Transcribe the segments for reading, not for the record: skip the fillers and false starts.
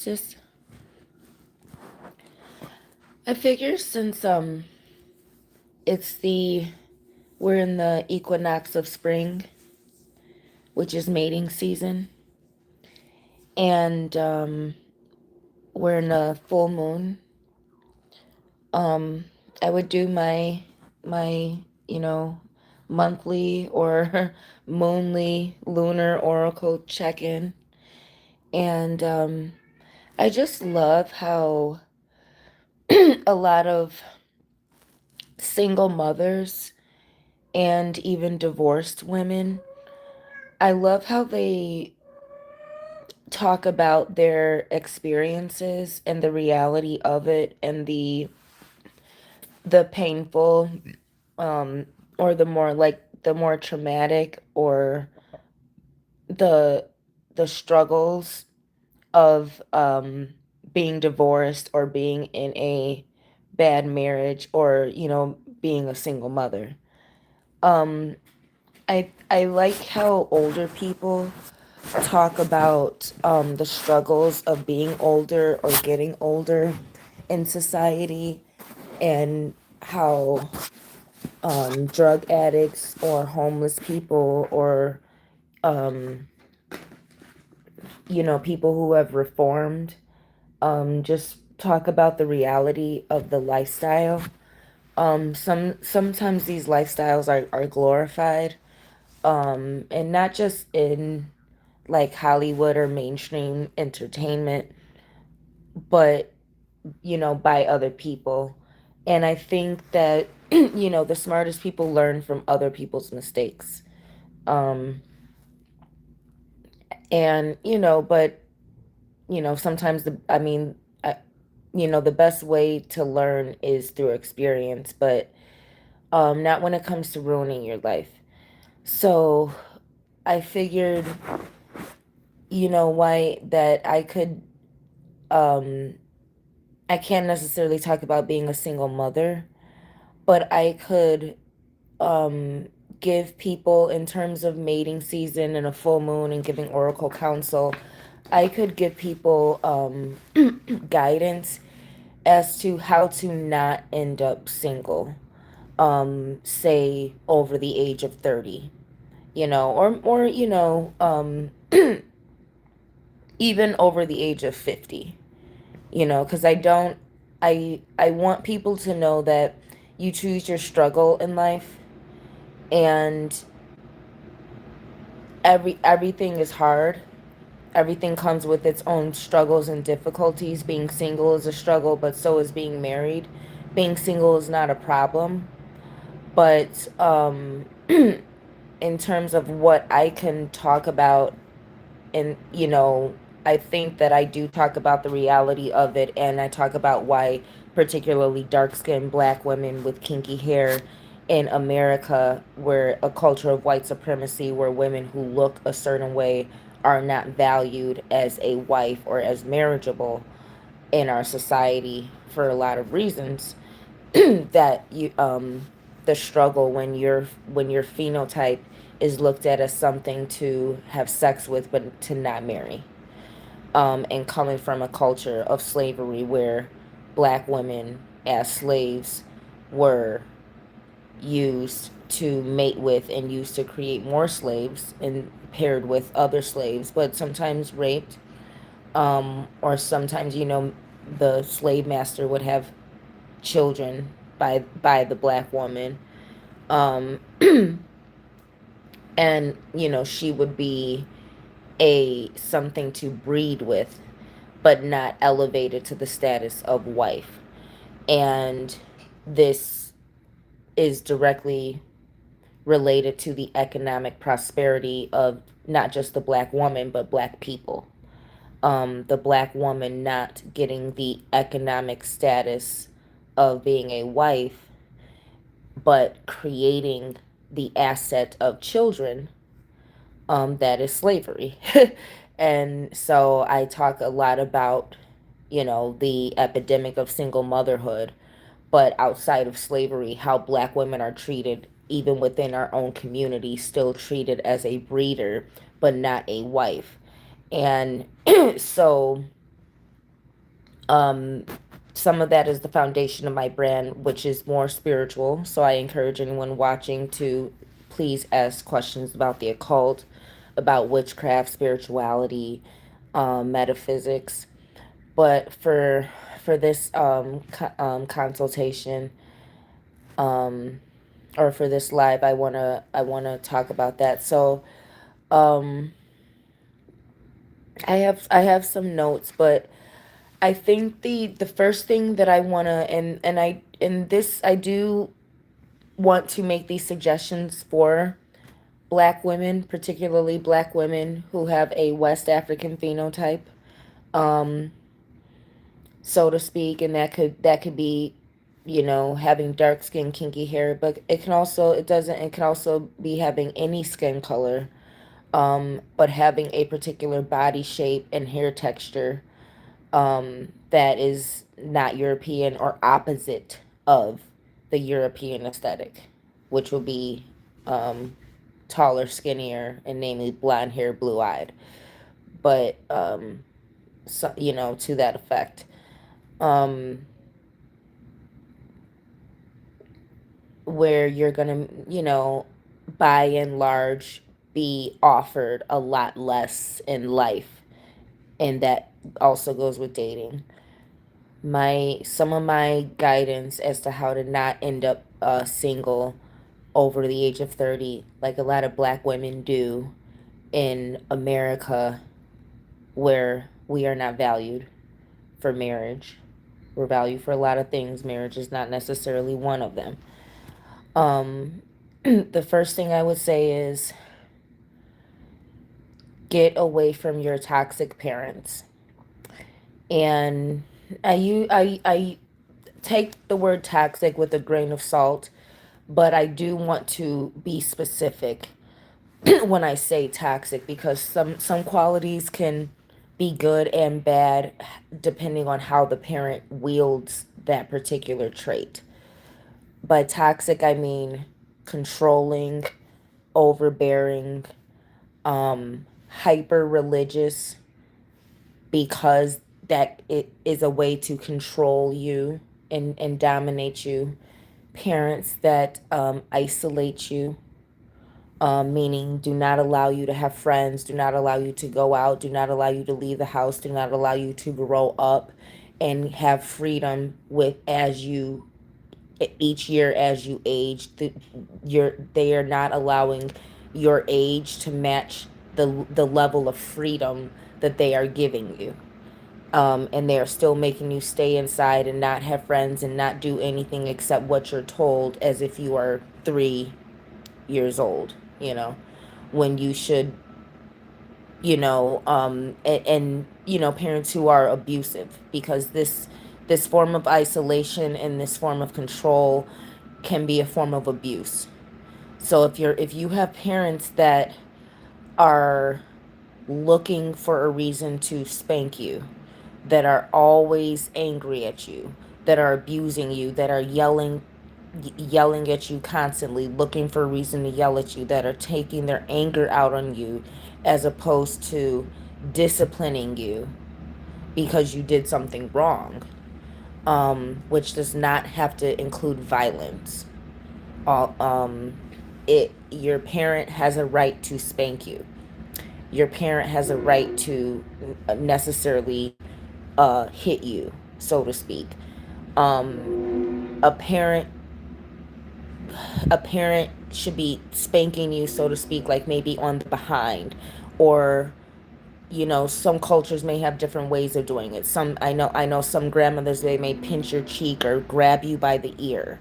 BlackHighPriestess. I figure since it's the we're in the equinox of spring, which is mating season, and we're in a full moon. Um, I would do my you know monthly or moonly lunar oracle check-in, and I just love how a lot of single mothers and even divorced women, I love how they talk about their experiences and the reality of it and the painful um or the more traumatic or the the struggles of being divorced or being in a bad marriage or being a single mother. um I like how older people talk about the struggles of being older or getting older in society, and how drug addicts or homeless people or um, people who have reformed just talk about the reality of the lifestyle. Sometimes these lifestyles are glorified, and not just in like Hollywood or mainstream entertainment, but by other people. And I think that the smartest people learn from other people's mistakes. Um and but sometimes the best way to learn is through experience, but not when it comes to ruining your life. So I figured, why that um I can't necessarily talk about being a single mother, but I could um give people, in terms of mating season and a full moon and giving oracle counsel, I could give people guidance as to how to not end up single, say over the age of 30, or even over the age of 50, because I want people to know that you choose your struggle in life, and everything is hard. Everything comes with its own struggles and difficulties. Being single is a struggle, but so is being married. Being single is not a problem, but in terms of what I can talk about, and I think that I do talk about the reality of it, and I talk about why particularly dark-skinned black women with kinky hair in America, where a culture of white supremacy, where women who look a certain way are not valued as a wife or as marriageable in our society for a lot of reasons. That the struggle when your phenotype is looked at as something to have sex with but to not marry, and coming from a culture of slavery where black women as slaves were used to mate with and used to create more slaves and paired with other slaves, but sometimes raped, or sometimes the slave master would have children by the black woman, um and she would be a something to breed with, but not elevated to the status of wife. And this is directly related to the economic prosperity of not just the black woman but black people. The black woman not getting the economic status of being a wife, but creating the asset of children, that is slavery. And so I talk a lot about, the epidemic of single motherhood, but outside of slavery, how black women are treated, even within our own community, still treated as a breeder, but not a wife. And so Um, some of that is the foundation of my brand, which is more spiritual. So I encourage anyone watching to please ask questions about the occult, about witchcraft, spirituality, metaphysics. But for this consultation, um, or for this live, I wanna talk about that. So um, I have some notes, but I think the first thing that I wanna and I in this I do want to make these suggestions for black women, particularly black women who have a West African phenotype, um, so to speak, and that could be, having dark skin, kinky hair, but it can also be having any skin color, but having a particular body shape and hair texture, that is not European or opposite of the European aesthetic, which will be, um, taller, skinnier, and namely blonde hair, blue eyed. But, so, to that effect. Um, where you're gonna, by and large, be offered a lot less in life, and that also goes with dating. Some of my guidance as to how to not end up single over the age of 30, like a lot of black women do in America, where we are not valued for marriage. We're valued for a lot of things. Marriage is not necessarily one of them. Um, the first thing I would say is get away from your toxic parents. And I take the word toxic with a grain of salt, but I do want to be specific when I say toxic, because some qualities can be good and bad depending on how the parent wields that particular trait. By toxic, I mean controlling, overbearing, hyper religious, because that it is a way to control you and dominate you. Parents that isolate you, meaning do not allow you to have friends, do not allow you to go out, do not allow you to leave the house, do not allow you to grow up and have freedom with as you each year as you age. They are not allowing your age to match the level of freedom that they are giving you. And they are still making you stay inside and not have friends and not do anything except what you're told, as if you are 3 years old, when you should, parents who are abusive, because this form of isolation and this form of control can be a form of abuse. So if you have parents that are looking for a reason to spank you, that are always angry at you, that are abusing you, that are yelling at you constantly, looking for a reason to yell at you, that are taking their anger out on you as opposed to disciplining you because you did something wrong, which does not have to include violence. Uh, um, your parent has a right to spank you. Your parent has a right to necessarily hit you, so to speak. A parent should be spanking you, so to speak, like maybe on the behind, or some cultures may have different ways of doing it. I know some grandmothers, they may pinch your cheek or grab you by the ear.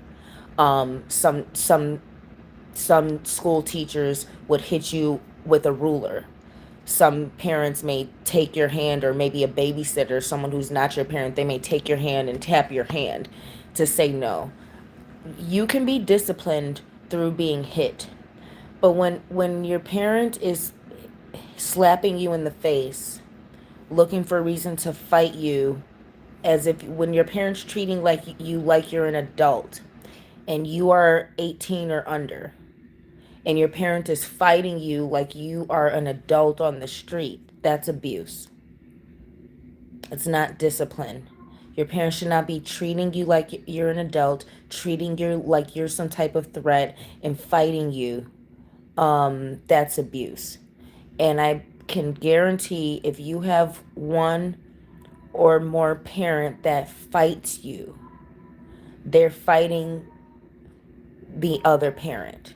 Some school teachers would hit you with a ruler. Some parents may take your hand, or maybe a babysitter, someone who's not your parent, they may take your hand and tap your hand to say no. You can be disciplined through being hit, but when your parent is slapping you in the face, looking for a reason to fight you, as if when your parents treating like you're an adult and you are 18 or under, and your parent is fighting you like you are an adult on the street, that's abuse. It's not discipline. Your parents should not be treating you like you're an adult, treating you like you're some type of threat, and fighting you. That's abuse. And I can guarantee if you have one or more parent that fights you, they're fighting the other parent.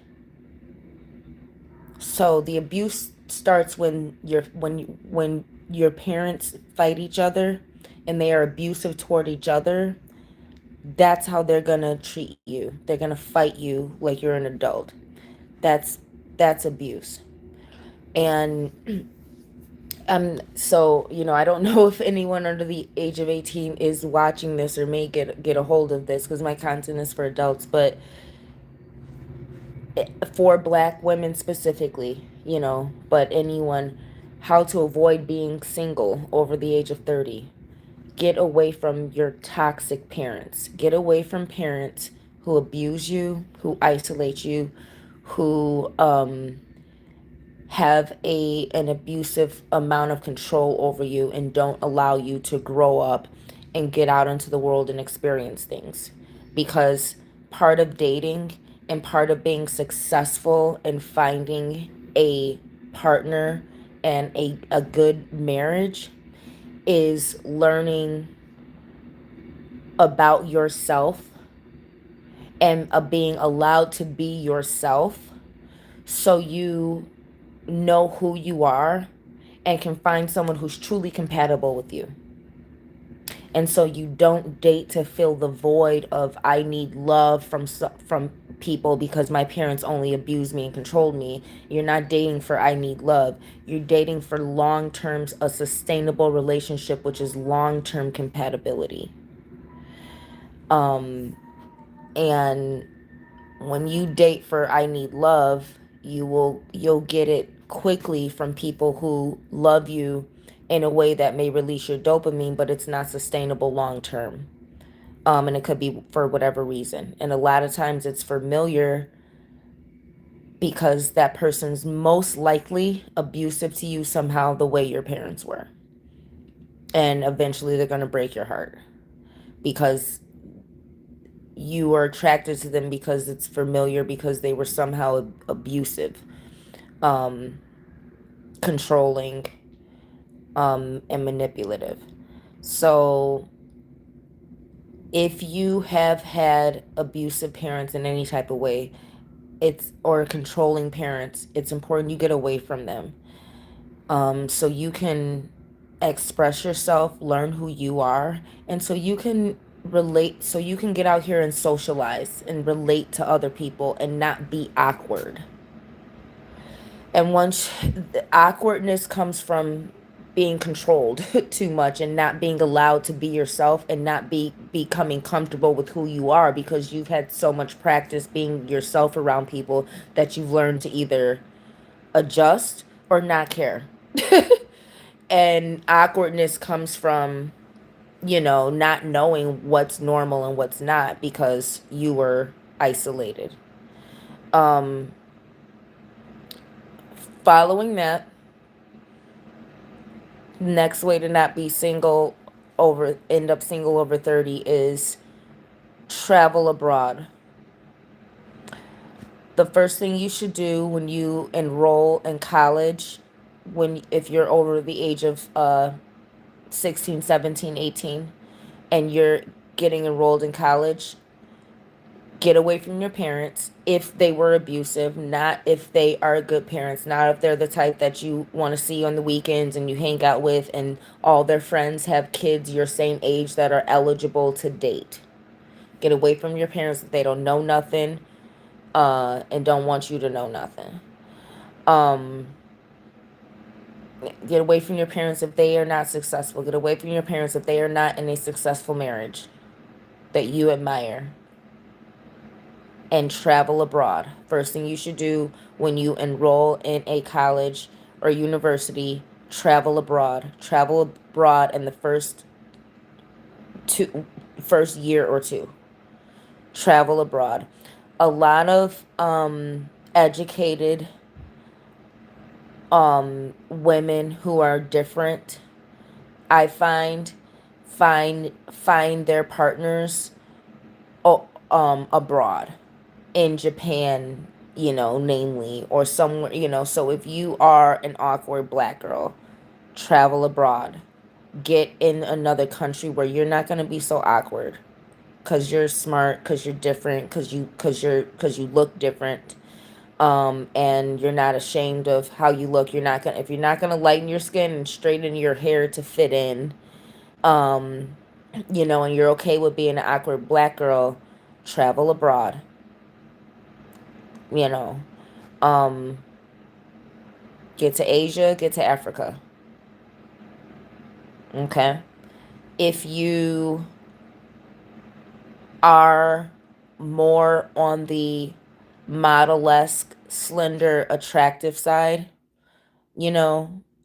So the abuse starts when your parents fight each other and they are abusive toward each other. That's how they're gonna treat you. They're gonna fight you like you're an adult. That's that's abuse. And so I don't know if anyone under the age of 18 is watching this or may get a hold of this, because my content is for adults, but for black women specifically, but anyone, how to avoid being single over the age of 30. Get away from your toxic parents. Get away from parents who abuse you, who isolate you, who have an abusive amount of control over you and don't allow you to grow up and get out into the world and experience things. Because part of dating and part of being successful and finding a partner and a good marriage is learning about yourself and being allowed to be yourself, so you know who you are and can find someone who's truly compatible with you. And so you don't date to fill the void of I need love from people because my parents only abused me and controlled me. You're not dating for I need love. You're dating for long-term, a sustainable relationship, which is long-term compatibility. And when you date for I need love, you'll get it quickly from people who love you in a way that may release your dopamine, but it's not sustainable long term. And it could be for whatever reason. And a lot of times it's familiar because that person's most likely abusive to you somehow the way your parents were. And eventually they're going to break your heart because you are attracted to them because it's familiar, because they were somehow abusive, um, controlling, and manipulative. So if you have had abusive parents in any type of way, or controlling parents, it's important you get away from them, so you can express yourself, learn who you are, and so you can get out here and socialize and relate to other people and not be awkward. And once the awkwardness comes from being controlled too much and not being allowed to be yourself and not becoming comfortable with who you are because you've had so much practice being yourself around people that you've learned to either adjust or not care. And awkwardness comes from, not knowing what's normal and what's not because you were isolated. Um, Following that, next way to not be end up single over 30 is travel abroad. The first thing you should do when you enroll in college, if you're over the age of 16, 17, 18, and you're getting enrolled in college, get away from your parents if they were abusive, not if they are good parents, not if they're the type that you want to see on the weekends and you hang out with and all their friends have kids your same age that are eligible to date. Get away from your parents if they don't know nothing, and don't want you to know nothing. Um, get away from your parents if they are not successful. Get away from your parents if they are not in a successful marriage that you admire. And travel abroad. First thing you should do when you enroll in a college or university, travel abroad. Travel abroad in the first year or two. Travel abroad. A lot of educated women who are different, I find, find their partners, abroad, in Japan, namely, or somewhere, so if you are an awkward black girl, travel abroad. Get in another country where you're not going to be so awkward, because you're smart, because you're different, because you look different, and you're not ashamed of how you look. You're not gonna If you're not gonna lighten your skin and straighten your hair to fit in, um and you're okay with being an awkward black girl, travel abroad. you know um get to Asia, get to Africa. Okay. If you are more on the model-esque, slender, attractive side,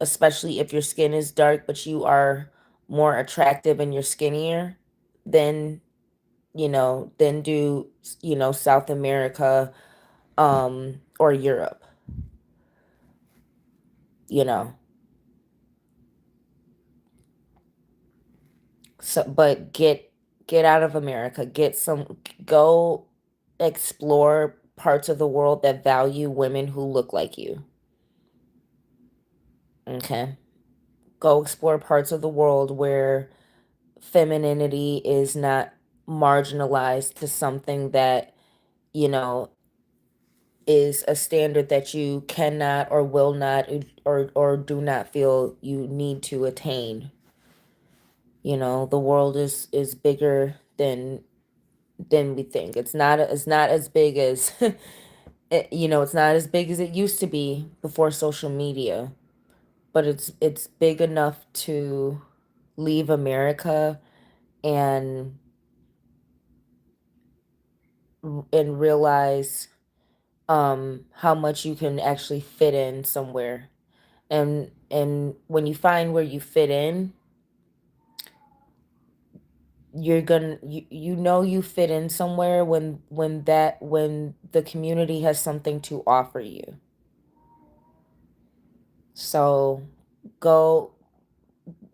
especially if your skin is dark but you are more attractive and you're skinnier, then, then do, South America, or Europe, you know. So, but get out of America, go explore parts of the world that value women who look like you. Okay. Go explore parts of the world where femininity is not marginalized to something that, you know, is a standard that you cannot or will not, or do not feel you need to attain. The world is bigger than we think. It's not as big as it's not as big as it used to be before social media, but it's big enough to leave America and realize how much you can actually fit in somewhere. And when you find where you fit in, you fit in somewhere when the community has something to offer you. So go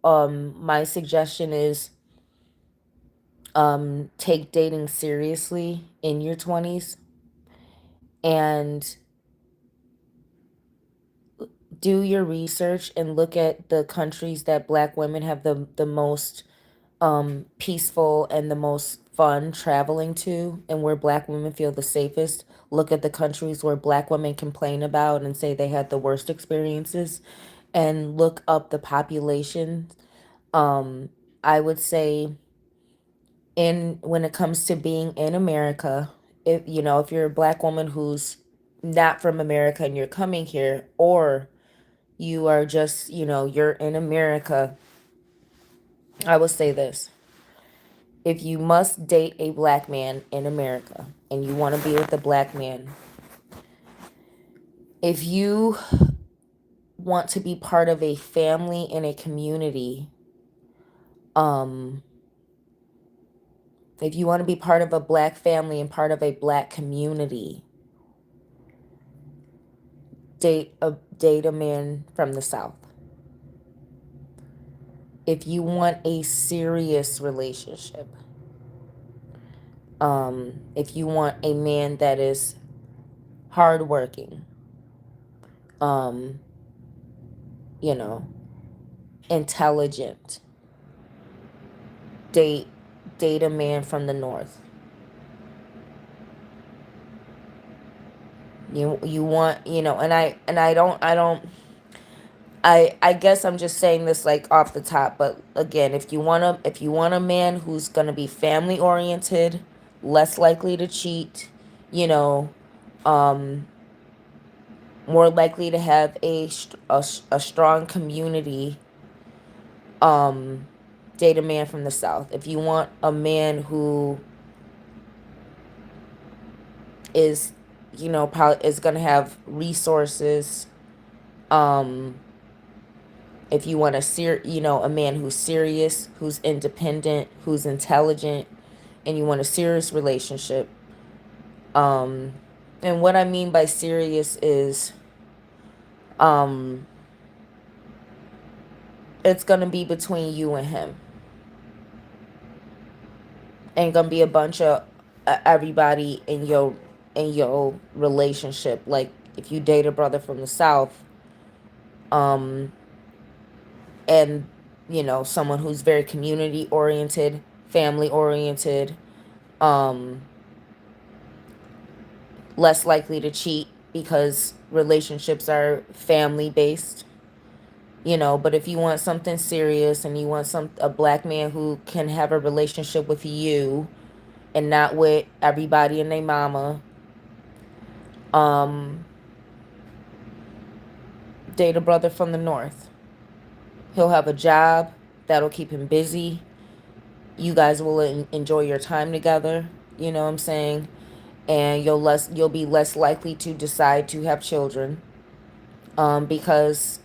my suggestion is, take dating seriously in your 20s, and do your research and look at the countries that black women have the most peaceful and the most fun traveling to, and where black women feel the safest. Look at the countries where black women complain about and say they had the worst experiences, and look up the population. I would say, in when it comes to being in America, if you're a black woman who's not from America and you're coming here, or you are just, you're in America, I will say this. If you must date a black man in America and you want to be with a black man, if you want to be part of a family in a community, um, if you want to be part of a black family and part of a black community, date a man from the South. If you want a serious relationship, if you want a man that is hardworking, um, you know, intelligent, date date a man from the North. You want, and I guess I'm just saying this like off the top, but again, if you want a man who's going to be family oriented, less likely to cheat, you know, um more likely to have a strong community, um date a man from the South. If you want a man who is, probably is going to have resources, um if you want a man who's serious, who's independent, who's intelligent, and you want a serious relationship, um and what I mean by serious is, um it's going to be between you and him. Ain't gonna be a bunch of everybody in your relationship. Like if you date a brother from the south, um, and someone who's very community oriented, family oriented, um, less likely to cheat because relationships are family based. But if you want something serious and you want a black man who can have a relationship with you and not with everybody and their mama, um date a brother from the north. He'll have a job that'll keep him busy. You guys will enjoy your time together, you know what I'm saying? And you'll be less likely to decide to have children, because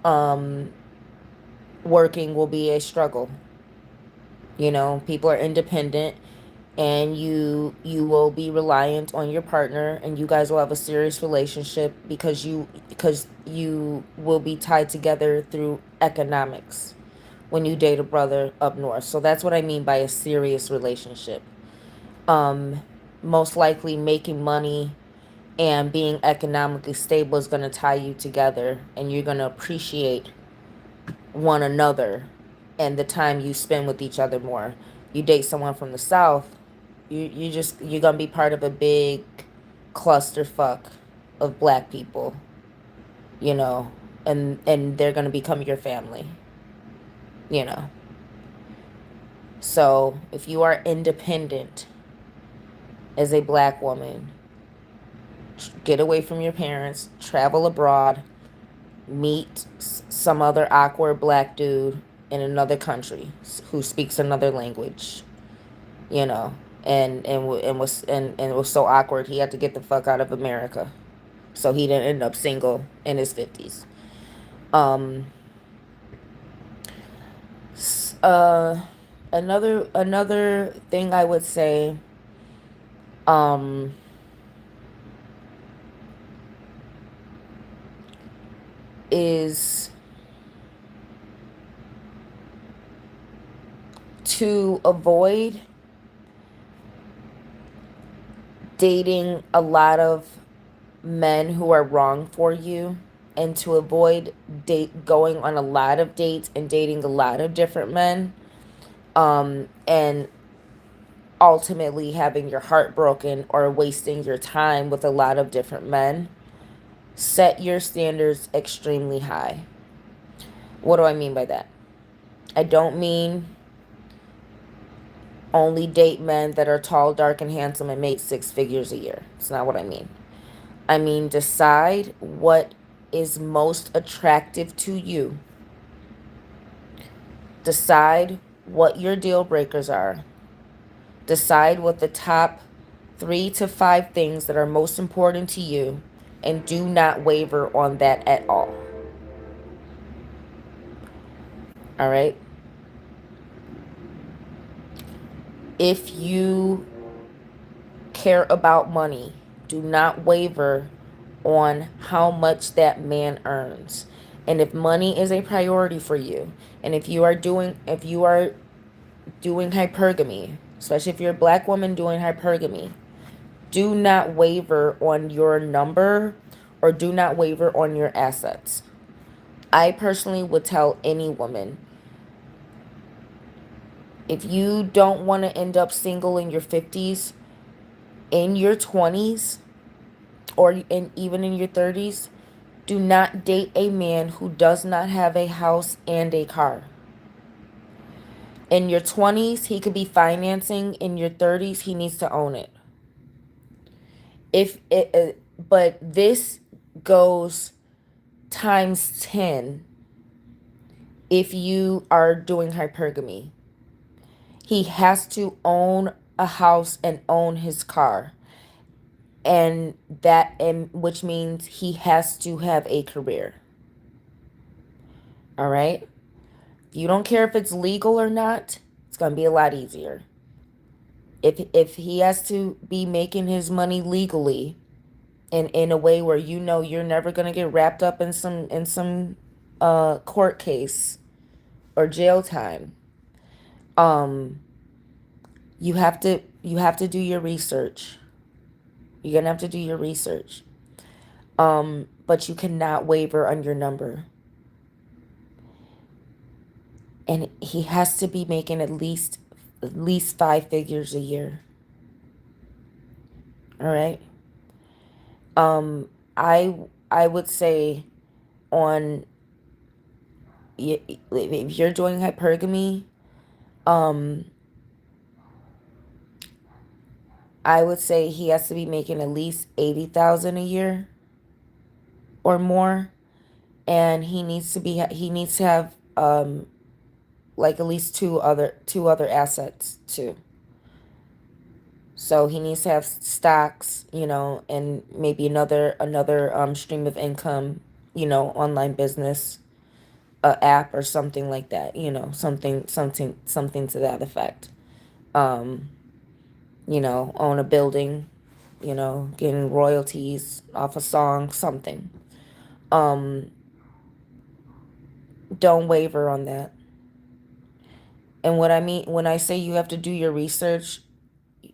um working will be a struggle. People are independent, and you will be reliant on your partner, and you guys will have a serious relationship because you will be tied together through economics when you date a brother up north. So that's what I mean by a serious relationship. um Most likely making money and being economically stable is going to tie you together, and you're going to appreciate one another and the time you spend with each other more. You date someone from the south, you're gonna be part of a big clusterfuck of black people, you know, and they're gonna become your family, you know. So if you are independent as a black woman, get away from your parents, travel abroad, meet some other awkward black dude in another country who speaks another language, you know, and was so awkward he had to get the fuck out of America, so he didn't end up single in his 50s. Um, uh, another thing I would say, um, is to avoid dating a lot of men who are wrong for you, and to avoid going on a lot of dates and dating a lot of different men, and ultimately having your heart broken or wasting your time with a lot of different men. Set your standards extremely high. What do I mean by that? I don't mean only date men that are tall, dark, and handsome and make six figures a year. It's not what I mean. I mean, decide what is most attractive to you. Decide what your deal breakers are. Decide what the top 3 to 5 things that are most important to you, and do not waver on that at all. All right? If you care about money, do not waver on how much that man earns. And if money is a priority for you, and if you are doing hypergamy, especially if you're a black woman doing hypergamy, do not waver on your number, or do not waver on your assets. I personally would tell any woman, if you don't want to end up single in your 50s, in your 20s, even in your 30s, do not date a man who does not have a house and a car. In your 20s, he could be financing. In your 30s, he needs to own it. But this goes times 10 if you are doing hypergamy. He has to own a house and own his car. And which means he has to have a career. All right? You don't care if it's legal or not, it's going to be a lot easier. If he has to be making his money legally, and in a way where you're never going to get wrapped up in some court case or jail time, um You have to do your research. You're gonna have to do your research. But you cannot waver on your number. And he has to be making at least 5 figures a year. All right. Um, I would say on if you're doing hypergamy, um, I would say he has to be making at least 80,000 a year or more, and he needs to have like at least two other assets too. So he needs to have stocks, and maybe another stream of income, online business, a app or something like that, something to that effect. Um, own a building, getting royalties off a song, something. Um, don't waver on that. And what I mean when I say you have to do your research,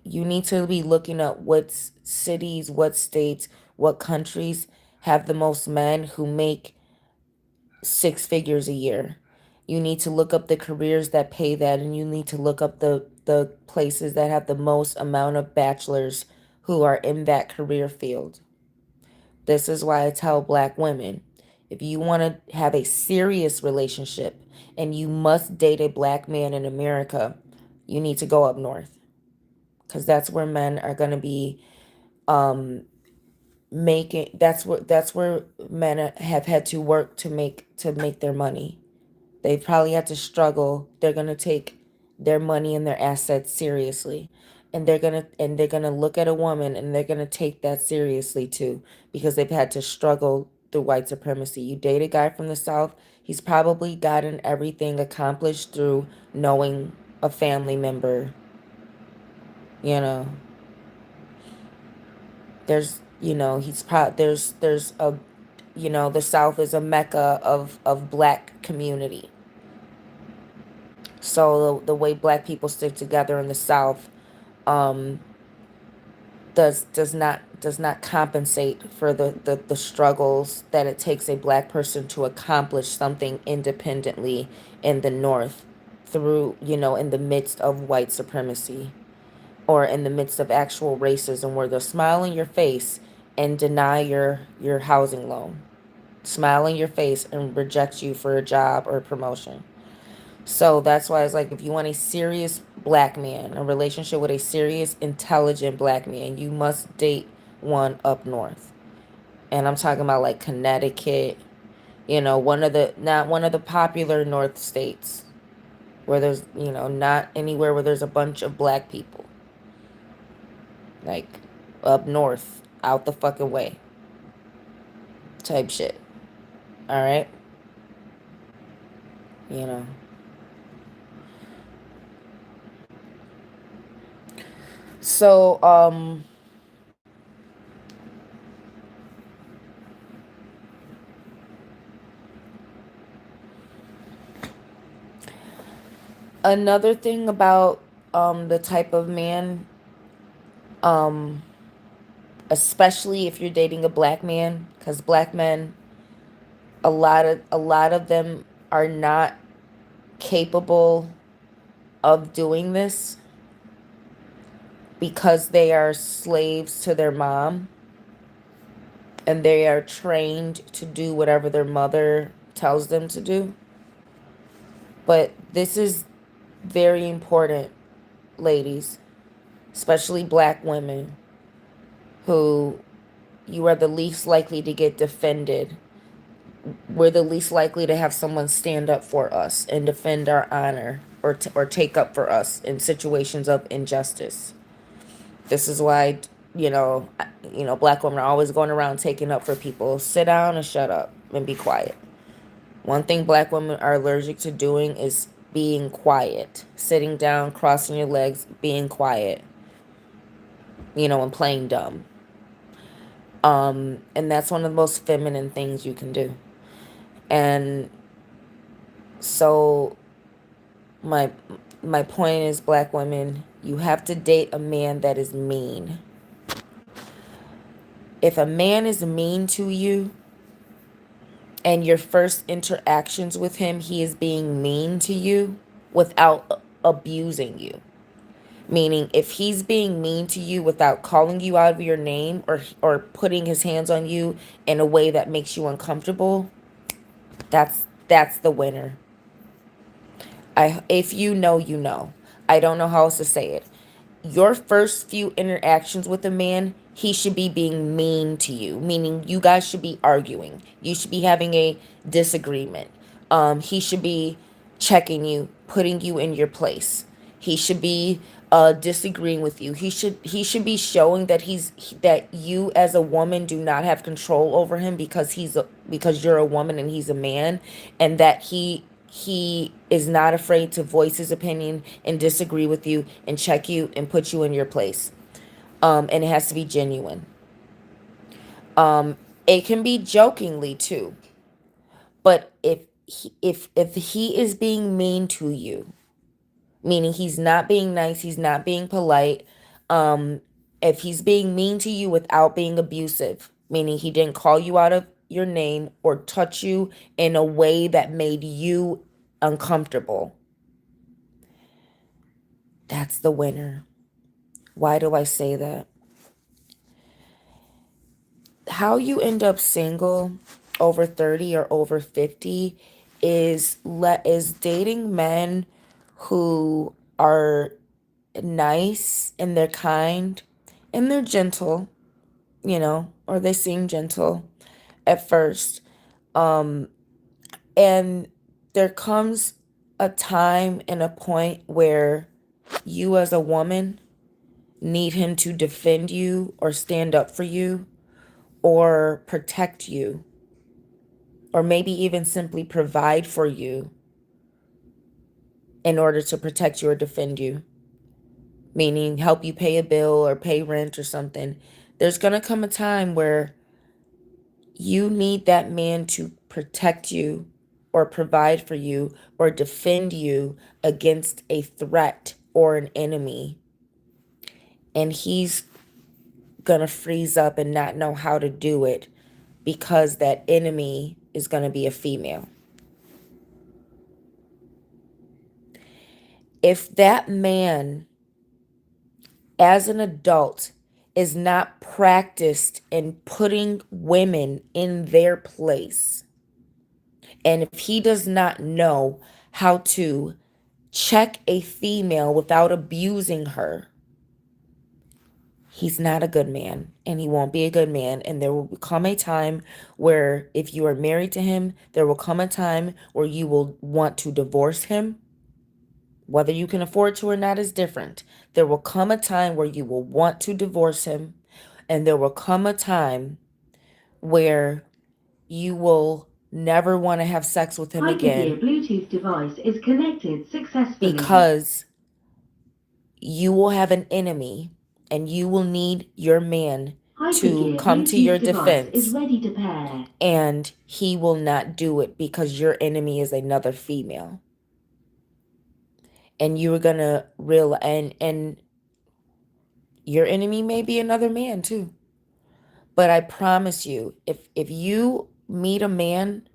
you need to be looking at what cities, what states, what countries have the most men who make 6 figures a year. You need to look up the careers that pay that, and you need to look up the places that have the most amount of bachelors who are in that career field. This is why I tell black women, if you want to have a serious relationship and you must date a black man in America, you need to go up north, because that's where men are going to be um making that's where men have had to work to make their money. They've probably had to struggle. They're going to take their money and their assets seriously. And they're going to look at a woman and they're going to take that seriously too, because they've had to struggle through white supremacy. You date a guy from the South, he's probably gotten everything accomplished through knowing a family member, you know. There's a the South is a mecca of black community. So the way black people stick together in the South um, does not compensate for the struggles that it takes a black person to accomplish something independently in the North, through in the midst of white supremacy, or in the midst of actual racism, where they'll smile in your face and deny your housing loan, smile in your face and reject you for a job or a promotion. So that's why it's like, if you want a serious black man, a relationship with a serious, intelligent black man, you must date one up north. And I'm talking about like Connecticut, one of the not one of the popular north states, where there's, not anywhere where there's a bunch of black people. Like up north, out the fucking way type shit. All right? You know. So, another thing about the type of man, um especially if you're dating a black man, because black men, a lot of them are not capable of doing this, because they are slaves to their mom, and they are trained to do whatever their mother tells them to do. But this is very important, ladies, especially black women, who you are the least likely to get defended. We're the least likely to have someone stand up for us and defend our honor, or take up for us in situations of injustice. This is why, black women are always going around taking up for people. Sit down and shut up and be quiet. One thing black women are allergic to doing is being quiet. Sitting down, crossing your legs, being quiet, and playing dumb. And that's one of the most feminine things you can do. And so my My point is, black women, you have to date a man that is mean. If a man is mean to you and your first interactions with him, he is being mean to you without abusing you. Meaning, if he's being mean to you without calling you out of your name or putting his hands on you in a way that makes you uncomfortable, that's the winner. If you know, you know. I don't know how else to say it. Your first few interactions with a man, he should be being mean to you, meaning you guys should be arguing. You should be having a disagreement. He should be checking you, putting you in your place. He should be disagreeing with you. He should be showing that that you as a woman do not have control over him because you're a woman and he's a man, and that he is not afraid to voice his opinion and disagree with you and check you and put you in your place. And it has to be genuine. It can be jokingly too, but if he is being mean to you, meaning he's not being nice, he's not being polite, um, if he's being mean to you without being abusive, meaning he didn't call you out of your name or touch you in a way that made you uncomfortable, that's the winner. Why do I say that? How you end up single over 30 or over 50 is dating men who are nice and they're kind and they're gentle, or they seem gentle at first. And there comes a time and a point where you as a woman need him to defend you or stand up for you or protect you or maybe even simply provide for you in order to protect you or defend you, meaning help you pay a bill or pay rent or something. There's going to come a time where you need that man to protect you or provide for you or defend you against a threat or an enemy. And he's going to freeze up and not know how to do it because that enemy is going to be a female. If that man, as an adult, is not practiced in putting women in their place, and if he does not know how to check a female without abusing her, he's not a good man and he won't be a good man. And there will come a time where, if you are married to him, there will come a time where you will want to divorce him. Whether you can afford to or not is different. There will come a time where you will want to divorce him, and there will come a time where you will never want to have sex with him Hi, dear again Bluetooth device is connected successfully. because you will have an enemy and you will need your man to Hypergear come to your Bluetooth device is defense, ready to pair. and he will not do it because your enemy is another female. And you are going to real and your enemy may be another man too. But I promise you, if you meet a man,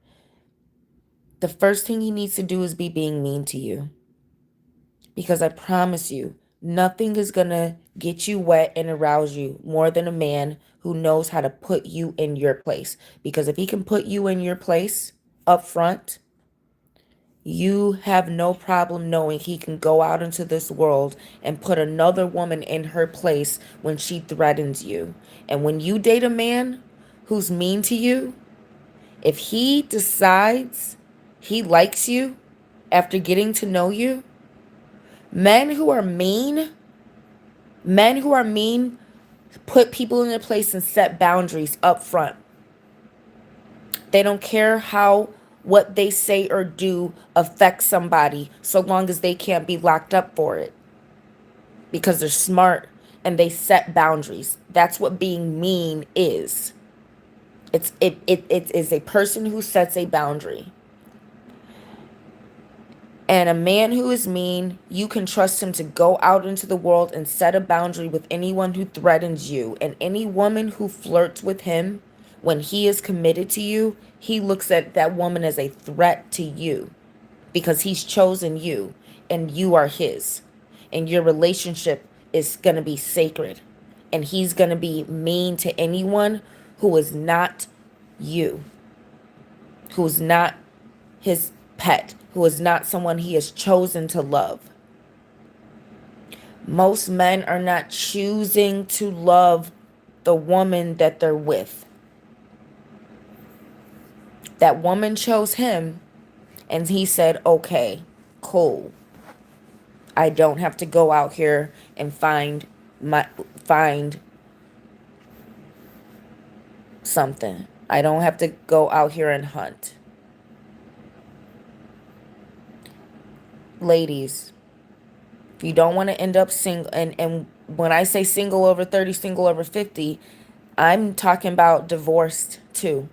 the first thing he needs to do is be being mean to you. Because I promise you, nothing is going to get you wet and arouse you more than a man who knows how to put you in your place. Because if he can put you in your place up front, you have no problem knowing he can go out into this world and put another woman in her place when she threatens you. And when you date a man who's mean to you, if he decides he likes you after getting to know you, men who are mean, men who are mean put people in their place and set boundaries up front. They don't care how what they say or do affects somebody so long as they can't be locked up for it. Because they're smart and they set boundaries. That's what being mean is. It is a person who sets a boundary. And a man who is mean, you can trust him to go out into the world and set a boundary with anyone who threatens you. And any woman who flirts with him, when he is committed to you, he looks at that woman as a threat to you because he's chosen you and you are his. And your relationship is going to be sacred. And he's going to be mean to anyone who is not you, who is not his pet, who is not someone he has chosen to love. Most men are not choosing to love the woman that they're with. That woman chose him, and he said, okay, cool. I don't have to go out here and find something. I don't have to go out here and hunt. Ladies, if you don't want to end up single, and when I say single over 30, single over 50, I'm talking about divorced too.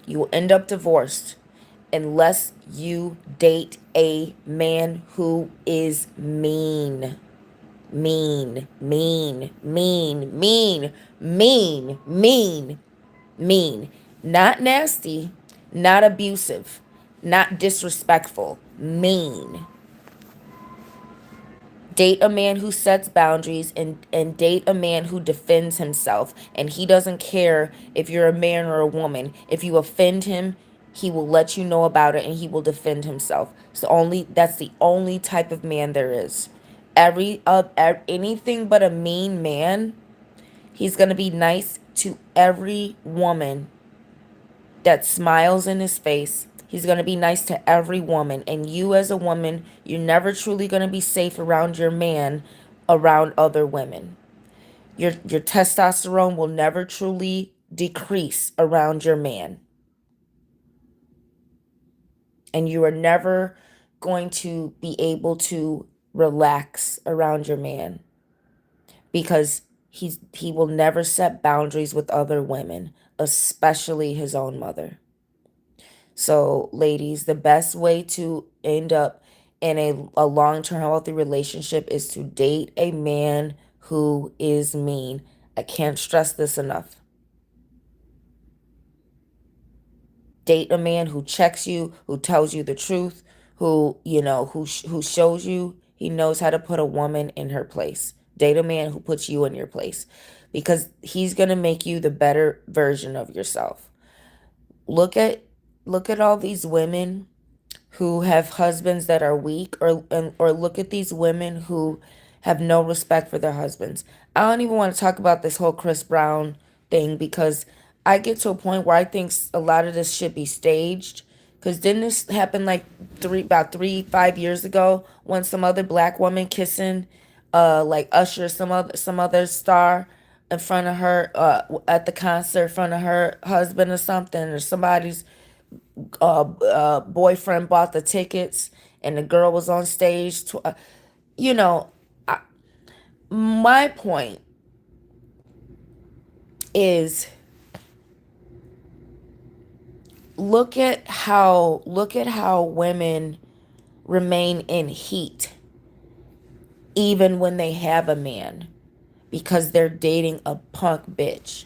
You will end up divorced unless you date a man who is mean. Mean, mean, mean, mean, mean, mean, mean. Not nasty, not abusive, not disrespectful. Mean. Date a man who sets boundaries, and date a man who defends himself. And he doesn't care if you're a man or a woman. If you offend him, he will let you know about it and he will defend himself. That's the only type of man there is. Anything but a mean man, he's gonna be nice to every woman that smiles in his face. He's going to be nice to every woman. And you as a woman, you're never truly going to be safe around your man around other women. Your testosterone will never truly decrease around your man. And you are never going to be able to relax around your man because he will never set boundaries with other women, especially his own mother. So, ladies, the best way to end up in a long-term healthy relationship is to date a man who is mean. I can't stress this enough. Date a man who checks you, who tells you the truth, who shows you he knows how to put a woman in her place. Date a man who puts you in your place because he's going to make you the better version of yourself. Look at all these women who have husbands that are weak, or look at these women who have no respect for their husbands. I don't even want to talk about this whole Chris Brown thing because I get to a point where I think a lot of this should be staged. Because didn't this happen like about 5 years ago when some other black woman kissing like Usher, some other star in front of her at the concert in front of her husband or something, or somebody's boyfriend bought the tickets and the girl was on stage you know I, my point is, look at how women remain in heat even when they have a man because they're dating a punk bitch.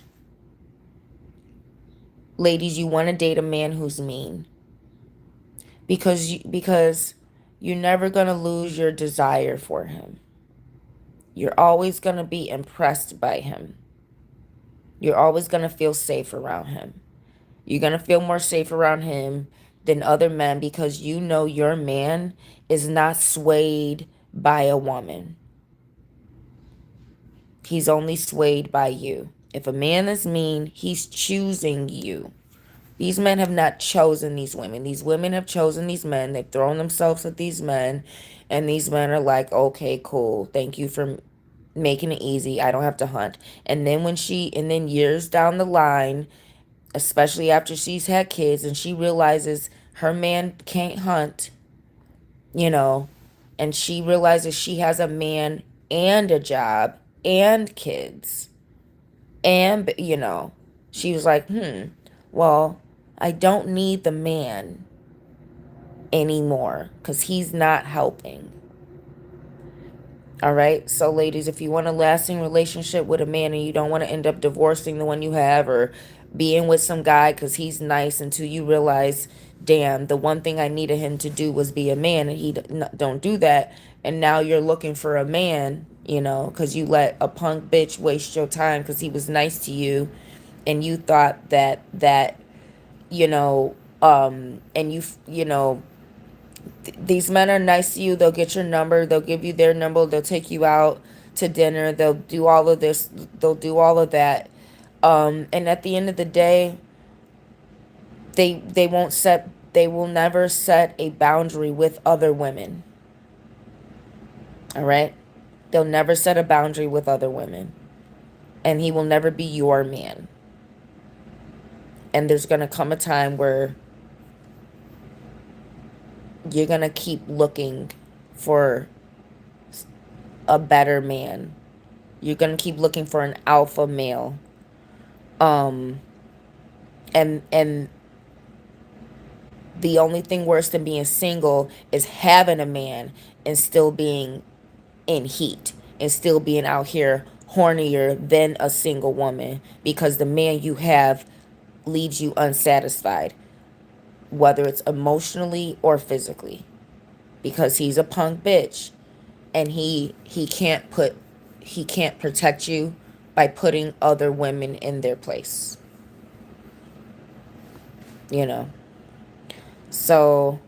Ladies, you want to date a man who's mean because you're never going to lose your desire for him. You're always going to be impressed by him. You're always going to feel safe around him. You're going to feel more safe around him than other men because you know your man is not swayed by a woman. He's only swayed by you. If a man is mean, he's choosing you. These men have not chosen these women. These women have chosen these men. They've thrown themselves at these men. And these men are like, okay, cool. Thank you for making it easy. I don't have to hunt. And then years down the line, especially after she's had kids and she realizes her man can't hunt, you know, and she realizes she has a man and a job and kids. And, she was like, well, I don't need the man. anymore because he's not helping. All right. So, ladies, if you want a lasting relationship with a man and you don't want to end up divorcing the one you have or being with some guy because he's nice until you realize, damn, the one thing I needed him to do was be a man and he don't do that. And now you're looking for a man, because you let a punk bitch waste your time because he was nice to you and you thought that, and these men are nice to you. They'll get your number. They'll give you their number. They'll take you out to dinner. They'll do all of this. They'll do all of that. And at the end of the day, they will never set a boundary with other women. All right? They'll never set a boundary with other women. And he will never be your man. And there's going to come a time where you're going to keep looking for a better man. You're going to keep looking for an alpha male. Um and the only thing worse than being single is having a man and still being in heat and still being out here hornier than a single woman because the man you have leaves you unsatisfied, whether it's emotionally or physically, because he's a punk bitch and he can't protect you by putting other women in their place, you know. So,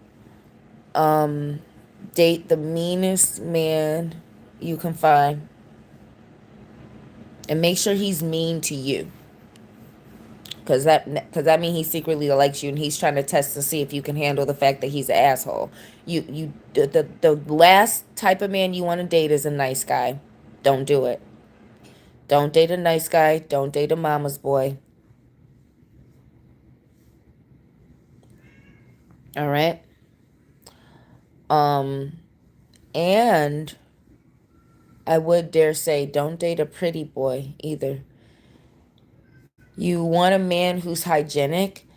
date the meanest man you can find and make sure he's mean to you. Cause that means he secretly likes you and he's trying to test to see if you can handle the fact that he's an asshole. The last type of man you want to date is a nice guy. Don't do it. Don't date a nice guy. Don't date a mama's boy. All right. Um, and I would dare say, don't date a pretty boy either. You want a man who's hygienic,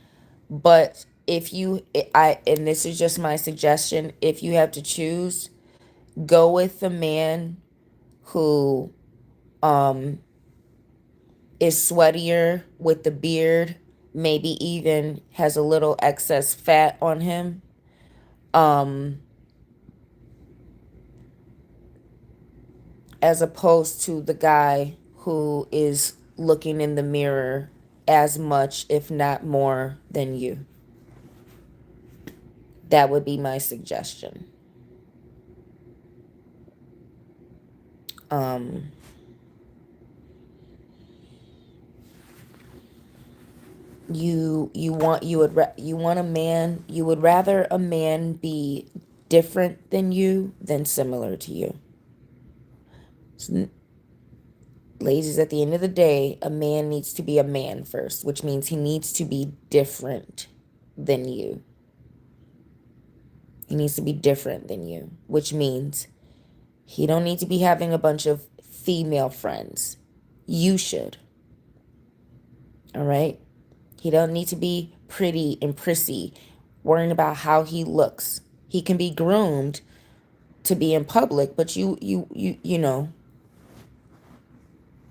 but if you, and this is just my suggestion, if you have to choose, go with a man who um is sweatier with the beard, maybe even has a little excess fat on him. Um, as opposed to the guy who is looking in the mirror as much, if not more, than you. That would be my suggestion. Um, you want a man, you would rather a man be different than you than similar to you. So, ladies, at the end of the day, a man needs to be a man first, which means he needs to be different than you. He needs to be different than you, which means he don't need to be having a bunch of female friends. You should. All right? He don't need to be pretty and prissy, worrying about how he looks. He can be groomed to be in public, but you know,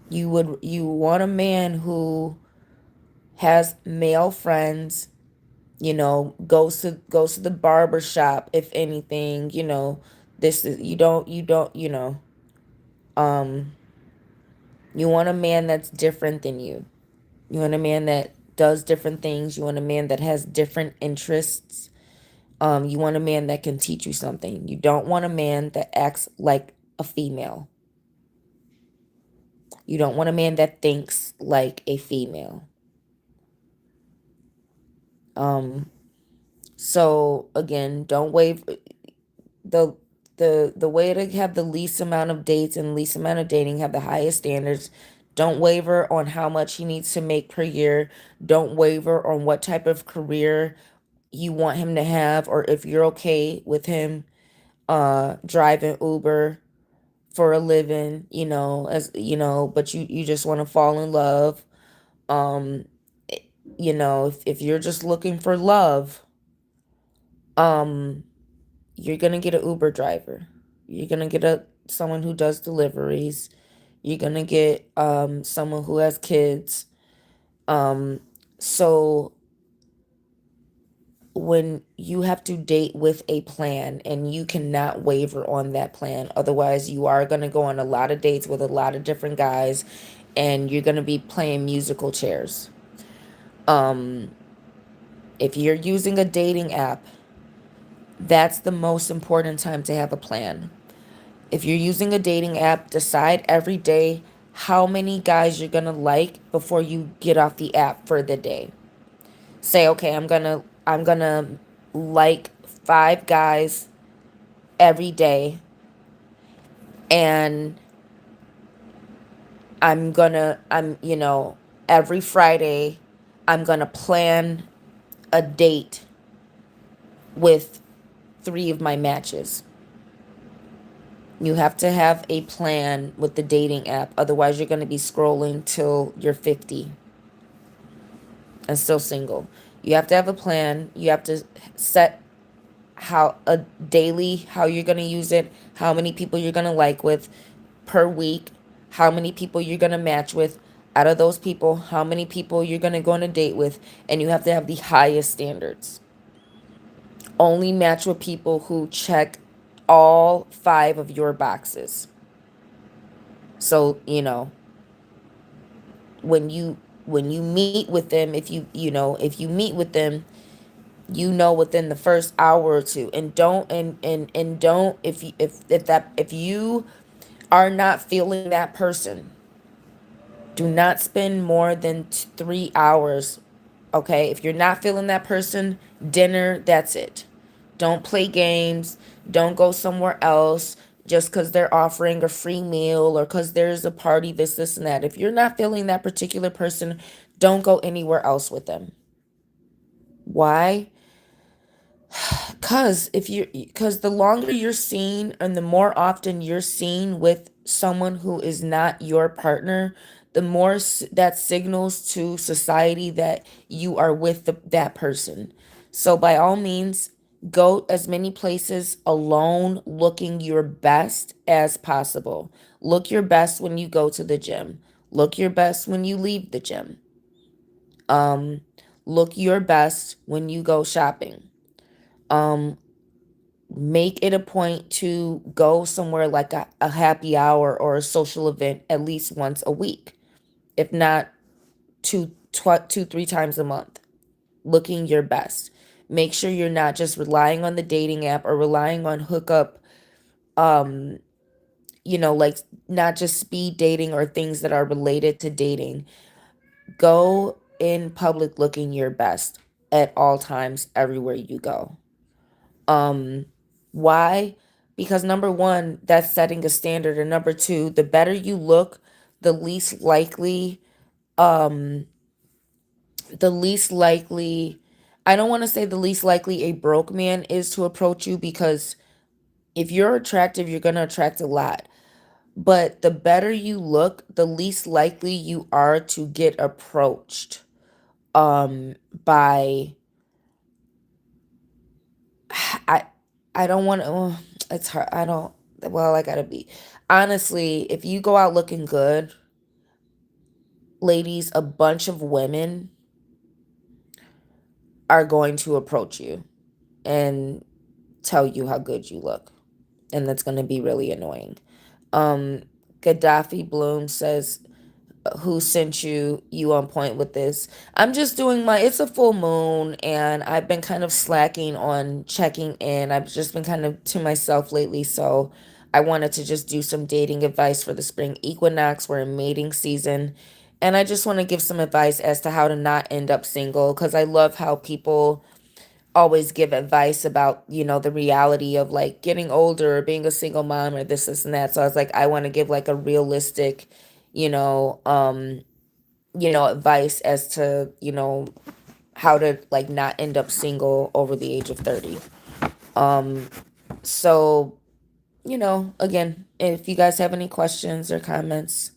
you want a man who has male friends, goes to the barber shop if anything, this is you don't, um you want a man that's different than you. You want a man that does different things. You want a man that has different interests. You want a man that can teach you something. You don't want a man that acts like a female. You don't want a man that thinks like a female. Um, so again, don't wave the the way to have the least amount of dates and least amount of dating, have the highest standards. Don't waver on how much he needs to make per year. Don't waver on what type of career you want him to have, or if you're okay with him driving Uber for a living, as but you just want to fall in love. um if you're just looking for love, Um, you're gonna get an Uber driver. You're gonna get a someone who does deliveries. You're gonna get someone who has kids. Um, so when you have to date with a plan and you cannot waver on that plan, otherwise you are going to go on a lot of dates with a lot of different guys and you're going to be playing musical chairs. um if you're using a dating app, that's the most important time to have a plan. If you're using a dating app, decide every day how many guys you're going to like before you get off the app for the day. Say, okay, I'm gonna like 5 guys every day, and every Friday I'm gonna plan a date with 3 of my matches. You have to have a plan with the dating app, otherwise you're gonna be scrolling till you're 50 and still single. You have to have a plan. You have to set how a daily how you're going to use it, how many people you're going to like with per week, how many people you're going to match with. Out of those people, how many people you're going to go on a date with, and you have to have the highest standards. Only match with people who check all 5 of your boxes. So, when you meet with them, if you meet with them, within the first hour or two, and don't, if you are not feeling that person, do not spend more than 3 hours. Okay, if you're not feeling that person, dinner, that's it. Don't play games. Don't go somewhere else just because they're offering a free meal or because there's a party, this and that. If you're not feeling that particular person, don't go anywhere else with them. Why? Because the longer you're seen and the more often you're seen with someone who is not your partner, the more that signals to society that you are with that person. So by all means, go as many places alone, looking your best as possible. Look your best when you go to the gym. Look your best when you leave the gym. Um, Look your best when you go shopping. Um, Make it a point to go somewhere like a happy hour or a social event at least once a week, if not 3 times a month. Looking your best. Make sure you're not just relying on the dating app or relying on hookup, um like not just speed dating or things that are related to dating. Go in public looking your best at all times, everywhere you go. Um, why? Because number one, that's setting a standard, and number two, the better you look, the least likely, um, the least likely, I don't want to say the least likely a broke man is to approach you, because if you're attractive, you're gonna attract a lot. But the better you look, the least likely you are to get approached by I I don't want to. It's hard. I don't. Well, I gotta be honestly. If you go out looking good, ladies, a bunch of women are going to approach you and tell you how good you look, and that's gonna be really annoying. Um, Gaddafi Bloom says, who sent you on point with this. I'm just doing it's a full moon and I've been kind of slacking on checking in. I've just been kind of to myself lately, so I wanted to just do some dating advice for the spring equinox. We're in mating season, and I just want to give some advice as to how to not end up single, because I love how people always give advice about, the reality of like getting older or being a single mom or this and that. So I was like, I want to give like a realistic, you know, um, advice as to, how to like not end up single over the age of 30. Um, so, again, if you guys have any questions or comments,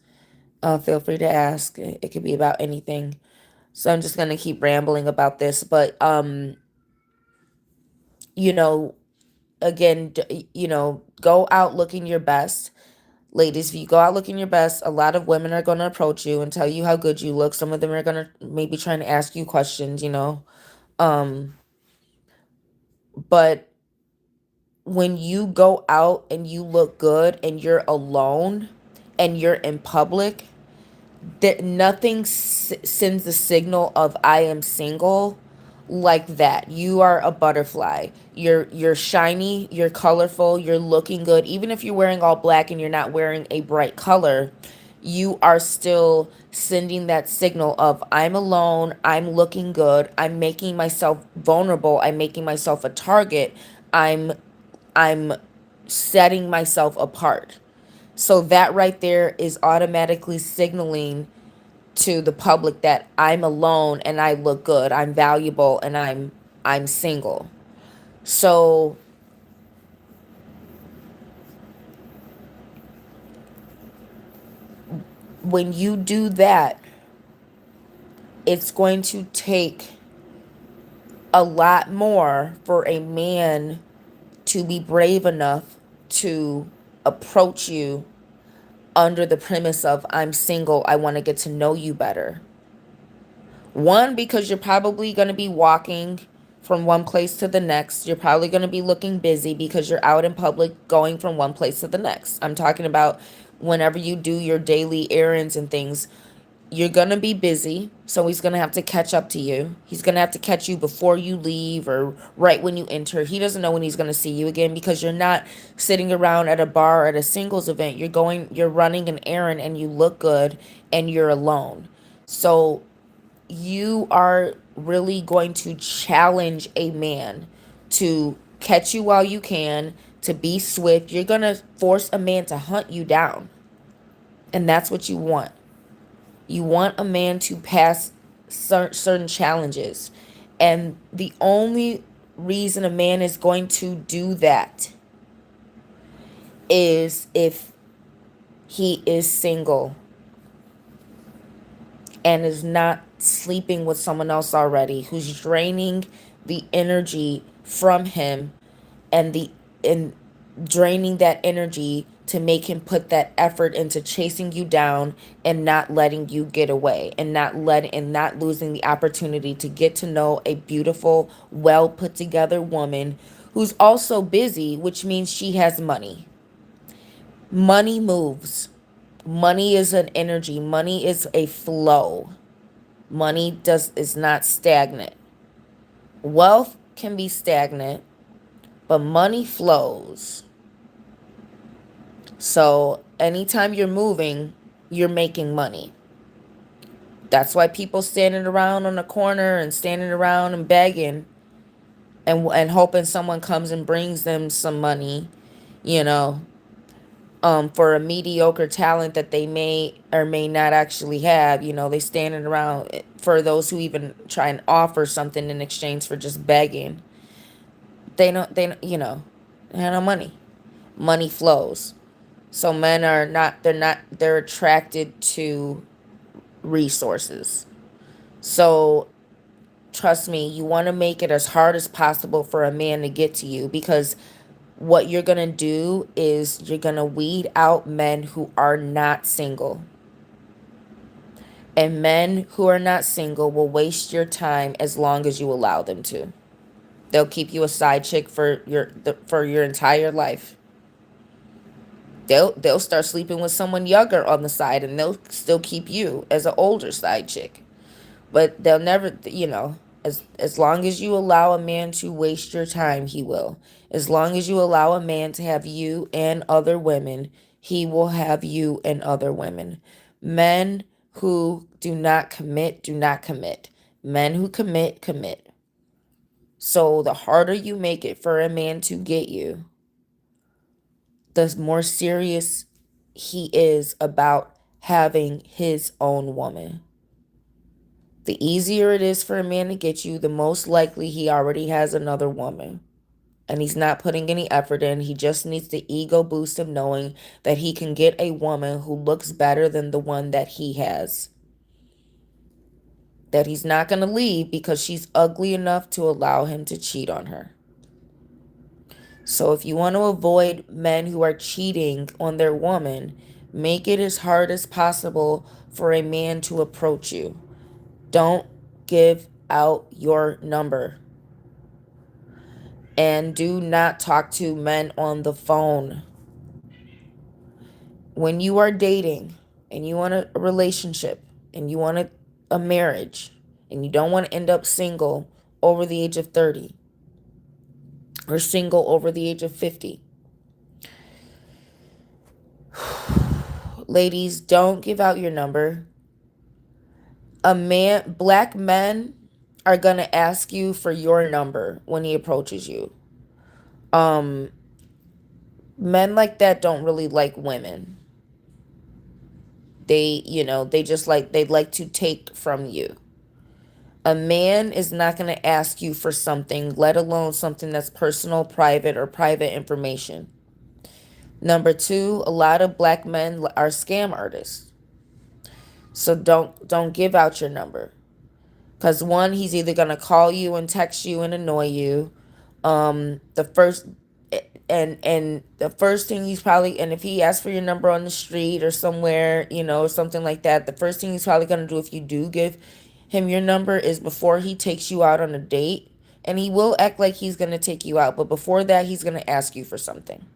feel free to ask. It could be about anything. So I'm just gonna keep rambling about this, but you know, again, go out looking your best. Ladies, if you go out looking your best, a lot of women are going to approach you and tell you how good you look. Some of them are going to maybe trying to ask you questions. Um, but when you go out and you look good and you're alone and you're in public, that nothing sends the signal of I am single like that. You are a butterfly. You're shiny, you're colorful, you're looking good. Even if you're wearing all black and you're not wearing a bright color, you are still sending that signal of I'm alone, I'm looking good, I'm making myself vulnerable, I'm making myself a target. I'm setting myself apart. So that right there is automatically signaling to the public that I'm alone and I look good, I'm valuable, and I'm single. So when you do that, it's going to take a lot more for a man to be brave enough to approach you under the premise of I'm single, I want to get to know you better. One, because you're probably going to be walking from one place to the next. You're probably going to be looking busy because you're out in public going from one place to the next. I'm talking about whenever you do your daily errands and things, you're going to be busy. So he's going to have to catch up to you. He's going to have to catch you before you leave or right when you enter. He doesn't know when he's going to see you again because you're not sitting around at a bar or at a singles event. You're running an errand and you look good and you're alone. So you are really going to challenge a man to catch you while you can, to be swift. You're going to force a man to hunt you down. And that's what you want. You want a man to pass certain challenges. And the only reason a man is going to do that is if he is single and is not sleeping with someone else already who's draining the energy from him and draining that energy to make him put that effort into chasing you down and not letting you get away and not losing the opportunity to get to know a beautiful, well put together woman who's also busy, which means she has money. Money moves. Money is an energy. Money is a flow. Money is not stagnant. Wealth can be stagnant, but money flows. So anytime you're moving, you're making money. That's why people standing around on the corner and standing around and begging and hoping someone comes and brings them some money, you know, for a mediocre talent that they may or may not actually have. They standing around for those who even try and offer something in exchange for just begging. They have no money. Money flows. So men are not, they're attracted to resources. So trust me, you want to make it as hard as possible for a man to get to you, because what you're going to do is you're going to weed out men who are not single. And men who are not single will waste your time as long as you allow them to. They'll keep you a side chick for your entire life. They'll start sleeping with someone younger on the side and they'll still keep you as an older side chick. But they'll never, as long as you allow a man to waste your time, he will. As long as you allow a man to have you and other women, he will have you and other women. Men who do not commit, do not commit. Men who commit, commit. So the harder you make it for a man to get you, the more serious he is about having his own woman. The easier it is for a man to get you, the most likely he already has another woman. And he's not putting any effort in. He just needs the ego boost of knowing that he can get a woman who looks better than the one that he has. That he's not going to leave because she's ugly enough to allow him to cheat on her. So if you want to avoid men who are cheating on their woman, make it as hard as possible for a man to approach you. Don't give out your number. And do not talk to men on the phone. When you are dating and you want a relationship and you want a marriage and you don't want to end up single over the age of 30 or single over the age of 50, ladies, don't give out your number. Black men are going to ask you for your number when he approaches you. Um, Men like that don't really like women. They just they'd like to take from you. A man is not going to ask you for something, let alone something that's personal, private, or private information. Number two, a lot of black men are scam artists. So don't give out your number. Cause one, he's either gonna call you and text you and annoy you. The first and the first thing he's probably, and if he asks for your number on the street or somewhere, something like that, the first thing he's probably gonna do if you do give him your number is before he takes you out on a date, and he will act like he's gonna take you out, but before that he's gonna ask you for something.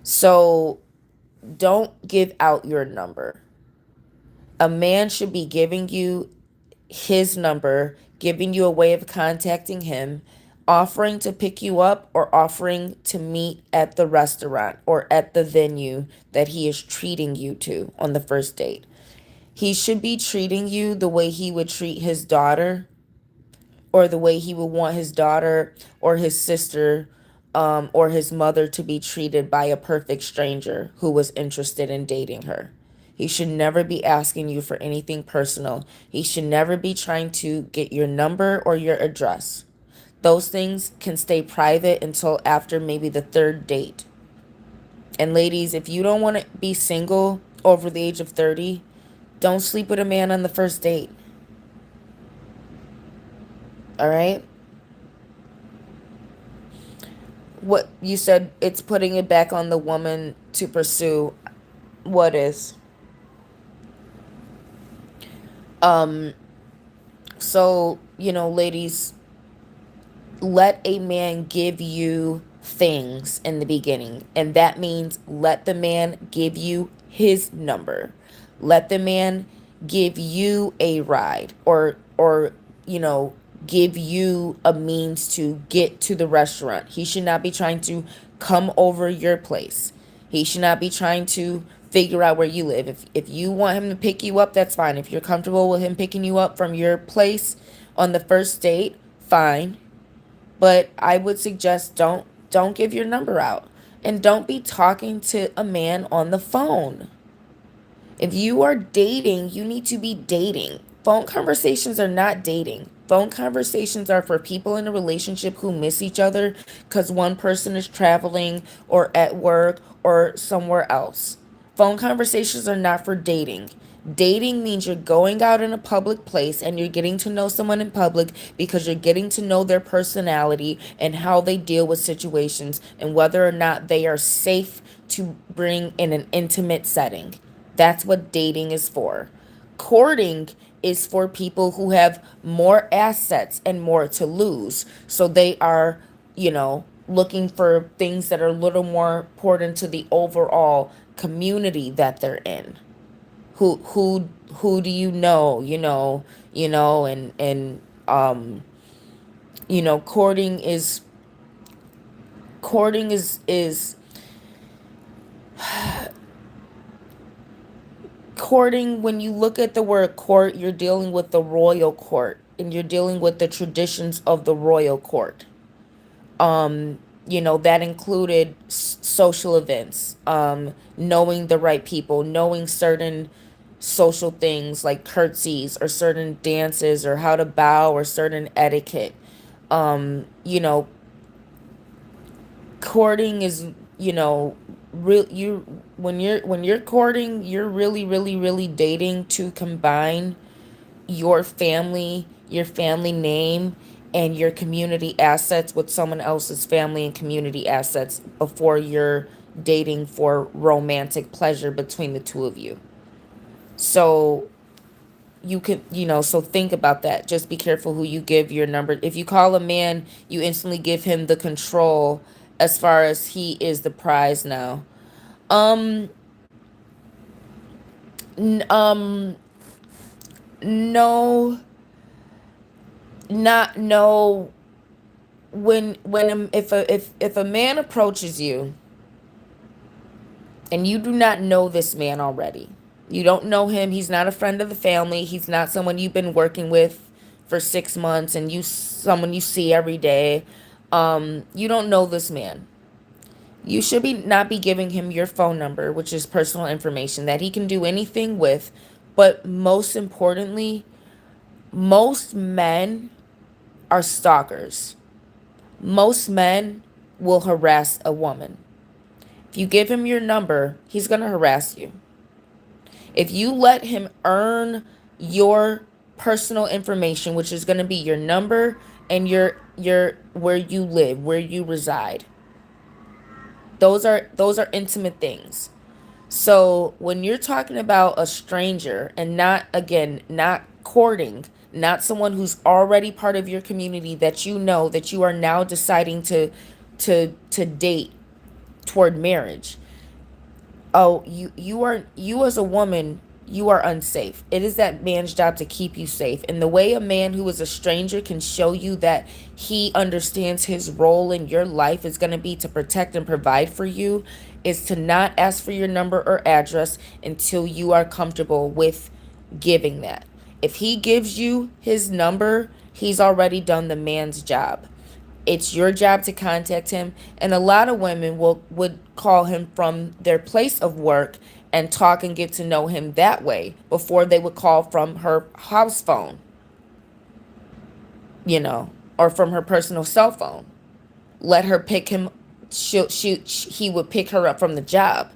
So don't give out your number. A man should be giving you his number, giving you a way of contacting him, offering to pick you up, or offering to meet at the restaurant or at the venue that he is treating you to on the first date. He should be treating you the way he would treat his daughter, or the way he would want his daughter or his sister, or his mother to be treated by a perfect stranger who was interested in dating her. He should never be asking you for anything personal. He should never be trying to get your number or your address. Those things can stay private until after maybe the third date. And ladies, if you don't want to be single over the age of 30, don't sleep with a man on the first date. All right? What you said, it's putting it back on the woman to pursue. What is? Um, so, ladies, let a man give you things in the beginning. And that means let the man give you his number. Let the man give you a ride, or give you a means to get to the restaurant. He should not be trying to come over your place. He should not be trying to figure out where you live. If you want him to pick you up, that's fine. If you're comfortable with him picking you up from your place on the first date, fine. But I would suggest don't give your number out, and don't be talking to a man on the phone. If you are dating, you need to be dating. Phone conversations are not dating. Phone conversations are for people in a relationship who miss each other because one person is traveling or at work or somewhere else. Phone conversations are not for dating. Dating means you're going out in a public place and you're getting to know someone in public because you're getting to know their personality and how they deal with situations and whether or not they are safe to bring in an intimate setting. That's what dating is for. Courting is for people who have more assets and more to lose. So they are, looking for things that are a little more important to the overall community that they're in. Who do you know? And courting is courting. When you look at the word court, you're dealing with the royal court and you're dealing with the traditions of the royal court. That included social events, knowing the right people, knowing certain social things like curtsies or certain dances or how to bow or certain etiquette. um you know Courting is, real you when you're courting, you're really really really dating to combine your family name and your community assets with someone else's family and community assets before you're dating for romantic pleasure between the two of you. So you could, so think about that. Just be careful who you give your number. If you call a man, you instantly give him the control as far as he is the prize now. Um, n- um, no, not no. If a man approaches you and you do not know this man already, you don't know him, he's not a friend of the family, he's not someone you've been working with for 6 months and you someone you see every day, you don't know this man, you should be not be giving him your phone number, which is personal information that he can do anything with. But most importantly, most men are stalkers. Most men will harass a woman. If you give him your number, he's going to harass you. If you let him earn your personal information, which is going to be your number and your where you live, where you reside. Those are intimate things. So when you're talking about a stranger and not, again, not courting, not someone who's already part of your community that you know that you are now deciding to date toward marriage, oh, you as a woman, you are unsafe. It is that man's job to keep you safe. And the way a man who is a stranger can show you that he understands his role in your life is going to be to protect and provide for you, is to not ask for your number or address until you are comfortable with giving that. If he gives you his number, he's already done the man's job. It's your job to contact him. And a lot of women would call him from their place of work and talk and get to know him that way before they would call from her house phone, or from her personal cell phone. Let her pick him. He would pick her up from the job.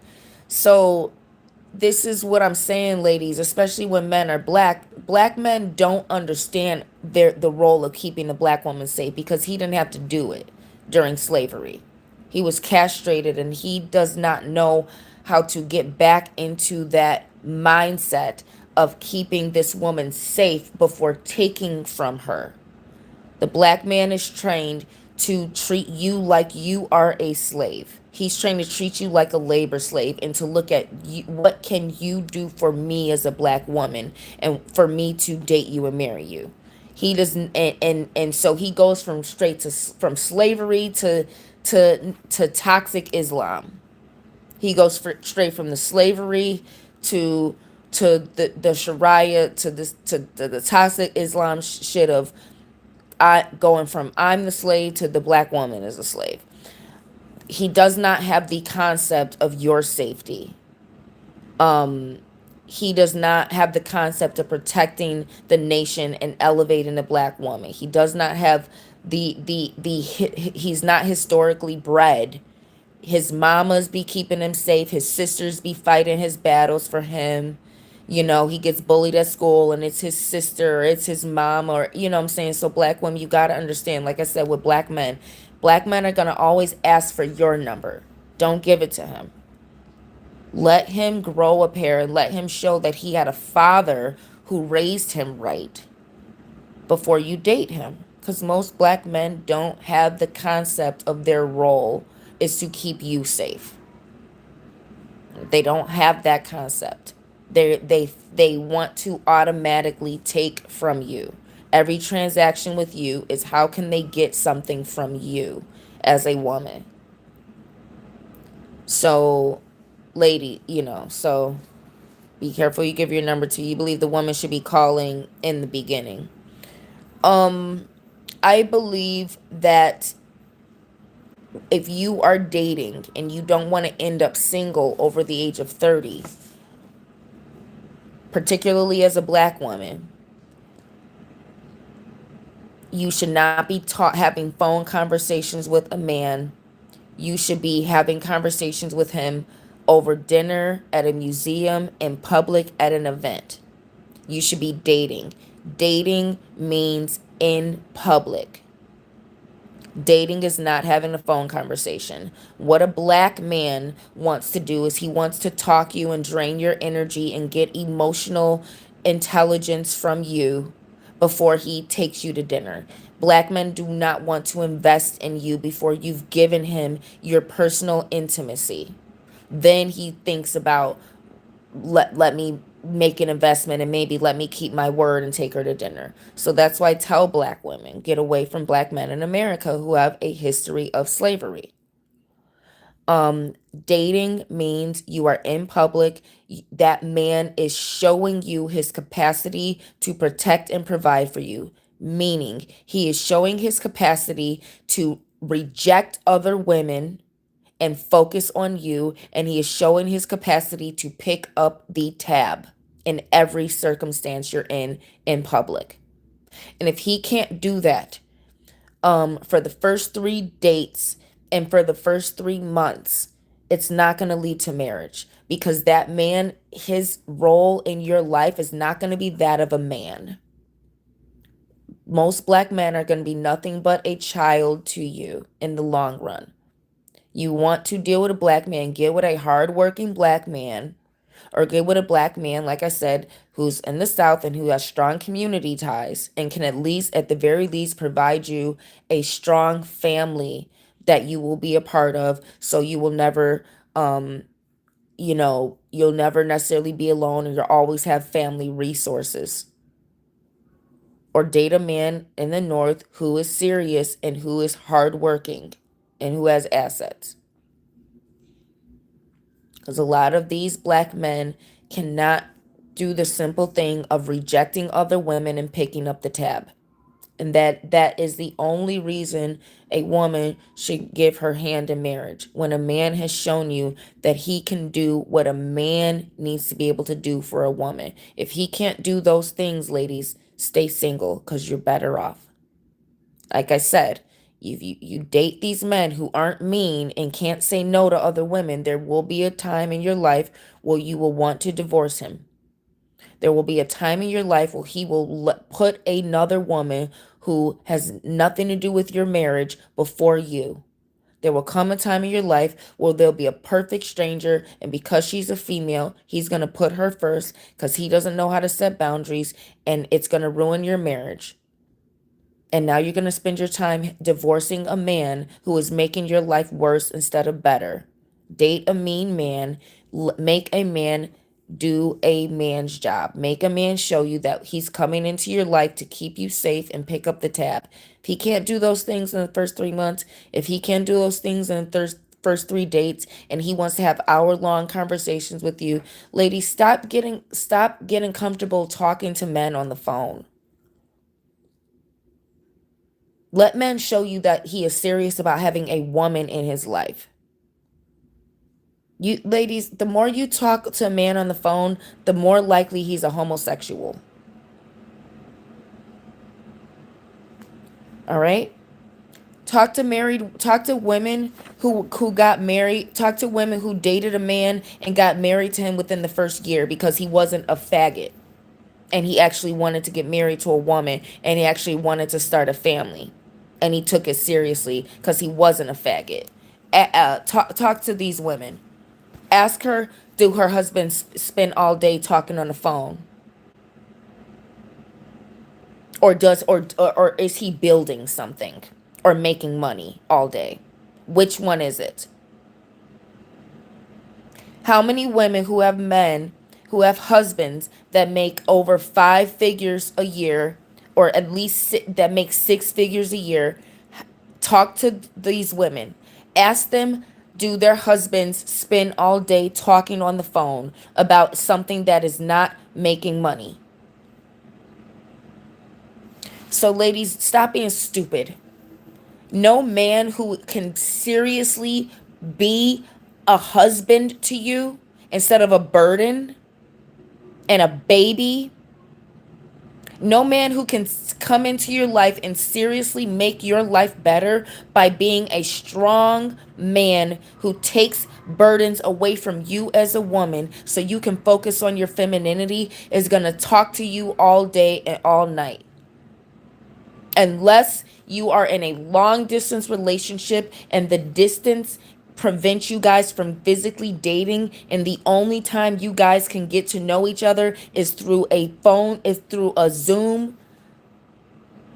So this is what I'm saying, ladies, especially when men are black. Black men don't understand the role of keeping the black woman safe because he didn't have to do it during slavery. He was castrated and he does not know how to get back into that mindset of keeping this woman safe before taking from her. The black man is trained to treat you like you are a slave. He's trained to treat you like a labor slave and to look at you, what can you do for me as a black woman and for me to date you and marry you. He doesn't, and so he goes from from slavery to toxic Islam. He goes straight from the slavery to the Sharia to this to the toxic Islam shit of I going from I'm the slave to the black woman is a slave. He does not have the concept of your safety. He does not have the concept of protecting the nation and elevating the black woman. He does not have he's not historically bred. His mamas be keeping him safe. His sisters be fighting his battles for him. He gets bullied at school and it's his sister or it's his mom or, what I'm saying? So black women, you got to understand, like I said, with black men are going to always ask for your number. Don't give it to him. Let him grow a pair and let him show that he had a father who raised him right before you date him. Because most black men don't have the concept of their role is to keep you safe. They don't have that concept. They want to automatically take from you. Every transaction with you is how can they get something from you as a woman. So, lady, so be careful you give your number to. You believe the woman should be calling in the beginning. I believe that if you are dating and you don't want to end up single over the age of 30, particularly as a black woman, you should not be having phone conversations with a man. You should be having conversations with him over dinner, at a museum, in public, at an event. You should be dating. Dating means in public. Dating is not having a phone conversation. What a black man wants to do is he wants to talk you and drain your energy and get emotional intelligence from you before he takes you to dinner. Black men do not want to invest in you before you've given him your personal intimacy. Then he thinks about, let me make an investment and maybe let me keep my word and take her to dinner. So that's why I tell black women, get away from black men in America who have a history of slavery. Dating means you are in public. That man is showing you his capacity to protect and provide for you, meaning he is showing his capacity to reject other women and focus on you, and he is showing his capacity to pick up the tab in every circumstance you're in public. And if he can't do that for the first 3 dates and for the first 3 months, it's not going to lead to marriage, because that man, his role in your life is not going to be that of a man. Most black men are going to be nothing but a child to you in the long run. You want to deal with a black man, get with a hardworking black man, or get with a black man, like I said, who's in the South and who has strong community ties and can at least, at the very least, provide you a strong family that you will be a part of, so you will never, you'll never necessarily be alone, and you'll always have family resources. Or date a man in the North who is serious and who is hardworking and who has assets. Because a lot of these black men cannot do the simple thing of rejecting other women and picking up the tab. And that is the only reason a woman should give her hand in marriage. When a man has shown you that he can do what a man needs to be able to do for a woman. If he can't do those things, ladies, stay single, because you're better off. Like I said, if you date these men who aren't mean and can't say no to other women, there will be a time in your life where you will want to divorce him. There will be a time in your life where he will put another woman who has nothing to do with your marriage before you. There will come a time in your life where there'll be a perfect stranger, and because she's a female, he's going to put her first because he doesn't know how to set boundaries, and it's going to ruin your marriage. And now you're going to spend your time divorcing a man who is making your life worse instead of better. Date a mean man. Make a man do a man's job. Make a man show you that he's coming into your life to keep you safe and pick up the tab. If he can't do those things in the first 3 months, if he can't do those things in the first 3 dates, and he wants to have hour-long conversations with you, ladies, stop getting comfortable talking to men on the phone. Let men show you that he is serious about having a woman in his life. You ladies, the more you talk to a man on the phone, the more likely he's a homosexual. All right? Talk to women who got married, talk to women who dated a man and got married to him within the first year because he wasn't a faggot. And he actually wanted to get married to a woman, and he actually wanted to start a family. And he took it seriously because he wasn't a faggot. Talk to these women. Ask her, do her husband spend all day talking on the phone? Or is he building something or making money all day? Which one is it? How many women who have men, who have husbands that make over 5 figures a year, or at least that make 6 figures a year, talk to these women? Ask them, do their husbands spend all day talking on the phone about something that is not making money? So ladies, stop being stupid. No man who can seriously be a husband to you instead of a burden and a baby. No man who can come into your life and seriously make your life better by being a strong man who takes burdens away from you as a woman so you can focus on your femininity is going to talk to you all day and all night. Unless you are in a long distance relationship and the distance prevents you guys from physically dating, and the only time you guys can get to know each other is through a phone, is through a Zoom.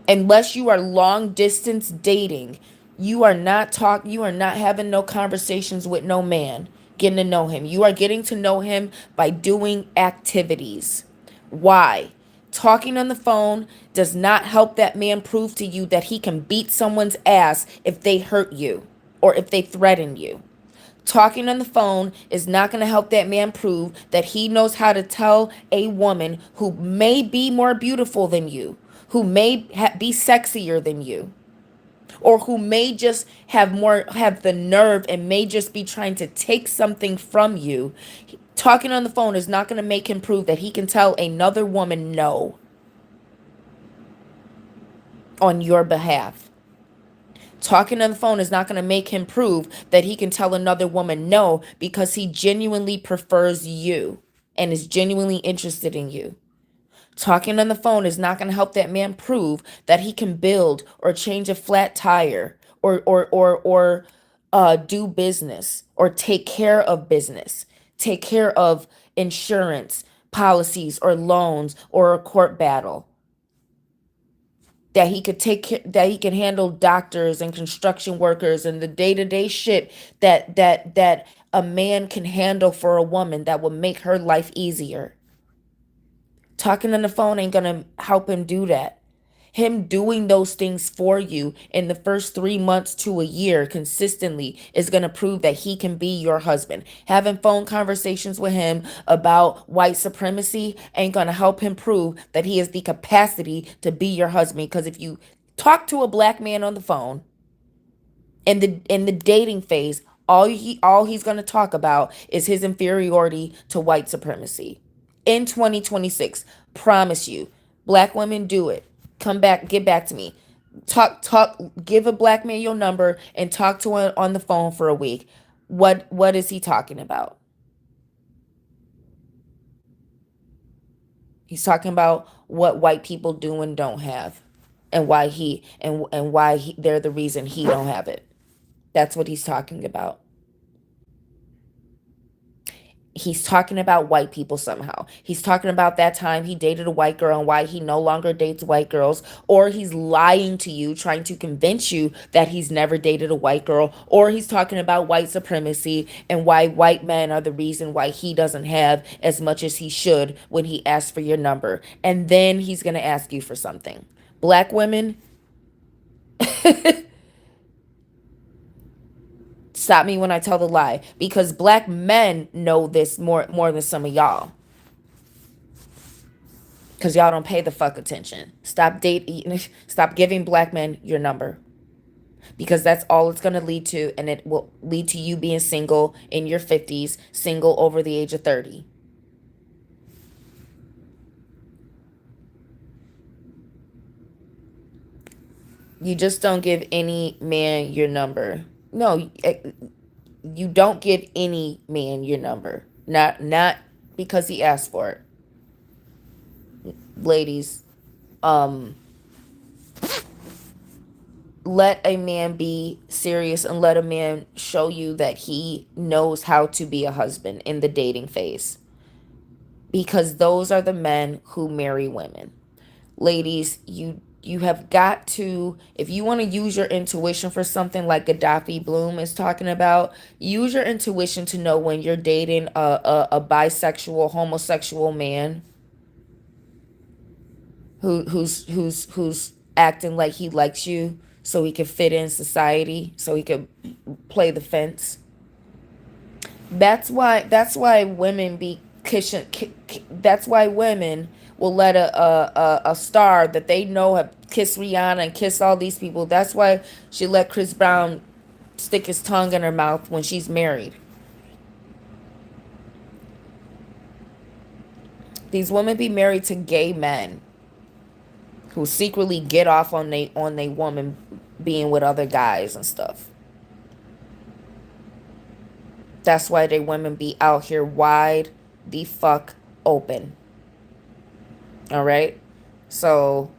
Unless you are long distance dating, you are not having no conversations with no man, getting to know him. You are getting to know him by doing activities. Why? Talking on the phone does not help that man prove to you that he can beat someone's ass if they hurt you or if they threaten you. Talking on the phone is not going to help that man prove that he knows how to tell a woman who may be more beautiful than you, who may be sexier than you, or who may just have the nerve and may just be trying to take something from you. Talking on the phone is not going to make him prove that he can tell another woman no on your behalf. Talking on the phone is not going to make him prove that he can tell another woman no because he genuinely prefers you and is genuinely interested in you. Talking on the phone is not going to help that man prove that he can build or change a flat tire or do business or take care of business, take care of insurance policies or loans or a court battle. That he could take care, that he can handle doctors and construction workers and the day-to-day shit that a man can handle for a woman that will make her life easier. Talking on the phone ain't gonna help him do that. Him doing those things for you in the first 3 months to a year consistently is going to prove that he can be your husband. Having phone conversations with him about white supremacy ain't going to help him prove that he has the capacity to be your husband. Because if you talk to a black man on the phone in the dating phase, all he's going to talk about is his inferiority to white supremacy. In 2026, promise you, black women, do it. Come back, get back to me. Talk, give a black man your number and talk to him on the phone for a week. What is he talking about? He's talking about what white people do and don't have, and why they're the reason he don't have it. That's what he's talking about. He's talking about white people somehow. He's talking about that time he dated a white girl and why he no longer dates white girls. Or he's lying to you, trying to convince you that he's never dated a white girl. Or he's talking about white supremacy and why white men are the reason why he doesn't have as much as he should when he asks for your number. And then he's going to ask you for something. Black women, stop me when I tell the lie, because black men know this more than some of y'all. Because y'all don't pay the fuck attention. Stop giving black men your number. Because that's all it's going to lead to, and it will lead to you being single in your 50s, single over the age of 30. You just don't give any man your number. No, you don't give any man your number. Not because he asked for it. Ladies, let a man be serious and let a man show you that he knows how to be a husband in the dating phase. Because those are the men who marry women. Ladies, you have got to, if you want to use your intuition for something like Gaddafi Bloom is talking about, use your intuition to know when you're dating a bisexual, homosexual man who's acting like he likes you so he can fit in society, so he can play the fence. That's why women be kissing. That's why women will let a star that they know have kissed Rihanna and kissed all these people. That's why she let Chris Brown stick his tongue in her mouth when she's married. These women be married to gay men who secretly get off on they woman being with other guys and stuff. That's why they women be out here wide the fuck open. All right? So,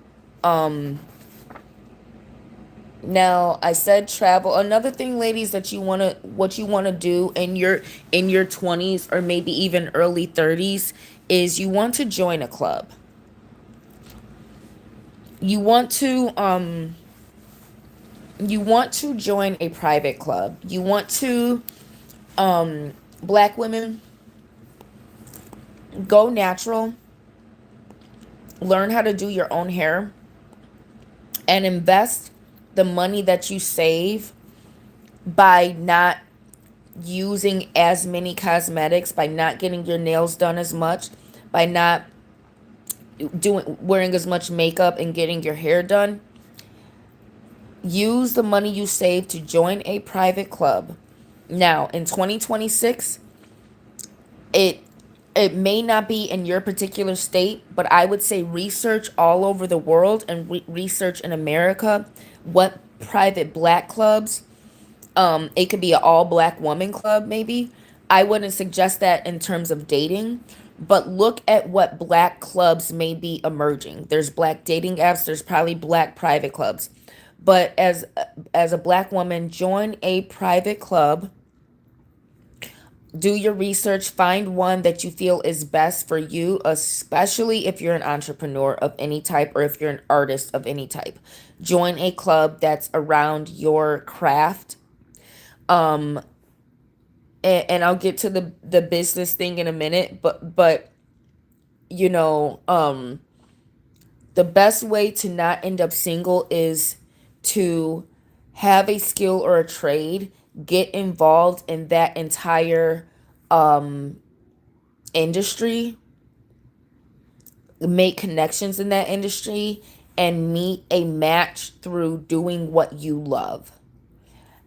Now, I said travel. Another thing, ladies, that what you want to do in your 20s or maybe even early 30s is you want to join a club. You want to you want to join a private club. You want to black women go natural, learn how to do your own hair and invest the money that you save by not using as many cosmetics, by not getting your nails done as much, by not doing wearing as much makeup and getting your hair done. Use the money you save to join a private club. Now, in 2026, it it may not be in your particular state, but I would say research all over the world and research in America what private black clubs. It could be an all black woman club, maybe. I wouldn't suggest that in terms of dating, but look at what black clubs may be emerging. There's black dating apps, there's probably black private clubs. But as a black woman, join a private club, do your research, find one that you feel is best for you, especially if you're an entrepreneur of any type or if you're an artist of any type. Join a club that's around your craft. Um, and I'll get to the business thing in a minute, but you know, the best way to not end up single is to have a skill or a trade, get involved in that entire um industry, make connections in that industry, and meet a match through doing what you love.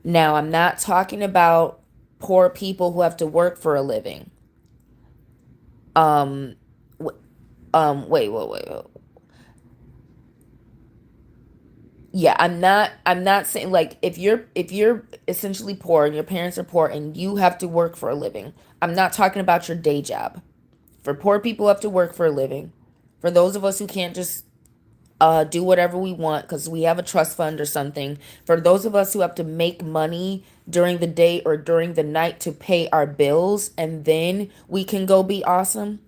Now, I'm not talking about poor people who have to work for a living. Um, wait. Yeah, I'm not saying like if you're essentially poor and your parents are poor and you have to work for a living. I'm not talking about your day job. For poor people who have to work for a living. For those of us who can't just do whatever we want because we have a trust fund or something. For those of us who have to make money during the day or during the night to pay our bills and then we can go be awesome.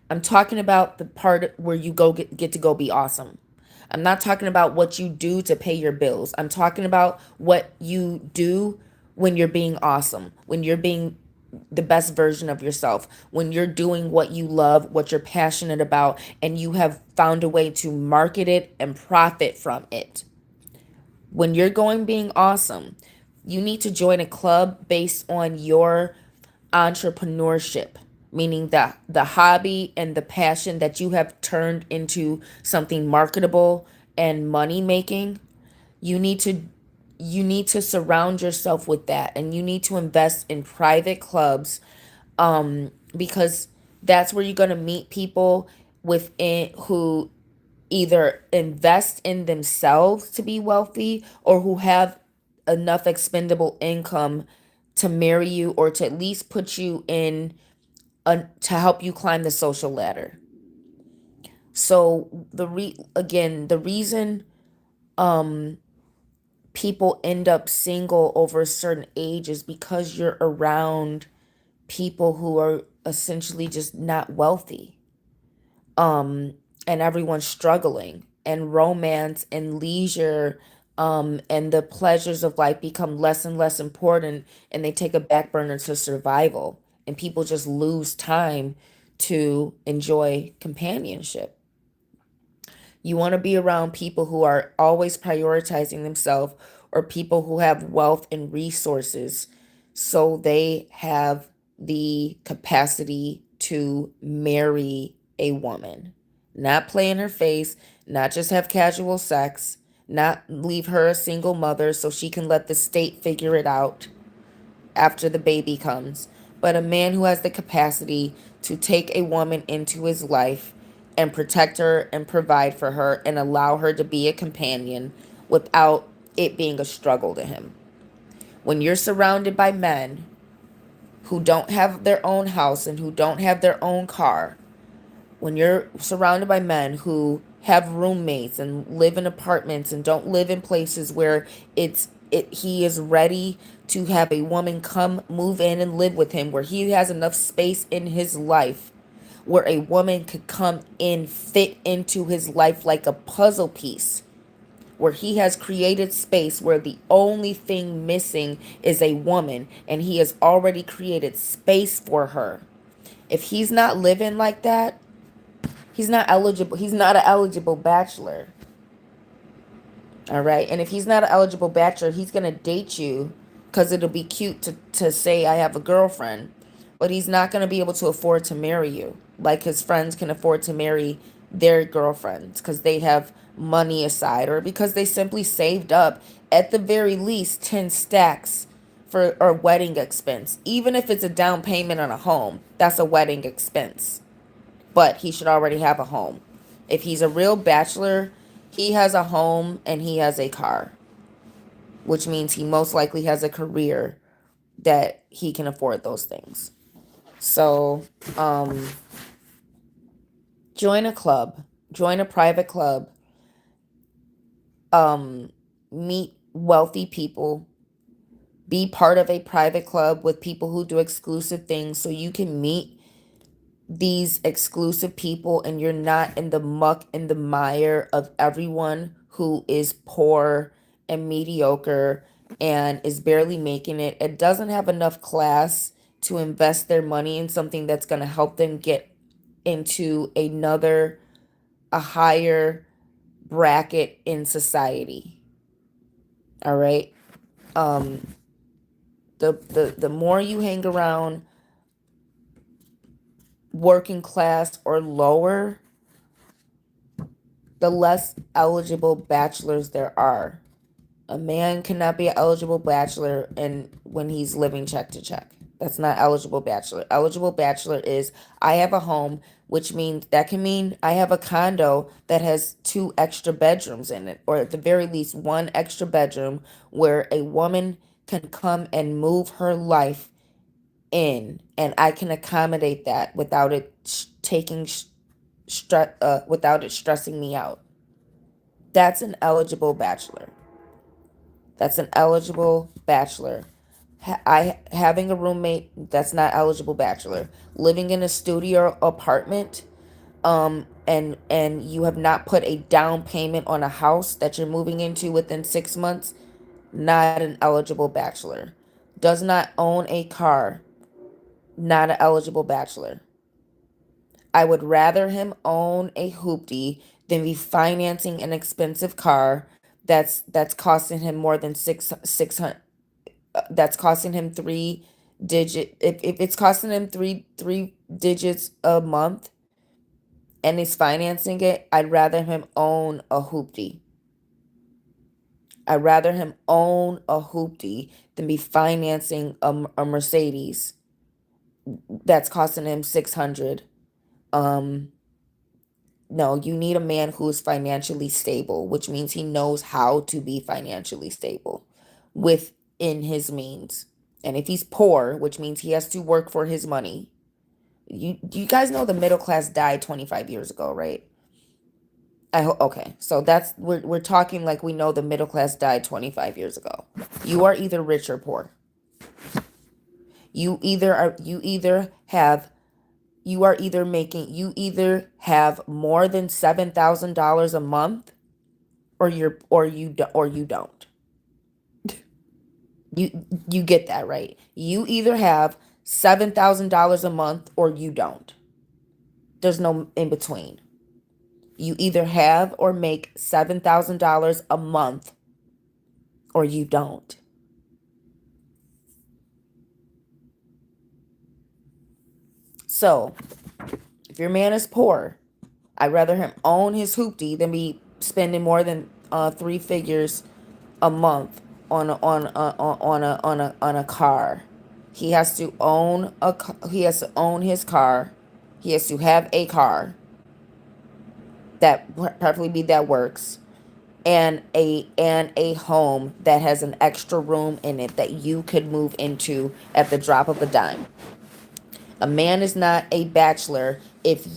I'm talking about the part where you get to go be awesome. I'm not talking about what you do to pay your bills. I'm talking about what you do when you're being awesome, when you're being the best version of yourself, when you're doing what you love, what you're passionate about, and you have found a way to market it and profit from it. When you're going being awesome, you need to join a club based on your entrepreneurship, meaning the hobby and the passion that you have turned into something marketable and money making. You need to you need to surround yourself with that, and you need to invest in private clubs, because that's where you're going to meet people within who either invest in themselves to be wealthy or who have enough expendable income to marry you or to at least put you in to help you climb the social ladder. So the reason people end up single over a certain age is because you're around people who are essentially just not wealthy. And everyone's struggling, and romance and leisure and the pleasures of life become less and less important, and they take a back burner to survival, and people just lose time to enjoy companionship. You want to be around people who are always prioritizing themselves or people who have wealth and resources so they have the capacity to marry a woman. Not play in her face, not just have casual sex, not leave her a single mother so she can let the state figure it out after the baby comes, but a man who has the capacity to take a woman into his life and protect her and provide for her and allow her to be a companion without it being a struggle to him. When you're surrounded by men who don't have their own house and who don't have their own car, When you're surrounded by men who have roommates and live in apartments and don't live in places where he is ready to have a woman come move in and live with him, where he has enough space in his life where a woman could come in, fit into his life like a puzzle piece, where he has created space where the only thing missing is a woman, and he has already created space for her. If he's not living like that, he's not eligible. He's not an eligible bachelor. All right. And if he's not an eligible bachelor, he's going to date you because it'll be cute to say, I have a girlfriend. But he's not going to be able to afford to marry you like his friends can afford to marry their girlfriends because they have money aside, or because they simply saved up at the very least 10 stacks for a wedding expense. Even if it's a down payment on a home, that's a wedding expense. But he should already have a home. If he's a real bachelor, he has a home and he has a car, which means he most likely has a career that he can afford those things. So, join a club, join a private club, meet wealthy people, be part of a private club with people who do exclusive things so you can meet these exclusive people and you're not in the muck and the mire of everyone who is poor and mediocre and is barely making it. It doesn't have enough class to invest their money in something that's going to help them get into a higher bracket in society. All right. Um, the more you hang around working class or lower, the less eligible bachelors there are. A man cannot be an eligible bachelor and when he's living check to check. That's not eligible bachelor. Eligible bachelor is I have a home, which means that can mean I have a condo that has 2 extra bedrooms in it, or at the very least 1 extra bedroom where a woman can come and move her life in, and I can accommodate that without it without it stressing me out. That's an eligible bachelor. That's an eligible bachelor. Having a roommate, that's not eligible bachelor. Living in a studio apartment, and you have not put a down payment on a house that you're moving into within 6 months, not an eligible bachelor. Does not own a car, not an eligible bachelor. I would rather him own a hoopty than be financing an expensive car that's costing him more than 600, that's costing him if it's costing him three digits a month and he's financing it. I'd rather him own a hoopty. I'd rather him own a hoopty than be financing a Mercedes that's costing him 600. um No, you need a man who is financially stable, which means he knows how to be financially stable within his means. And if he's poor, which means he has to work for his money. You guys know the middle class died 25 years ago, right? Okay. So that's we're talking like we know the middle class died 25 years ago. You are either rich or poor. You either have more than $7,000 a month, or you don't. You get that, right? You either have $7,000 a month or you don't. There's no in between. You either have or make $7,000 a month or you don't. So, if your man is poor, I'd rather him own his hoopty than be spending more than 3 figures a month on a car. He has to own his car. He has to have a car that preferably be that works, and a home that has an extra room in it that you could move into at the drop of a dime. A man is not a bachelor. If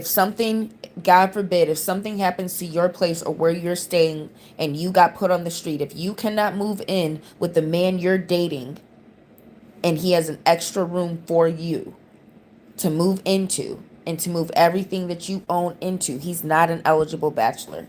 something, God forbid, if something happens to your place or where you're staying and you got put on the street, if you cannot move in with the man you're dating and he has an extra room for you to move into and to move everything that you own into, he's not an eligible bachelor.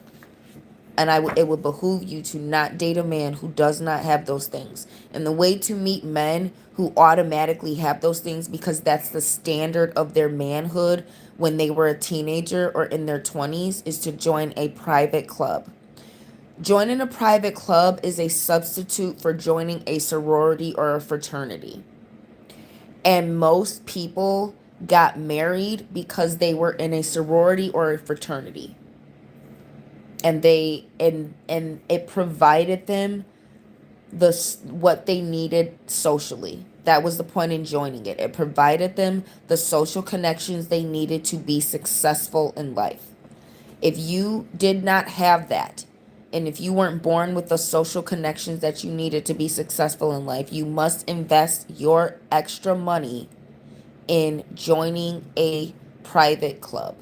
And it would behoove you to not date a man who does not have those things. And the way to meet men who automatically have those things, because that's the standard of their manhood when they were a teenager or in their 20s, is to join a private club. Joining a private club is a substitute for joining a sorority or a fraternity. And most people got married because they were in a sorority or a fraternity, and it provided them the what they needed socially. That was the point in joining it. It provided them the social connections they needed to be successful in life. If you did not have that, and if you weren't born with the social connections that you needed to be successful in life, you must invest your extra money in joining a private club.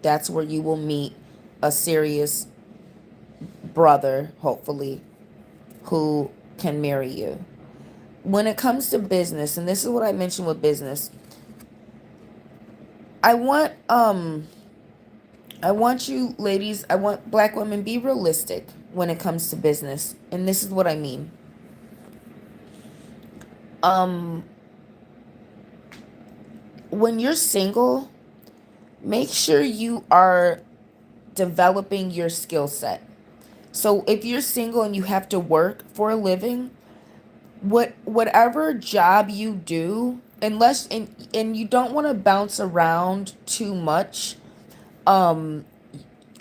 That's where you will meet a serious brother, hopefully, who can marry you. When it comes to business, and this is what I mentioned with business, I want you ladies, I want black women, be realistic when it comes to business. And this is what I mean. Um when you're single, make sure you are developing your skill set. So if you're single and you have to work for a living, whatever job you do, unless and you don't want to bounce around too much, um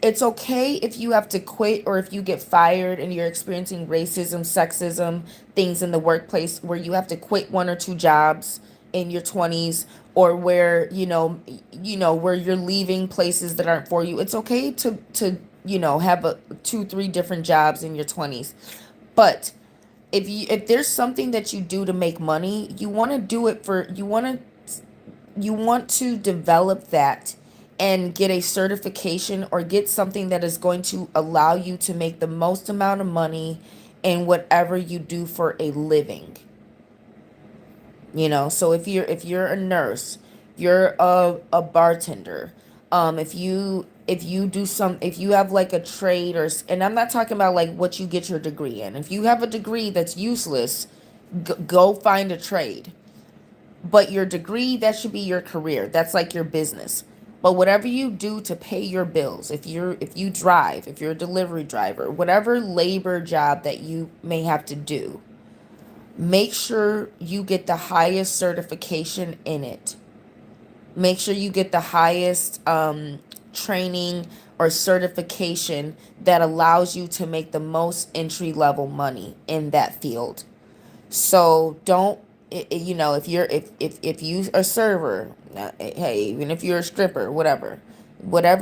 it's okay if you have to quit or if you get fired and you're experiencing racism, sexism, things in the workplace where you have to quit one or two jobs in your 20s, or where where you're leaving places that aren't for you. It's okay to have a 2 3 different jobs in your 20s. But if there's something that you do to make money, you want to do it for you want to develop that and get a certification or get something that is going to allow you to make the most amount of money in whatever you do for a living. So if you're a nurse, you're a bartender, if you have like a trade, and I'm not talking about like what you get your degree in. If you have a degree that's useless, go find a trade. But your degree, that should be your career. That's like your business. But whatever you do to pay your bills, if you drive, if you're a delivery driver, whatever labor job that you may have to do, make sure you get the highest certification in it. Make sure you get the highest training or certification that allows you to make the most entry level money in that field. So don't, if you are a server, hey, even if you're a stripper, whatever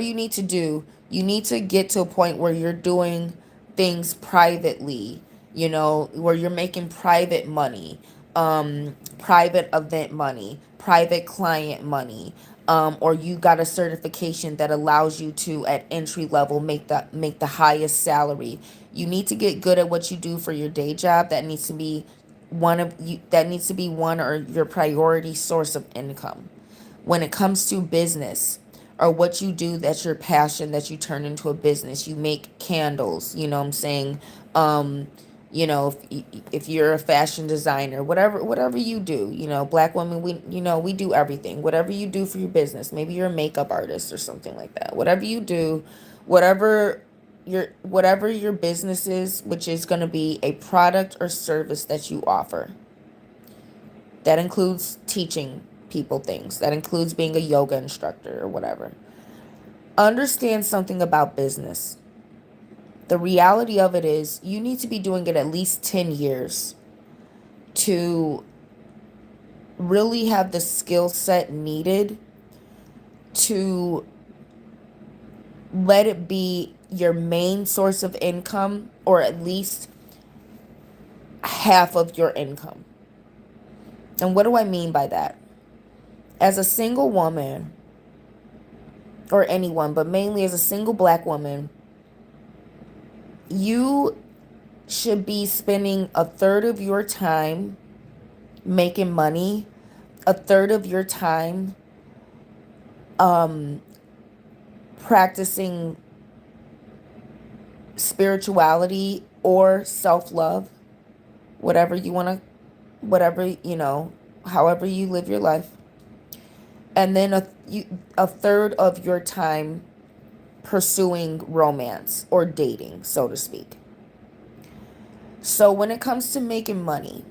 you need to do, you need to get to a point where you're doing things privately, where you're making private money, private event money, private client money, or you got a certification that allows you to at entry level make the highest salary. You need to get good at what you do for your day job. That needs to be one or your priority source of income. When it comes to business or what you do, that's your passion that you turn into a business. You make candles, what I'm saying. um if you're a fashion designer, whatever you do, black women, we do everything. Whatever you do for your business, maybe you're a makeup artist or something like that. Whatever you do, whatever your business is, which is going to be a product or service that you offer. That includes teaching people things. That includes being a yoga instructor or whatever. Understand something about business. The reality of it is you need to be doing it at least 10 years to really have the skill set needed to let it be your main source of income, or at least half of your income. And what do I mean by that? As a single woman, or anyone, but mainly as a single black woman, you should be spending a third of your time making money, a third of your time um, practicing spirituality or self-love, whatever you want to, whatever, however you live your life. And then a third of your time pursuing romance or dating, so to speak. So when it comes to making money,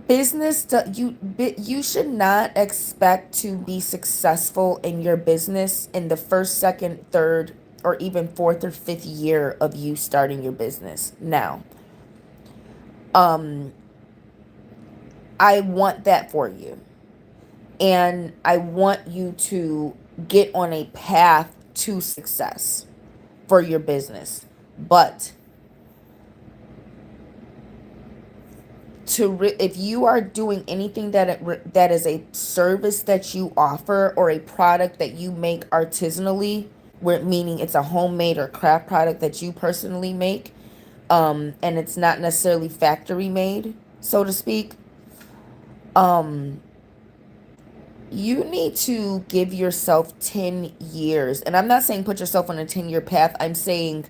you should not expect to be successful in your business in the first, second, third, or even fourth or fifth year of you starting your business. Now, I want that for you. And I want you to get on a path to success for your business. But if you are doing anything that is a service that you offer or a product that you make artisanally, meaning it's a homemade or craft product that you personally make, and it's not necessarily factory made, so to speak, you need to give yourself 10 years. And I'm not saying put yourself on a 10-year path. I'm saying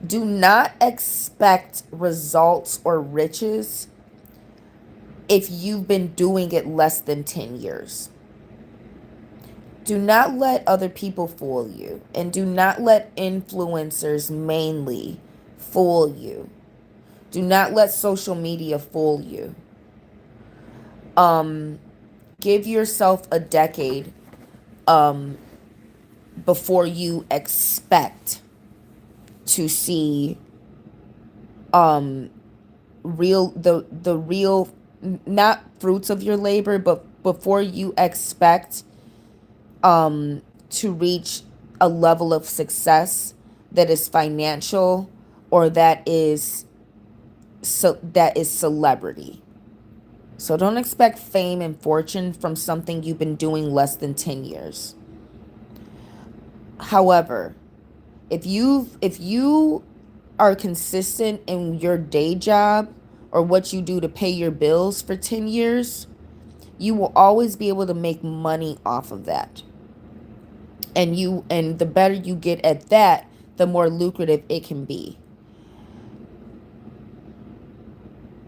do not expect results or riches if you've been doing it less than 10 years. Do not let other people fool you. And do not let influencers mainly fool you. Do not let social media fool you. Give yourself a decade before you expect to see real, not fruits of your labor, but before you expect to reach a level of success that is financial or that is celebrity. So don't expect fame and fortune from something you've been doing less than 10 years. However, if you are consistent in your day job or what you do to pay your bills for 10 years, you will always be able to make money off of that. And the better you get at that, the more lucrative it can be.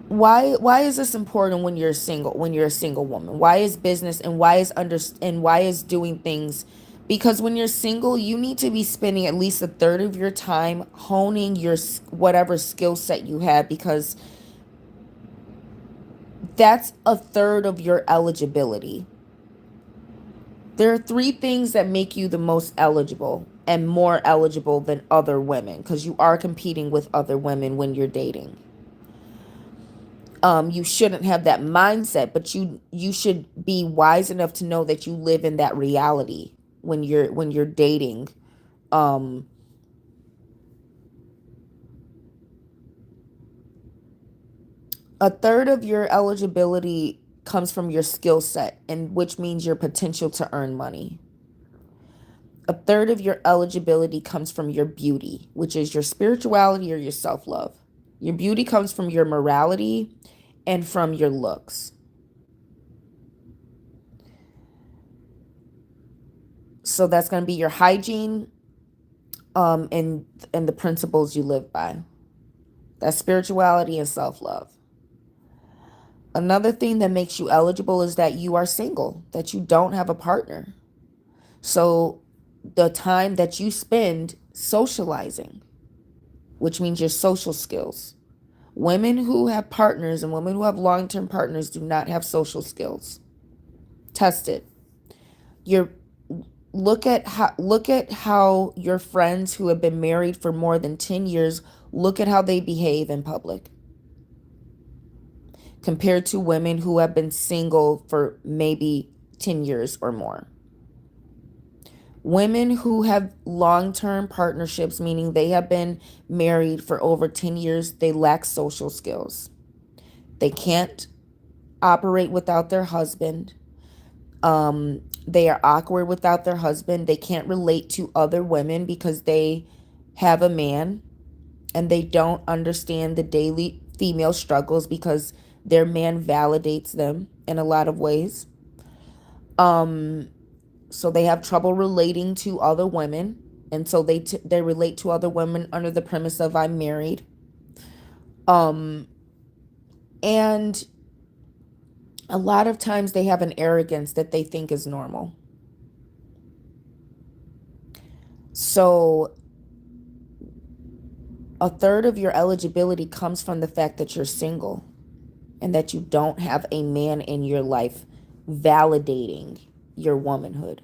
Why is this important when you're a single woman? Why is business and why is doing things? Because when you're single, you need to be spending at least a third of your time honing your whatever skill set you have, because that's a third of your eligibility. There are 3 things that make you the most eligible and more eligible than other women, because you are competing with other women when you're dating. You shouldn't have that mindset, but you should be wise enough to know that you live in that reality when you're dating. A third of your eligibility comes from your skill set, and which means your potential to earn money. A third of your eligibility comes from your beauty, which is your spirituality or your self-love. Your beauty comes from your morality and from your looks. So that's going to be your hygiene, and the principles you live by. That's spirituality and self-love. Another thing that makes you eligible is that you are single, that you don't have a partner. So the time that you spend socializing, which means your social skills. Women who have partners and women who have long-term partners do not have social skills. Test it. Look at how your friends who have been married for more than 10 years, look at how they behave in public compared to women who have been single for maybe 10 years or more. Women who have long-term partnerships, meaning they have been married for over 10 years, they lack social skills. They can't operate without their husband. They are awkward without their husband. They can't relate to other women because they have a man, and they don't understand the daily female struggles because their man validates them in a lot of ways. So they have trouble relating to other women, and so they relate to other women under the premise of I'm married. Um and a lot of times they have an arrogance that they think is normal. So a third of your eligibility comes from the fact that you're single and that you don't have a man in your life validating your womanhood.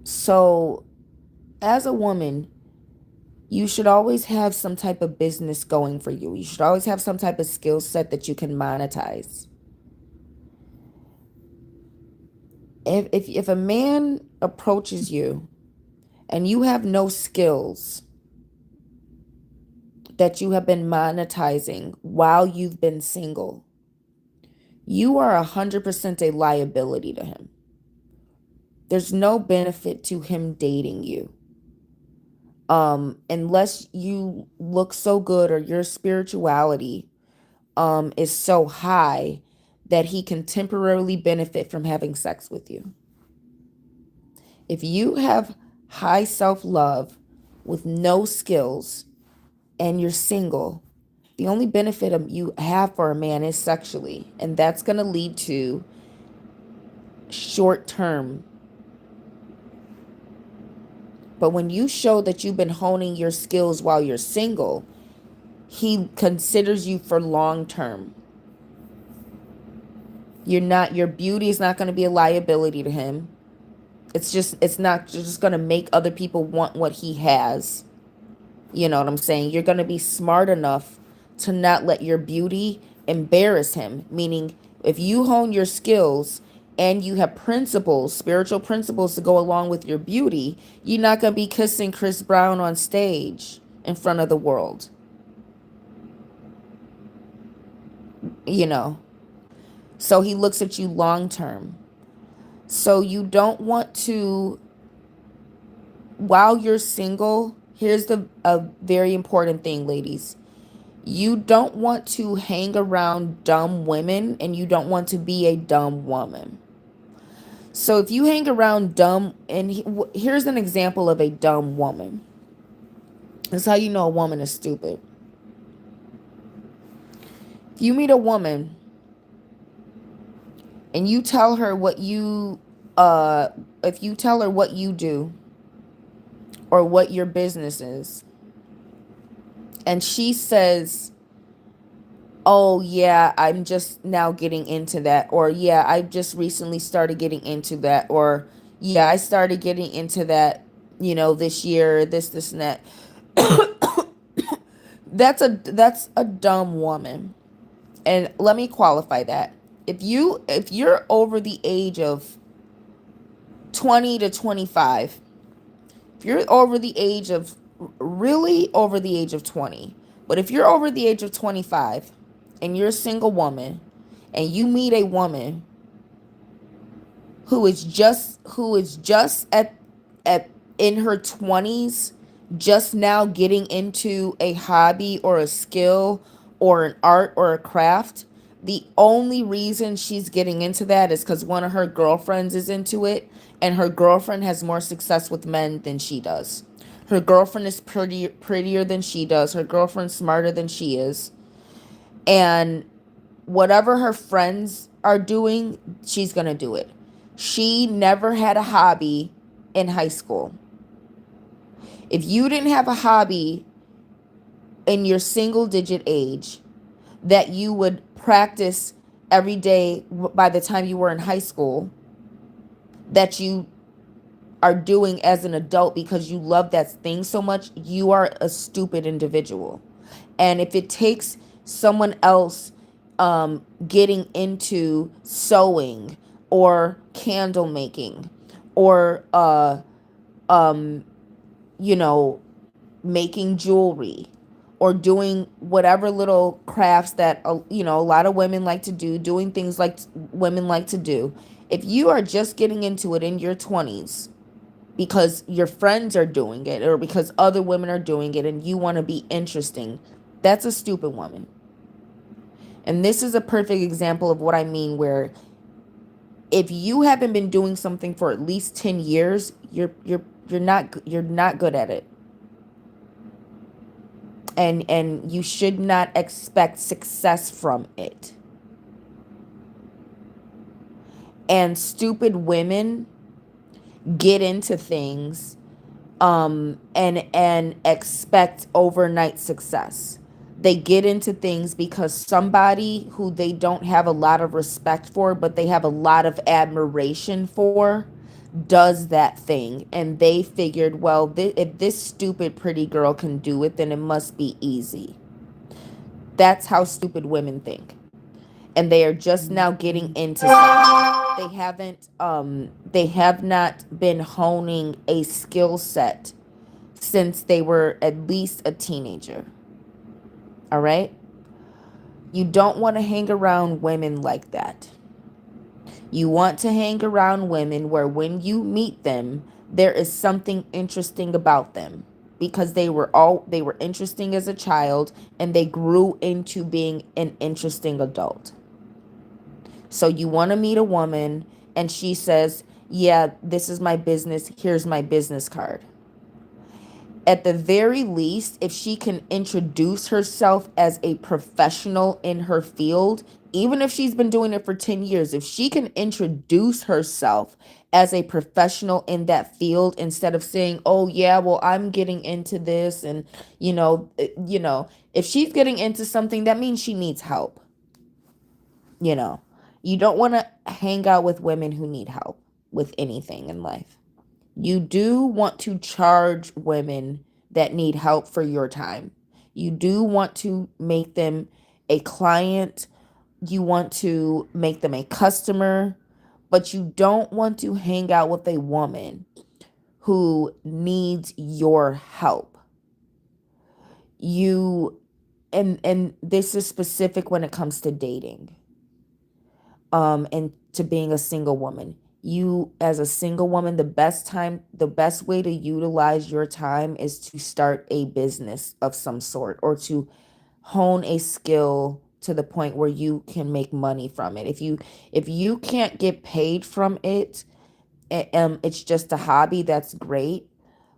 So as a woman, you should always have some type of business going for you. You should always have some type of skill set that you can monetize. If a man approaches you and you have no skills that you have been monetizing while you've been single, you are 100% a liability to him. There's no benefit to him dating you. Unless you look so good or your spirituality is so high that he can temporarily benefit from having sex with you. If you have high self-love with no skills and you're single, the only benefit you have for a man is sexually, and that's going to lead to short-term. But when you show that you've been honing your skills while you're single, he considers you for long-term. Your beauty is not going to be a liability to him. It's not just going to make other people want what he has. You know what I'm saying? You're going to be smart enough to not let your beauty embarrass him. Meaning, if you hone your skills and you have principles, spiritual principles to go along with your beauty, you're not going to be kissing Chris Brown on stage in front of the world. You know? So he looks at you long term. So you don't want to, while you're single, here's a very important thing, ladies. You don't want to hang around dumb women, and you don't want to be a dumb woman. So if you hang around dumb, and here's an example of a dumb woman. That's how you know a woman is stupid. If you meet a woman and you tell her what if you tell her what you do or what your business is, and she says, oh yeah, I'm just now getting into that, or yeah, I just recently started getting into that, or yeah, I started getting into that, this year, this and that. That's a dumb woman. And let me qualify that. If you're over the age of 20 to 25, if you're over the age of really over the age of 20, but if you're over the age of 25 and you're a single woman and you meet a woman who is just at in her 20s, just now getting into a hobby or a skill or an art or a craft, the only reason she's getting into that is because one of her girlfriends is into it, and her girlfriend has more success with men than she does. Her girlfriend is prettier than she does. Her girlfriend's smarter than she is. And whatever her friends are doing, she's going to do it. She never had a hobby in high school. If you didn't have a hobby in your single digit age that you would practice every day by the time you were in high school, that you are doing as an adult because you love that thing so much, you are a stupid individual. And if it takes someone else getting into sewing or candle making, or um you know, making jewelry, or doing whatever little crafts that a lot of women like to do, doing things like women like to do. If you are just getting into it in your 20s because your friends are doing it or because other women are doing it and you want to be interesting, that's a stupid woman. And this is a perfect example of what I mean, where if you haven't been doing something for at least 10 years, you're not good at it. And you should not expect success from it. And stupid women get into things and expect overnight success. They get into things because somebody who they don't have a lot of respect for, but they have a lot of admiration for, does that thing. And they figured, well, if this stupid pretty girl can do it, then it must be easy. That's how stupid women think. And they are just now getting into something. They have not been honing a skill set since they were at least a teenager. All right? You don't want to hang around women like that. You want to hang around women where when you meet them, there is something interesting about them, because they were interesting as a child and they grew into being an interesting adult. So you want to meet a woman and she says, "Yeah, this is my business. Here's my business card." At the very least, if she can introduce herself as a professional in her field, even if she's been doing it for 10 years, if she can introduce herself as a professional in that field, instead of saying, "Oh yeah, well, I'm getting into this," and if she's getting into something, that means she needs help. You know, you don't want to hang out with women who need help with anything in life. You do want to charge women that need help for your time. You do want to make them a client. You want to make them a customer, but you don't want to hang out with a woman who needs your help. You and this is specific when it comes to dating. And to being a single woman. You, as a single woman, the best way to utilize your time is to start a business of some sort, or to hone a skill to the point where you can make money from it. If you can't get paid from it, it's just a hobby, that's great.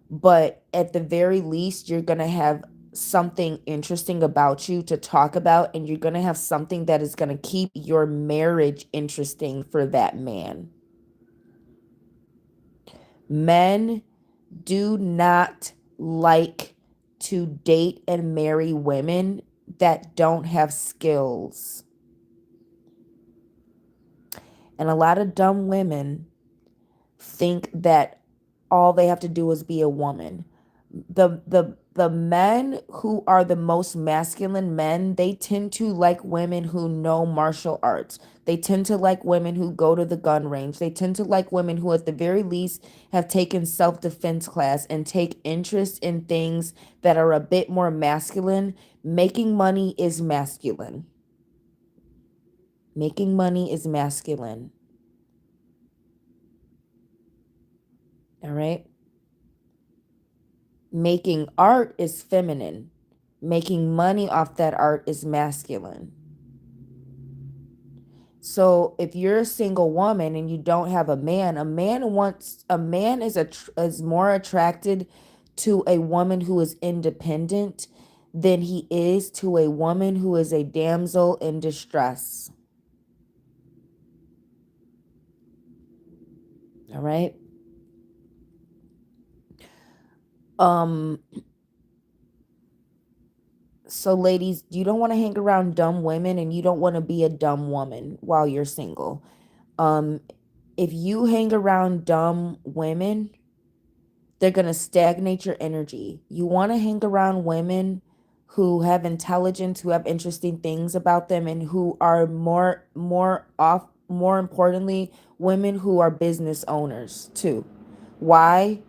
But at the very least, you're going to have something interesting about you to talk about, and you're going to have something that is going to keep your marriage interesting for that man. Men do not like to date and marry women that don't have skills. And a lot of dumb women think that all they have to do is be a woman. The men who are the most masculine men, they tend to like women who know martial arts. They tend to like women who go to the gun range. They tend to like women who at the very least have taken self-defense class and take interest in things that are a bit more masculine. Making money is masculine. Making money is masculine. All right? Making art is feminine. Making money off that art is masculine. So if you're a single woman and you don't have a man is more attracted to a woman who is independent than he is to a woman who is a damsel in distress. All right? Um So, ladies, you don't want to hang around dumb women, and you don't want to be a dumb woman while you're single. Um, if you hang around dumb women, they're going to stagnate your energy. You want to hang around women who have intelligence, who have interesting things about them, and who are more off more importantly, women who are business owners too. Why?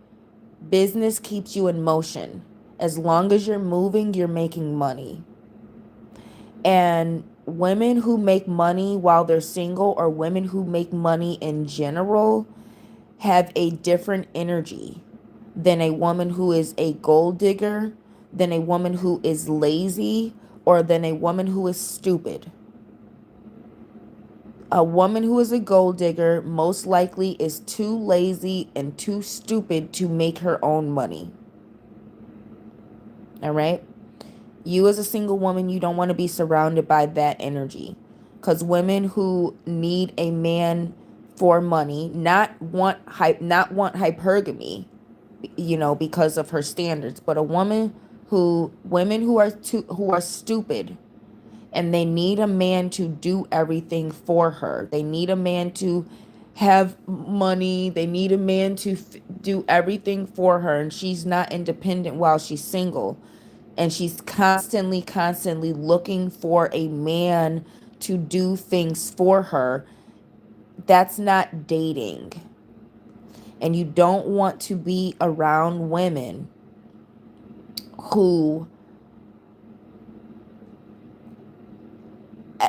Business keeps you in motion. As long as you're moving, you're making money. And women who make money while they're single, or women who make money in general, have a different energy than a woman who is a gold digger, than a woman who is lazy, or than a woman who is stupid. A woman who is a gold digger most likely is too lazy and too stupid to make her own money. All right? You as a single woman, you don't want to be surrounded by that energy. Because women who need a man for money, not want hypergamy, because of her standards, but a women who are stupid, and they need a man to do everything for her. They need a man to have money. They need a man to do everything for her, and she's not independent while she's single. And she's constantly looking for a man to do things for her. That's not dating. And you don't want to be around women who,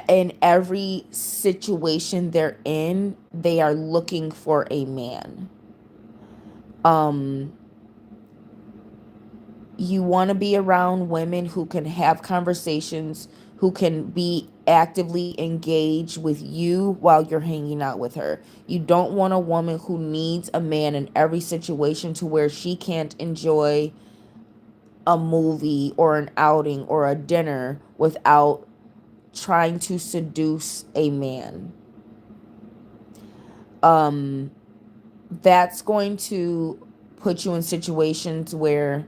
in every situation they're in, they are looking for a man. You want to be around women who can have conversations, who can be actively engaged with you while you're hanging out with her. You don't want a woman who needs a man in every situation to where she can't enjoy a movie or an outing or a dinner without trying to seduce a man. That's going to put you in situations where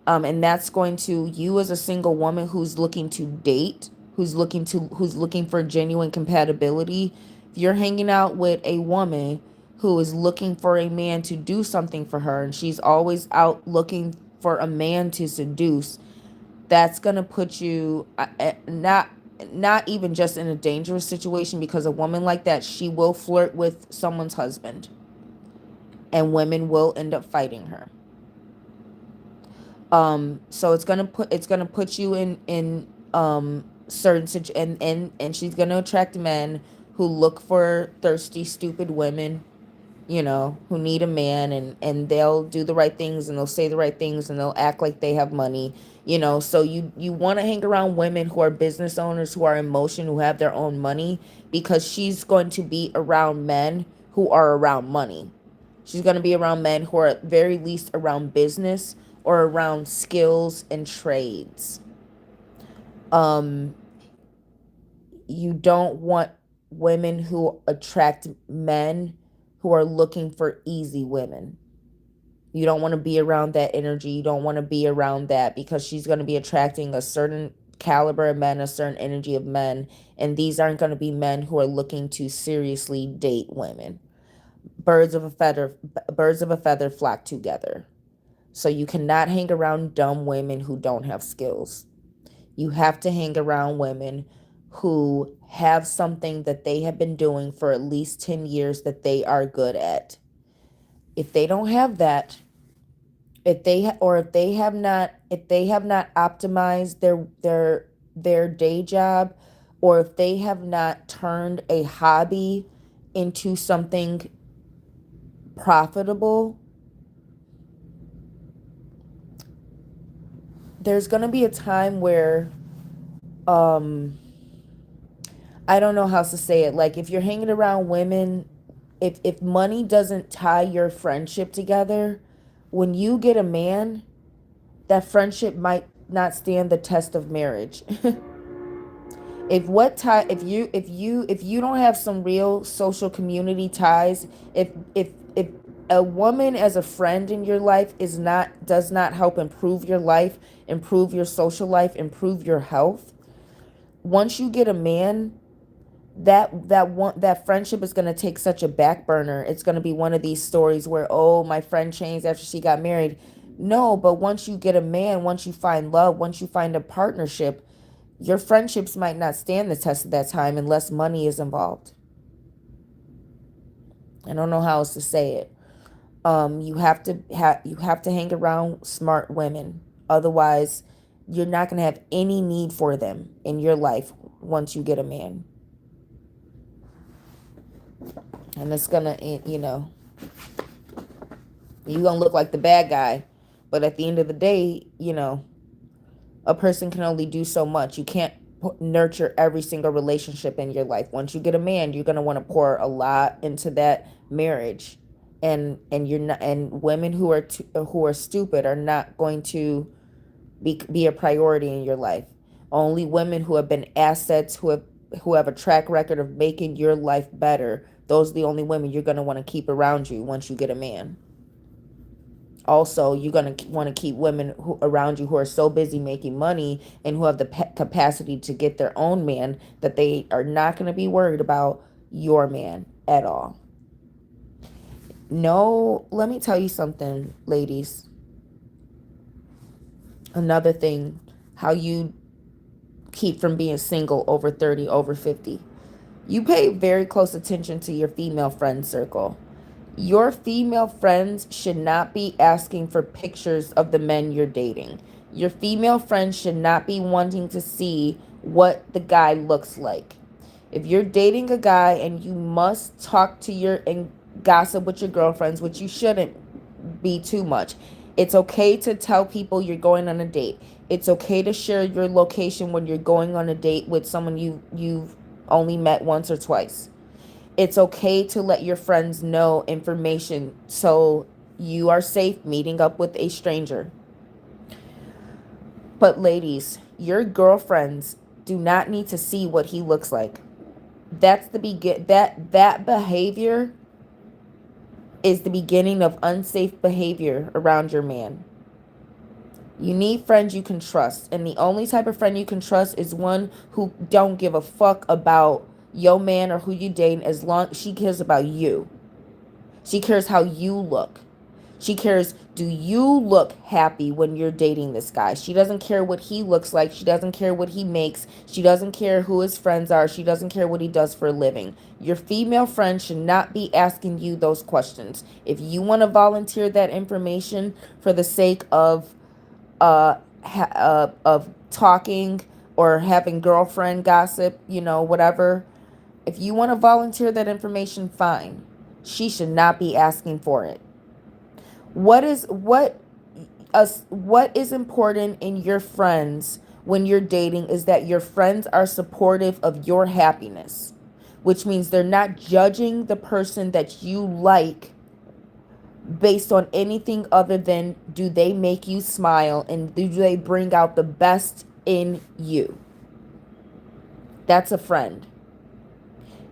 and that's going to, you as a single woman who's looking to date, who's looking for genuine compatibility. If you're hanging out with a woman who is looking for a man to do something for her, and she's always out looking for a man to seduce, that's going to put you not even just in a dangerous situation, because a woman like that, she will flirt with someone's husband, and women will end up fighting her. So it's gonna put you in certain and she's gonna attract men who look for thirsty, stupid women, who need a man, and they'll do the right things, and they'll say the right things, and they'll act like they have money, so you want to hang around women who are business owners, who are in motion, who have their own money, because she's going to be around men who are around money. She's going to be around men who are at very least around business or around skills and trades. You don't want women who attract men who are looking for easy women. You don't want to be around that energy. You don't want to be around that, because she's going to be attracting a certain caliber of men, a certain energy of men, and these aren't going to be men who are looking to seriously date women. Birds of a feather flock together. So you cannot hang around dumb women who don't have skills. You have to hang around women who have something that they have been doing for at least 10 years that they are good at. If they don't have that, if they have not optimized their day job, or if they have not turned a hobby into something profitable, there's going to be a time where I don't know how to say it. Like, if you're hanging around women, if money doesn't tie your friendship together, when you get a man, that friendship might not stand the test of marriage. If you don't have some real social community ties, if a woman as a friend in your life does not help improve your life, improve your social life, improve your health, once you get a man, that friendship is going to take such a back burner. It's going to be one of these stories where, oh, my friend changed after she got married. No, but once you get a man, once you find love, once you find a partnership, your friendships might not stand the test of that time unless money is involved. I don't know how else to say it. You have to hang around smart women. Otherwise, you're not going to have any need for them in your life once you get a man. And it's going to, you're going to look like the bad guy. But at the end of the day, a person can only do so much. You can't nurture every single relationship in your life. Once you get a man, you're going to want to pour a lot into that marriage. And you're not, and women who are stupid are not going to be a priority in your life. Only women who have been assets, who have a track record of making your life better, those are the only women you're going to want to keep around you once you get a man. Also, you're going to want to keep women around you who are so busy making money and who have the capacity to get their own man, that they are not going to be worried about your man at all. No, let me tell you something, ladies. Another thing, how you keep from being single over 30, over 50. You pay very close attention to your female friend circle. Your female friends should not be asking for pictures of the men you're dating. Your female friends should not be wanting to see what the guy looks like. If you're dating a guy and you must talk to and gossip with your girlfriends, which you shouldn't be too much. It's okay to tell people you're going on a date. It's okay to share your location when you're going on a date with someone you've only met once or twice. It's okay to let your friends know information so you are safe meeting up with a stranger. But ladies, your girlfriends do not need to see what he looks like. That's the that behavior is the beginning of unsafe behavior around your man. You need friends you can trust, and the only type of friend you can trust is one who don't give a fuck about your man or who you dating, as long she cares about you. She cares how you look. She cares, do you look happy when you're dating this guy? She doesn't care what he looks like. She doesn't care what he makes. She doesn't care who his friends are. She doesn't care what he does for a living. Your female friend should not be asking you those questions. If you want to volunteer that information for the sake of of talking or having girlfriend gossip, whatever. If you want to volunteer that information, fine. She should not be asking for it. What is important in your friends when you're dating is that your friends are supportive of your happiness, which means they're not judging the person that you like based on anything other than, do they make you smile and do they bring out the best in you? That's a friend.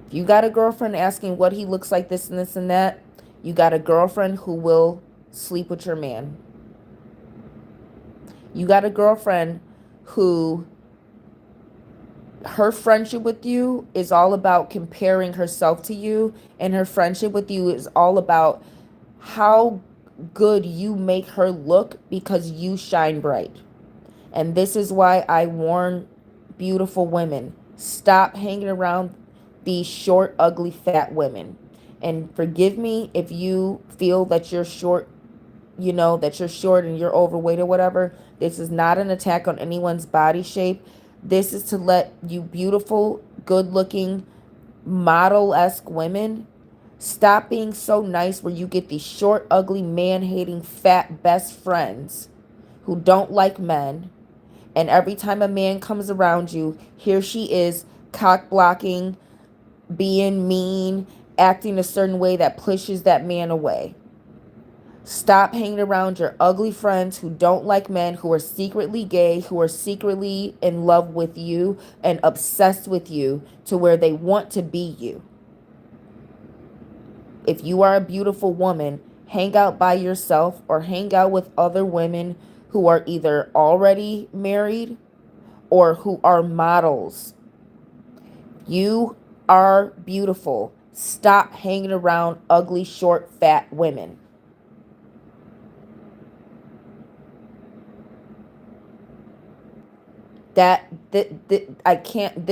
If you got a girlfriend asking what he looks like, this and this and that, you got a girlfriend who will sleep with your man. You got a girlfriend who, her friendship with you is all about comparing herself to you, and her friendship with you is all about how good you make her look because you shine bright. And this is why I warn beautiful women, stop hanging around these short, ugly, fat women. And forgive me if you feel that you're short, that you're short and you're overweight or whatever. This is not an attack on anyone's body shape. This is to let you beautiful, good looking, model-esque women stop being so nice where you get these short, ugly, man-hating, fat best friends who don't like men. And every time a man comes around you, here she is, cock blocking, being mean, acting a certain way that pushes that man away. Stop hanging around your ugly friends who don't like men, who are secretly gay, who are secretly in love with you and obsessed with you to where they want to be you. If you are a beautiful woman, hang out by yourself or hang out with other women who are either already married or who are models. You are beautiful. Stop hanging around ugly, short, fat women. I can't,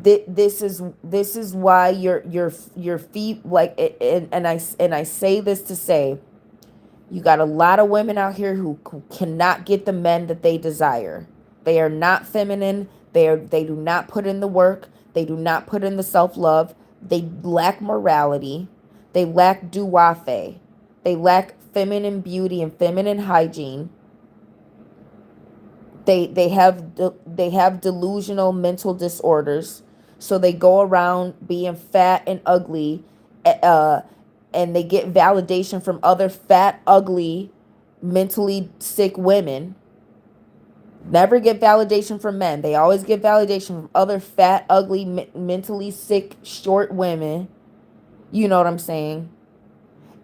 This is why your feet like and I say this to say you got a lot of women out here who cannot get the men that they desire. They are not feminine. They do not put in the work. They do not put in the self-love. They lack morality. They lack duafe. They lack feminine beauty and feminine hygiene. They have delusional mental disorders. So they go around being fat and ugly, uh, and they get validation from other fat, ugly, mentally sick women. Never get validation from men. They always get validation from other fat, ugly, mentally sick, short women. You know what I'm saying?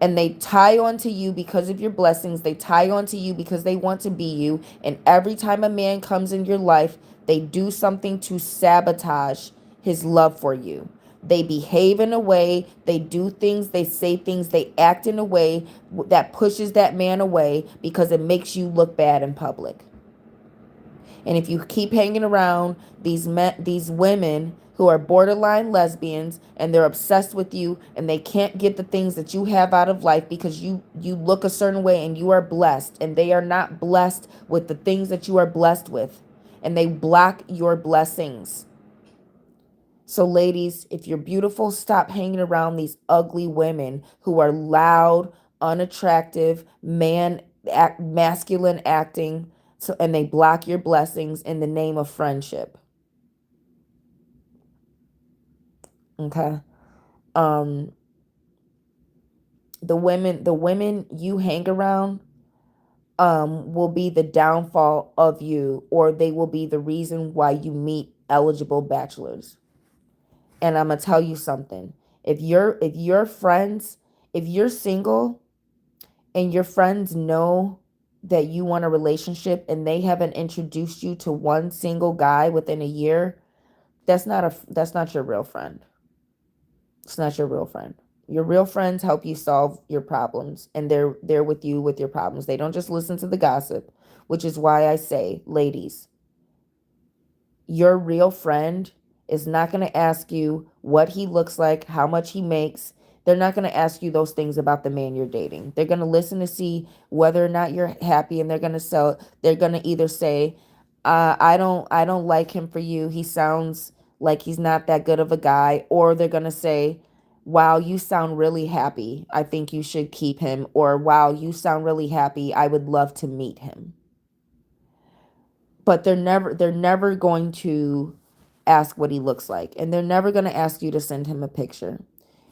And they tie onto you because of your blessings. They tie onto you because they want to be you. And every time a man comes in your life, they do something to sabotage his love for you. They behave in a way, they do things, they say things, they act in a way that pushes that man away because it makes you look bad in public. And if you keep hanging around these women who are borderline lesbians and they're obsessed with you and they can't get the things that you have out of life because you look a certain way and you are blessed and they are not blessed with the things that you are blessed with, and they block your blessings. So ladies, if you're beautiful, stop hanging around these ugly women who are loud, unattractive, masculine acting, so, and they block your blessings in the name of friendship. Okay? Um the women you hang around will be the downfall of you, or they will be the reason why you meet eligible bachelors. And I'm going to tell you something. If your friends, if you're single and your friends know that you want a relationship and they haven't introduced you to one single guy within a year, that's not your real friend. It's not your real friend. Your real friends help you solve your problems, and they're with you with your problems. They don't just listen to the gossip, which is why I say, ladies, your real friend is not going to ask you what he looks like, how much he makes. They're not going to ask you those things about the man you're dating. They're going to listen to see whether or not you're happy, and they're going to either say, I don't like him for you. He sounds like he's not that good of a guy, or they're going to say, wow, you sound really happy. I think you should keep him, or wow, you sound really happy. I would love to meet him. But they're never going to ask what he looks like, and they're never going to ask you to send him a picture.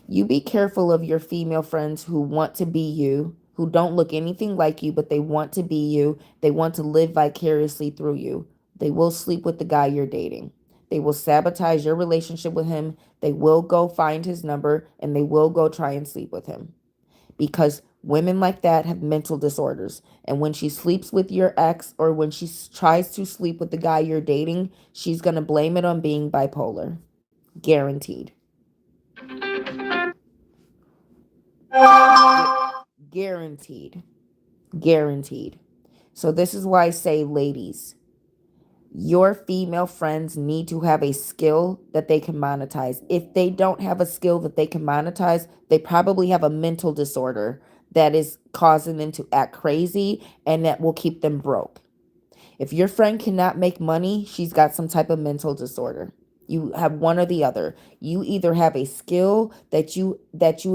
You be careful of your female friends who want to be you, who don't look anything like you, but they want to be you. They want to live vicariously through you. They will sleep with the guy you're dating. They will sabotage your relationship with him. They will go find his number and they will go try and sleep with him, because women like that have mental disorders. And when she sleeps with your ex, or when she tries to sleep with the guy you're dating, she's going to blame it on being bipolar. Guaranteed. Guaranteed. Guaranteed. So this is why I say, ladies, your female friends need to have a skill that they can monetize. If they don't have a skill that they can monetize, they probably have a mental disorder that is causing them to act crazy and that will keep them broke. If your friend cannot make money, she's got some type of mental disorder. You have one or the other. You either have a skill that you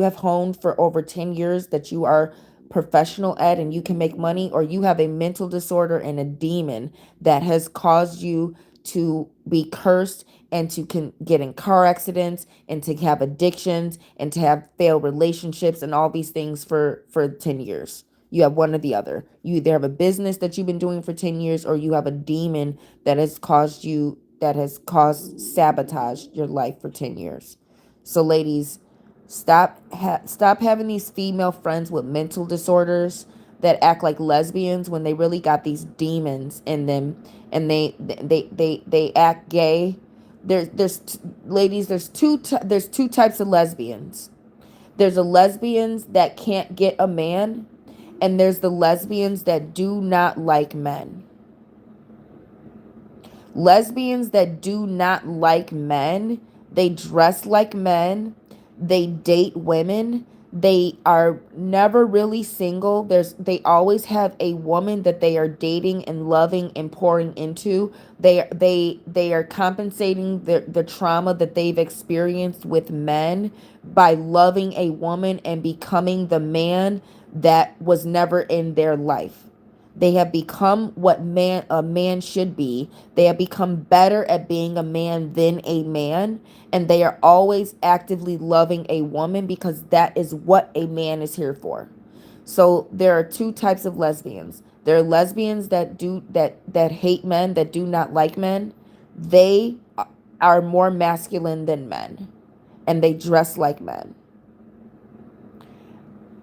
have honed for over 10 years, that you are professional at and you can make money, or you have a mental disorder and a demon that has caused you to be cursed and to get in car accidents and to have addictions and to have failed relationships and all these things for 10 years. You have one or the other. You either have a business that you've been doing for 10 years, or you have a demon that has caused sabotage your life for 10 years. So ladies, stop having these female friends with mental disorders that act like lesbians when they really got these demons in them, and they act gay. Ladies, there's two types of lesbians. There's a lesbians that can't get a man, and there's the lesbians that do not like men. Lesbians that do not like men, they dress like men, they date women, they are never really single. They always have a woman that they are dating and loving and pouring into. They are compensating the trauma that they've experienced with men by loving a woman and becoming the man that was never in their life. They have become what a man should be. They have become better at being a man than a man, and they are always actively loving a woman because that is what a man is here for. So there are two types of lesbians. There are lesbians that hate men, that do not like men. They are more masculine than men, and they dress like men.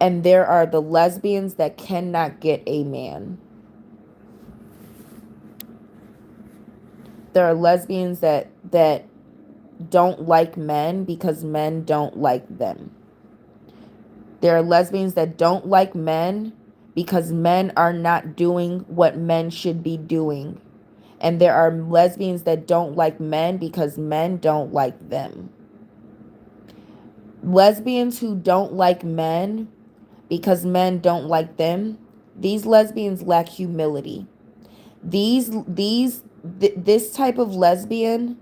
And there are the lesbians that cannot get a man. There are lesbians that don't like men because men don't like them. There are lesbians that don't like men because men are not doing what men should be doing. And there are lesbians that don't like men because men don't like them. Lesbians who don't like men because men don't like them, these lesbians lack humility. This type of lesbian,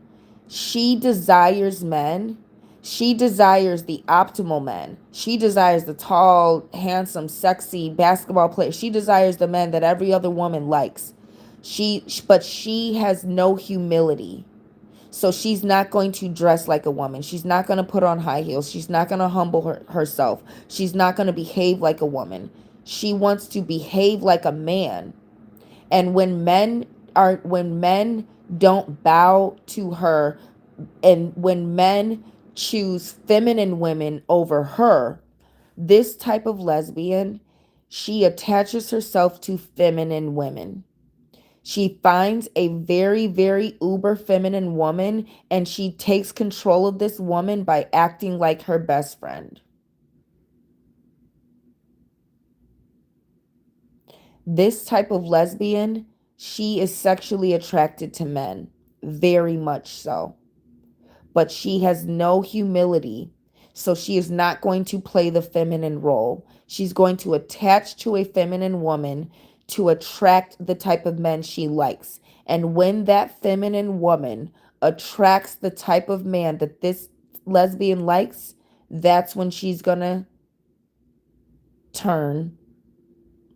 she desires men. She desires the optimal men. She desires the tall, handsome, sexy basketball player. She desires the men that every other woman likes. But she has no humility. So she's not going to dress like a woman. She's not going to put on high heels. She's not going to humble herself. She's not going to behave like a woman. She wants to behave like a man. And when men don't bow to her, and when men choose feminine women over her, this type of lesbian, she attaches herself to feminine women. She finds a very, very uber feminine woman, and she takes control of this woman by acting like her best friend. This type of lesbian, she is sexually attracted to men, very much so. But she has no humility. So she is not going to play the feminine role. She's going to attach to a feminine woman to attract the type of men she likes. And when that feminine woman attracts the type of man that this lesbian likes, that's when she's going to turn.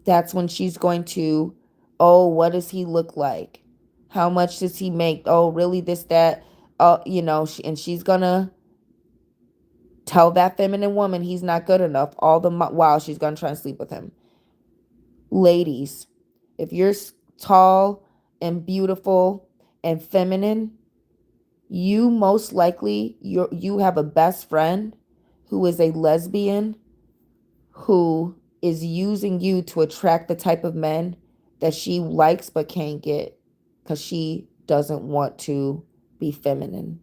That's when she's going to, oh, what does he look like? How much does he make? Oh, really, this, that. And she's going to tell that feminine woman he's not good enough all the while she's going to try and sleep with him. Ladies, if you're tall and beautiful and feminine, you most likely you have a best friend who is a lesbian who is using you to attract the type of men that she likes but can't get because she doesn't want to be feminine.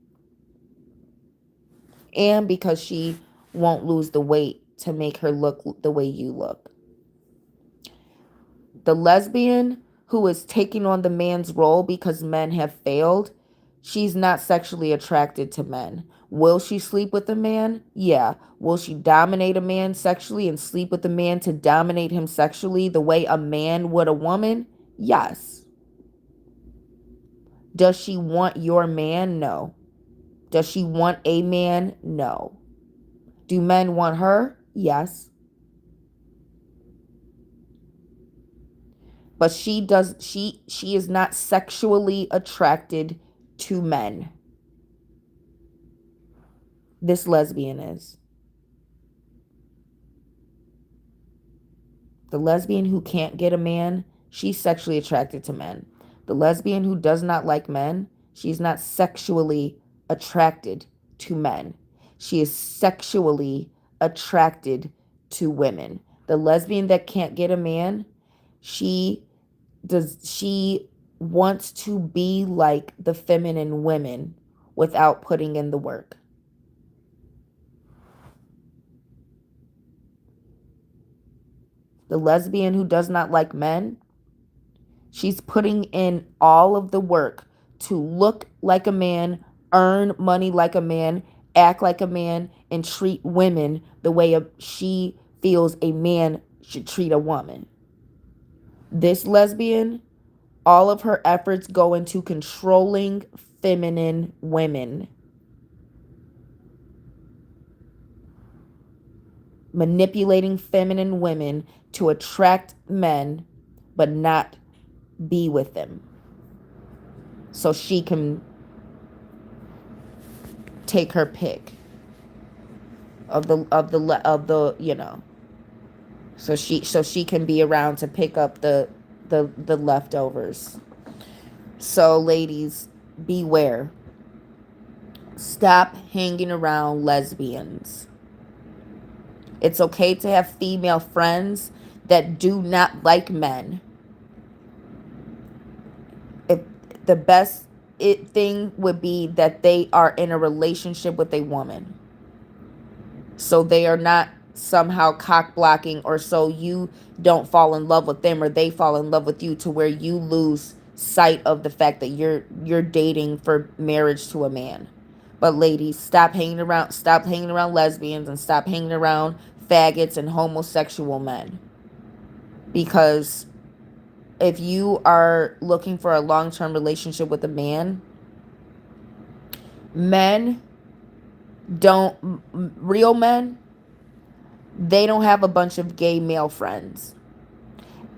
And because she won't lose the weight to make her look the way you look. The lesbian who is taking on the man's role because men have failed, she's not sexually attracted to men. Will she sleep with a man? Yeah. Will she dominate a man sexually and sleep with a man to dominate him sexually the way a man would a woman? Yes. Does she want your man? No. Does she want a man? No. Do men want her? Yes. But she is not sexually attracted to men. This lesbian is. The lesbian who can't get a man, she's sexually attracted to men. The lesbian who does not like men, she's not sexually attracted to men. She is sexually attracted to women. The lesbian that can't get a man, she wants to be like the feminine women without putting in the work. The lesbian who does not like men, she's putting in all of the work to look like a man, earn money like a man, act like a man, and treat women the way she feels a man should treat a woman. This lesbian, all of her efforts go into controlling feminine women, manipulating feminine women to attract men but not be with them, so she can take her pick of the so she can be around to pick up the leftovers. So ladies, beware. Stop hanging around lesbians. It's okay to have female friends that do not like men. If the best thing would be that they are in a relationship with a woman, so they are not somehow cock blocking, or so you don't fall in love with them or they fall in love with you to where you lose sight of the fact that you're dating for marriage to a man. But ladies, stop hanging around lesbians, and stop hanging around faggots and homosexual men. Because if you are looking for a long-term relationship with a man, men don't real men, they don't have a bunch of gay male friends,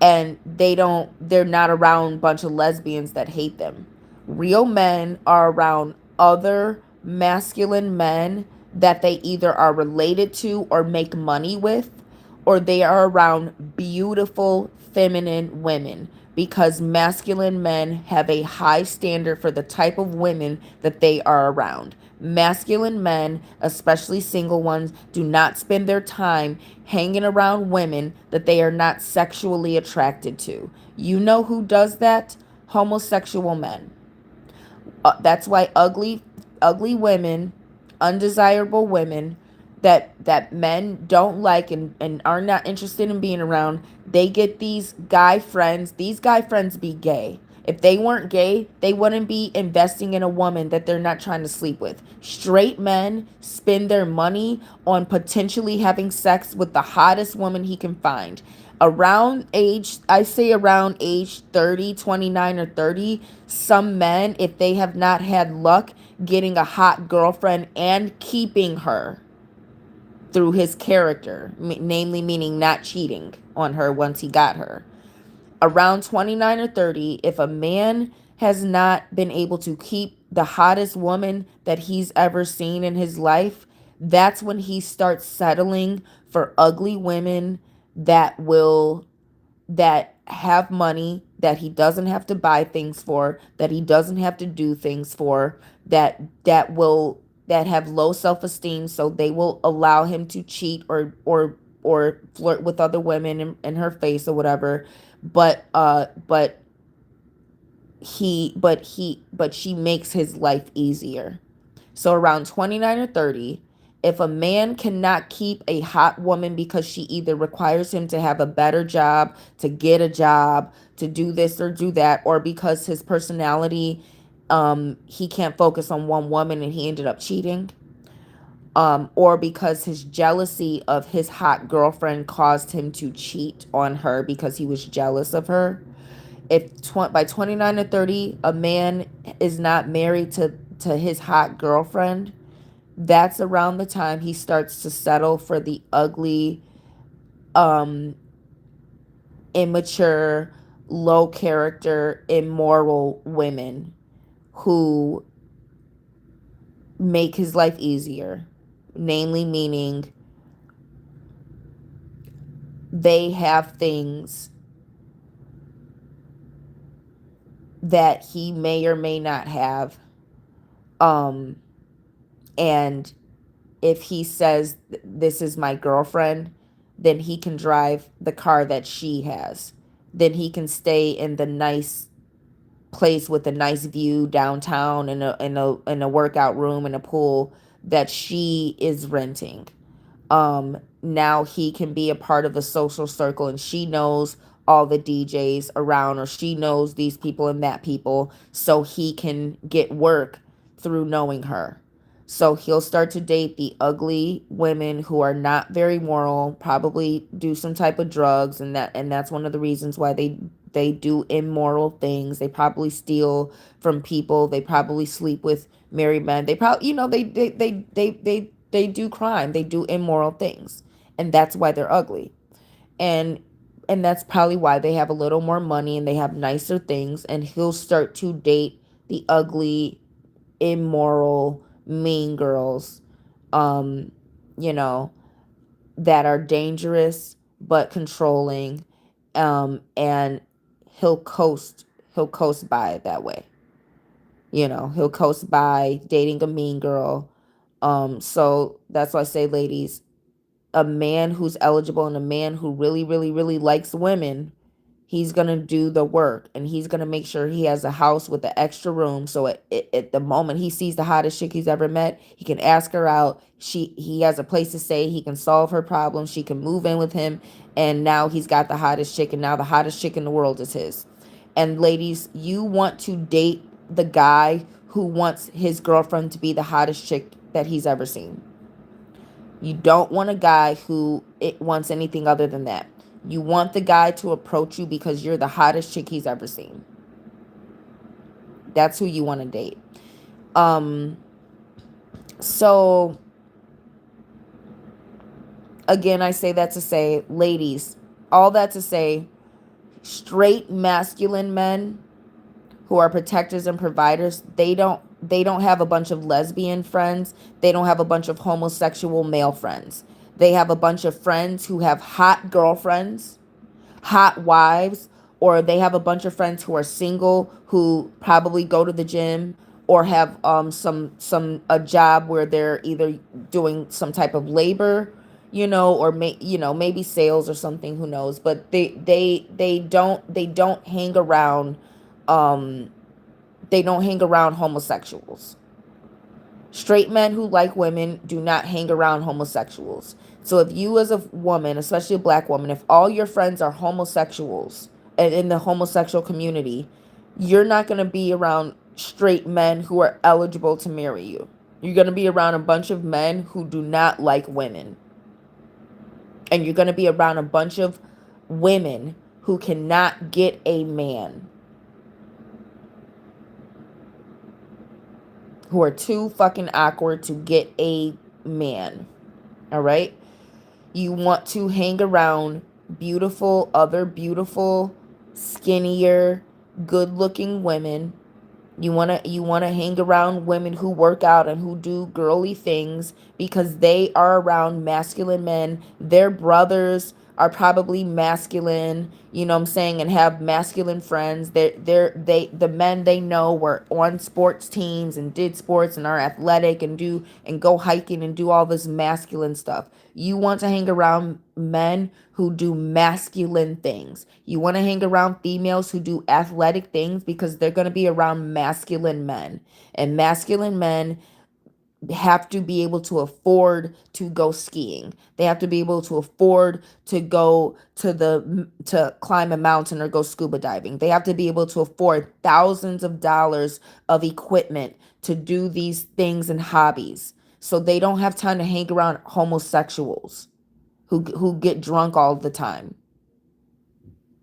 and they're not around a bunch of lesbians that hate them. Real men are around other masculine men that they either are related to or make money with, or they are around beautiful feminine women, because masculine men have a high standard for the type of women that they are around. Masculine men, especially single ones, do not spend their time hanging around women that they are not sexually attracted to. You know who does that? Homosexual men. That's why ugly women, undesirable women that men don't like, and are not interested in being around, they get these guy friends. These guy friends be gay. If they weren't gay, they wouldn't be investing in a woman that they're not trying to sleep with. Straight men spend their money on potentially having sex with the hottest woman he can find. Around age 30, 29 or 30, some men, if they have not had luck getting a hot girlfriend and keeping her through his character, namely meaning not cheating on her once he got her. Around 29 or 30, if a man has not been able to keep the hottest woman that he's ever seen in his life, that's when he starts settling for ugly women that have money, that he doesn't have to buy things for, that he doesn't have to do things for, that have low self-esteem, so they will allow him to cheat or flirt with other women in her face or whatever. But she makes his life easier. So around 29 or 30, if a man cannot keep a hot woman because she either requires him to have a better job, to get a job, to do this or do that, or because his personality, he can't focus on one woman and he ended up cheating, or because his jealousy of his hot girlfriend caused him to cheat on her because he was jealous of her. By 29 or 30, a man is not married to his hot girlfriend, that's around the time he starts to settle for the ugly, um, immature, low character, immoral women who make his life easier. Namely, meaning they have things that he may or may not have. And if he says, this is my girlfriend, then he can drive the car that she has. Then he can stay in the nice place with a nice view downtown, in a workout room and a pool that she is renting. Now he can be a part of a social circle, and she knows all the DJs around, or she knows these people and that people, so he can get work through knowing her. So he'll start to date the ugly women who are not very moral, probably do some type of drugs, and that's one of the reasons why they do immoral things. They probably steal from people. They probably sleep with married men. They probably, they do crime. They do immoral things. And that's why they're ugly. And and that's probably why they have a little more money and they have nicer things, and he'll start to date the ugly, immoral, mean girls, um, you know, that are dangerous but controlling, and he'll coast he'll coast by it that way. He'll coast by dating a mean girl. So that's why I say, ladies, a man who's eligible and a man who really, really, really likes women, he's going to do the work, and he's going to make sure he has a house with an extra room. So at the moment he sees the hottest chick he's ever met, he can ask her out. He has a place to stay. He can solve her problems. She can move in with him. And now he's got the hottest chick. And now the hottest chick in the world is his. And ladies, you want to date the guy who wants his girlfriend to be the hottest chick that he's ever seen. You don't want a guy who wants anything other than that. You want the guy to approach you because you're the hottest chick he's ever seen. That's who you want to date. So again, I say that to say, ladies, all that to say, straight masculine men who are protectors and providers, they don't have a bunch of lesbian friends. They don't have a bunch of homosexual male friends. They have a bunch of friends who have hot girlfriends, hot wives, or they have a bunch of friends who are single who probably go to the gym or have some a job where they're either doing some type of labor, or maybe sales or something, who knows. But they don't hang around, um they don't hang around homosexuals. Straight men who like women do not hang around homosexuals. So if you, as a woman, especially a black woman, if all your friends are homosexuals and in the homosexual community, you're not going to be around straight men who are eligible to marry you. You're going to be around a bunch of men who do not like women. And you're going to be around a bunch of women who cannot get a man, who are too fucking awkward to get a man. All right? You want to hang around other beautiful, skinnier, good-looking women. You want to hang around women who work out and who do girly things because they are around masculine men. Their brothers are probably masculine, you know what I'm saying, and have masculine friends. The men they know were on sports teams and did sports and are athletic and go hiking and do all this masculine stuff. You want to hang around men who do masculine things. You want to hang around females who do athletic things because they're going to be around masculine men. And masculine men have to be able to afford to go skiing. They have to be able to afford to go to climb a mountain or go scuba diving. They have to be able to afford thousands of dollars of equipment to do these things and hobbies. So they don't have time to hang around homosexuals who get drunk all the time.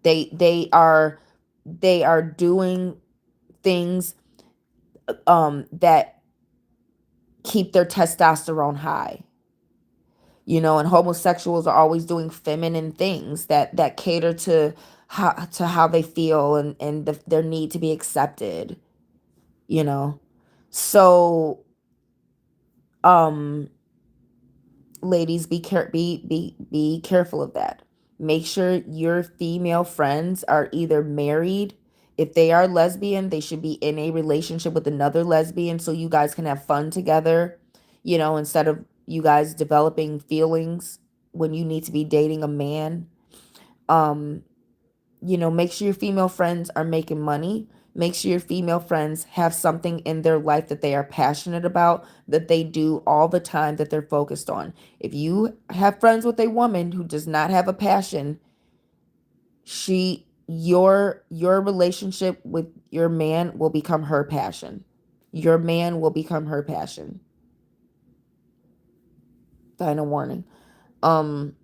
They are doing things that keep their testosterone high. And homosexuals are always doing feminine things that cater to how they feel and their need to be accepted. So um ladies, be careful of that. Make sure your female friends are either married. If they are lesbian, they should be in a relationship with another lesbian so you guys can have fun together, instead of you guys developing feelings when you need to be dating a man. Make sure your female friends are making money. Make sure your female friends have something in their life that they are passionate about, that they do all the time, that they're focused on. If you have friends with a woman who does not have a passion, Your relationship with your man will become her passion. Your man will become her passion. Final warning. Um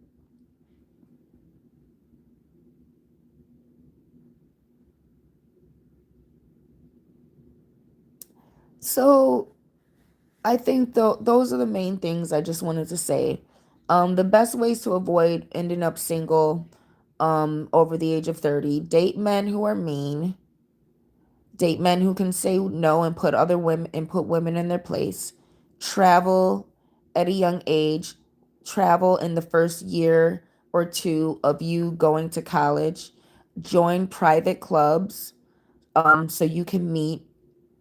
so I think those are the main things I just wanted to say. The best ways to avoid ending up single over the age of 30: date men who are mean, date men who can say no and put other women and put women in their place, travel at a young age, travel in the first year or two of you going to college, join private clubs so you can meet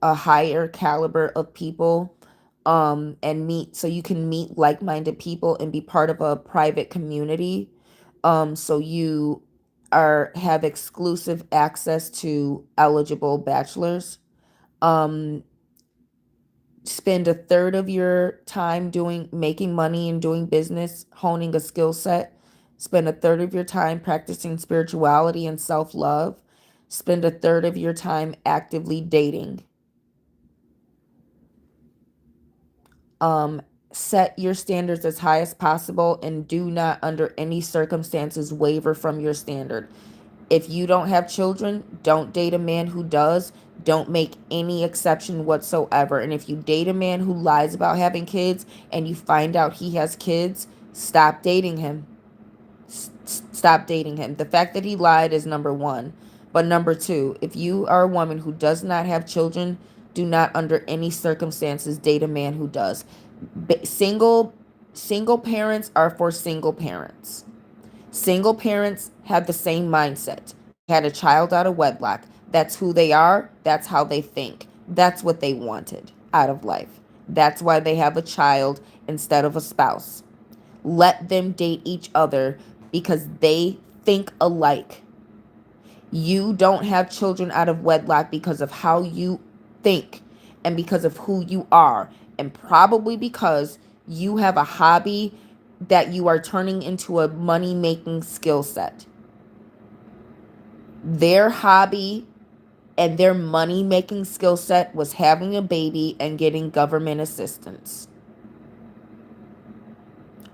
a higher caliber of people, and meet so you can meet like-minded people and be part of a private community, so you are have exclusive access to eligible bachelors. um Spend a third of your time doing making money and doing business, honing a skill set. Spend a third of your time practicing spirituality and self-love. Spend a third of your time actively dating. um Set your standards as high as possible and do not under any circumstances waver from your standard. If you don't have children, don't date a man who does. Don't make any exception whatsoever. And if you date a man who lies about having kids and you find out he has kids, stop dating him. Stop dating him. The fact that he lied is number one. But number two, if you are a woman who does not have children, do not under any circumstances date a man who does. Single parents are for single parents. Single parents have the same mindset. They had a child out of wedlock. That's who they are. That's how they think. That's what they wanted out of life. That's why they have a child instead of a spouse. Let them date each other because they think alike. You don't have children out of wedlock because of how you think and because of who you are, and probably because you have a hobby that you are turning into a money making skill set. Their hobby and their money making skill set was having a baby and getting government assistance.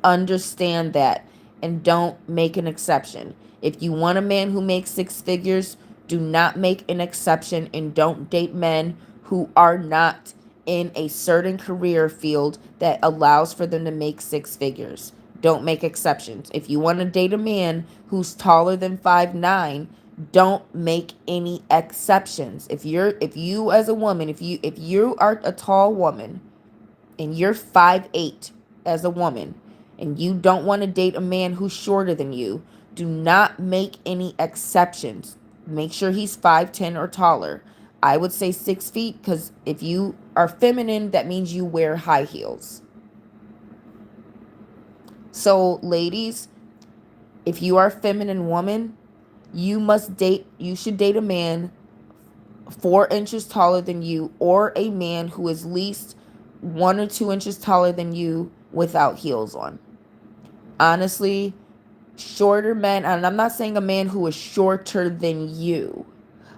Understand that and don't make an exception. If you want a man who makes six figures, do not make an exception and don't date men who are not in a certain career field that allows for them to make six figures. Don't make exceptions. If you want to date a man who's taller than 5'9", don't make any exceptions. If you as a woman, if you are a tall woman and you're 5'8" as a woman and you don't want to date a man who's shorter than you, do not make any exceptions. Make sure he's 5'10" or taller. I would say 6 feet, because if you are feminine, that means you wear high heels. So, ladies, if you are a feminine woman, you should date a man 4 inches taller than you, or a man who is at least 1 or 2 inches taller than you without heels on. Honestly, shorter men, and I'm not saying a man who is shorter than you.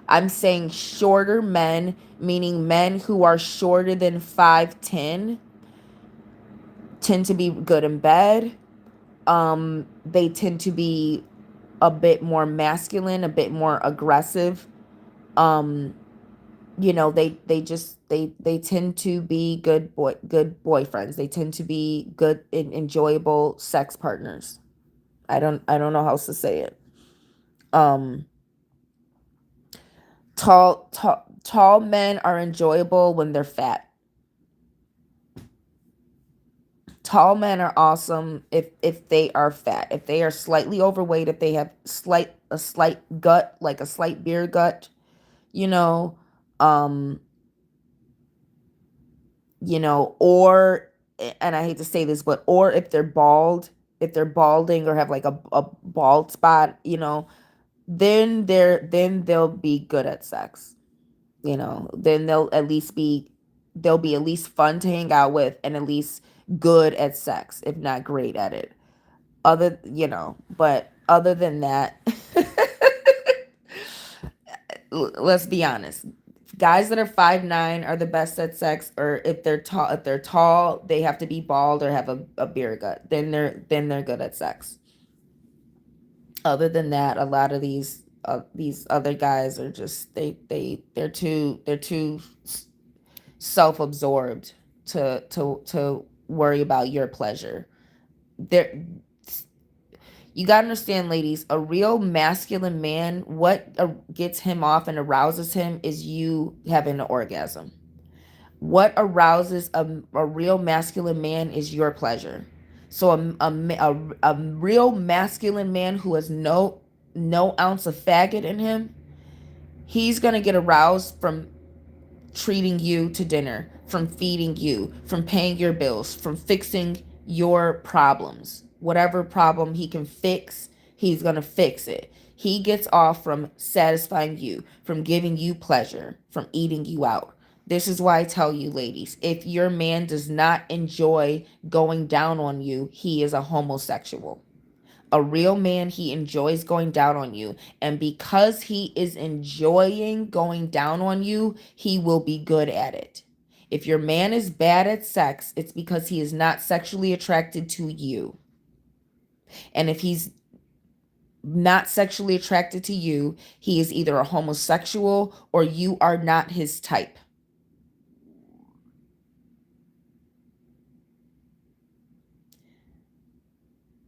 I'm saying shorter men, meaning men who are shorter than 5'10", tend to be good in bed. They tend to be a bit more masculine, a bit more aggressive. Um, they tend to be good boyfriends. They tend to be good and enjoyable sex partners. I don't know how else to say it. um tall men are enjoyable when they're fat. Tall men are awesome if they are fat. If they are slightly overweight, if they have a slight gut, like a slight beer gut, you know, um or, and I hate to say this, but or if they're bald, if they're balding or have like a bald spot, then they'll be good at sex. Then they'll be at least fun to hang out with and at least good at sex, if not great at it. But other than that, let's be honest. Guys that are 5'9" are the best at sex, or if they're tall, they have to be bald or have a beer gut. Then they're good at sex. Other than that, a lot of these other guys are just they're too self-absorbed to worry about your pleasure. They're You got to understand, ladies, a real masculine man, what gets him off and arouses him is you having an orgasm. What arouses a real masculine man is your pleasure. So a real masculine man who has no ounce of faggot in him, he's going to get aroused from treating you to dinner, from feeding you, from paying your bills, from fixing your problems. Whatever problem he can fix, he's going to fix it. He gets off from satisfying you, from giving you pleasure, from eating you out. This is why I tell you, ladies, if your man does not enjoy going down on you, he is a homosexual. A real man, he enjoys going down on you. And because he is enjoying going down on you, he will be good at it. If your man is bad at sex, it's because he is not sexually attracted to you. And if he's not sexually attracted to you, he is either a homosexual or you are not his type.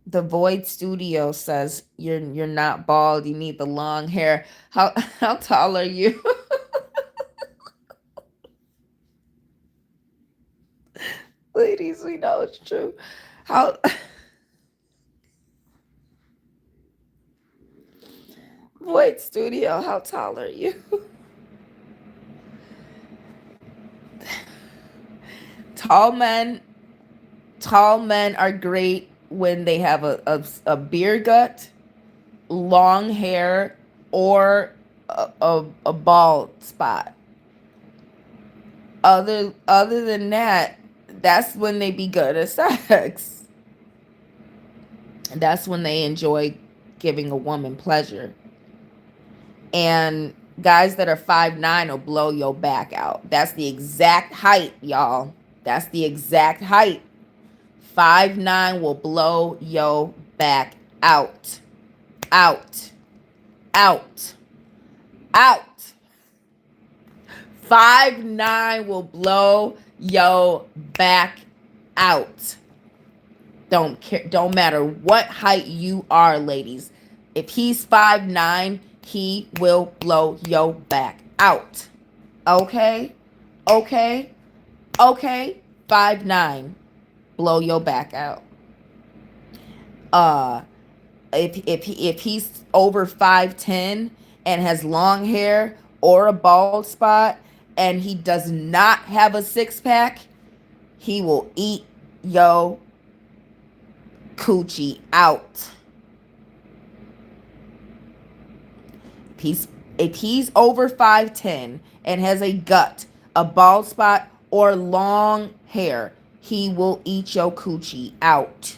The Void Studio says you're not bald, you need the long hair. How tall are you? Ladies, we know it's true. How Void Studio, how tall are you? Tall men, tall men are great when they have a beer gut, long hair, or a bald spot. Other than that, that's when they be good at sex. That's when they enjoy giving a woman pleasure. And guys that are 5'9" will blow your back out. That's the exact height, y'all. That's the exact height. 5'9" will blow your back out. Out. Out. Out. 5'9" will blow your back out. Don't care. Don't matter what height you are, ladies. If he's 5'9", he will blow your back out. Okay? Okay? Okay? 5'9", blow your back out. If he's over 5'10" and has long hair or a bald spot and he does not have a six-pack, he will eat your coochie out. If he's over 5'10" and has a gut, a bald spot, or long hair, he will eat your coochie out.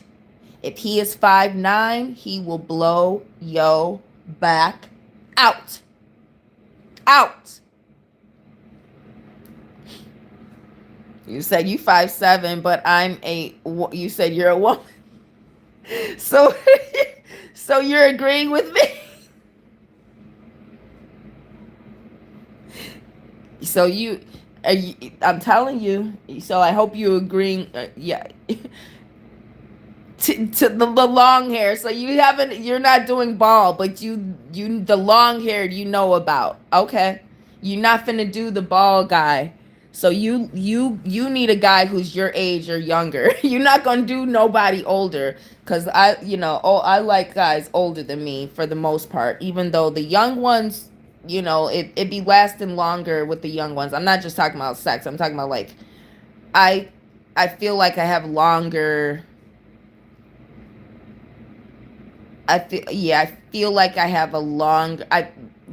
If he is 5'9", he will blow your back out. Out. You said you 5'7", but you said you're a woman. So, so you're agreeing with me? So I'm telling you. So I hope you agreeing. Yeah. To the long hair. So you're not doing bald, but the long hair you know about. Okay. You're not finna do the bald guy. So you need a guy who's your age or younger. You're not gonna do nobody older. Cause I like guys older than me for the most part. Even though the young ones, it be lasting longer with the young ones. I'm not just talking about sex. I'm talking about like I feel like I have longer. I feel like I have a long.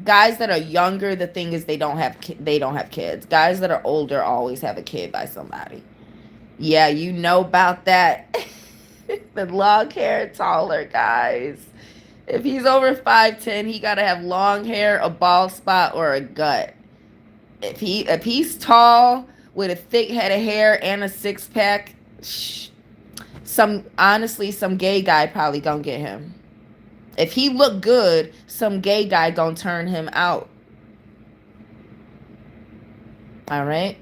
Guys that are younger, the thing is they don't have kids. Guys that are older always have a kid by somebody. Yeah, you know about that. The long hair, taller guys. If he's over 5'10", he gotta have long hair, a bald spot, or a gut. If he's tall with a thick head of hair and a six pack, some gay guy probably gonna get him. If he look good, some gay guy gonna turn him out. All right.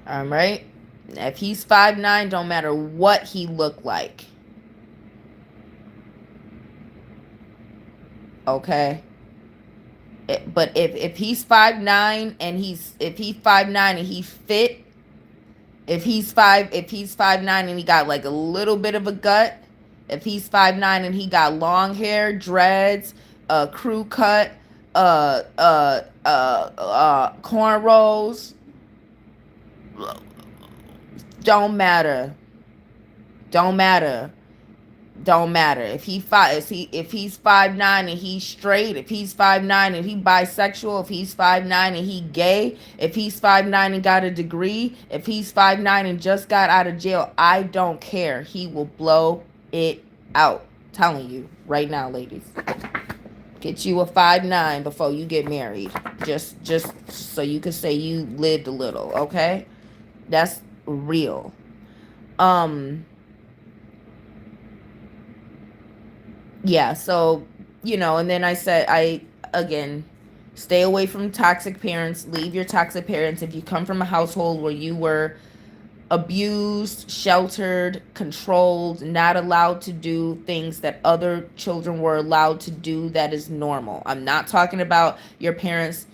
All right. If he's 5'9", don't matter what he look like. Okay. But if he's 5'9" and he's 5'9" and he's fit, if he's 5'9" and he got like a little bit of a gut, if he's 5'9" and he got long hair, dreads, crew cut, cornrows, don't matter. Don't matter. Don't matter. If he's 5'9" and he's straight, if he's 5'9" and he bisexual, if he's 5'9" and he gay, if he's 5'9" and got a degree, if he's 5'9" and just got out of jail, I don't care. He will blow it out. I'm telling you right now, ladies. Get you a 5'9" before you get married. Just so you can say you lived a little, okay? That's real. Yeah, so, and then I said, again, stay away from toxic parents. Leave your toxic parents. If you come from a household where you were abused, sheltered, controlled, not allowed to do things that other children were allowed to do, that is normal. I'm not talking about your parents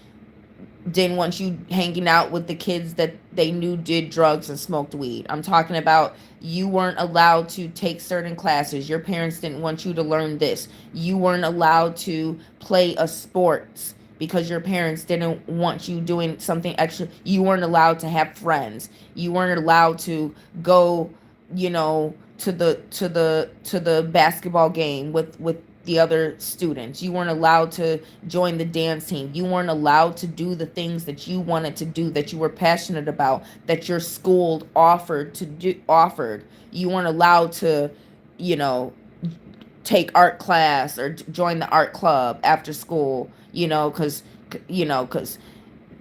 didn't want you hanging out with the kids that they knew did drugs and smoked weed. I'm talking about you weren't allowed to take certain classes. Your parents didn't want you to learn this. You weren't allowed to play a sports because your parents didn't want you doing something extra. You weren't allowed to have friends. You weren't allowed to go, to the basketball game with the other students. You weren't allowed to join the dance team. You weren't allowed to do the things that you wanted to do, that you were passionate about, that your school offered. You weren't allowed to, take art class or join the art club after school, because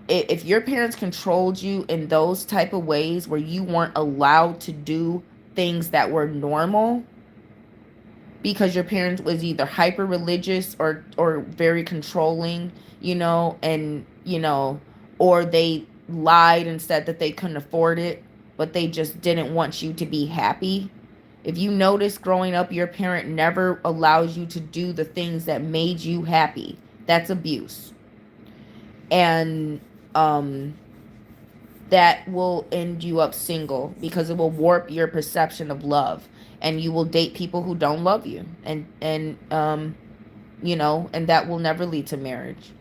if your parents controlled you in those type of ways where you weren't allowed to do things that were normal, because your parents was either hyper religious or very controlling, and or they lied and said that they couldn't afford it, but they just didn't want you to be happy. If you notice growing up, your parent never allows you to do the things that made you happy. That's abuse. And that will end you up single because it will warp your perception of love, and you will date people who don't love you, and that will never lead to marriage.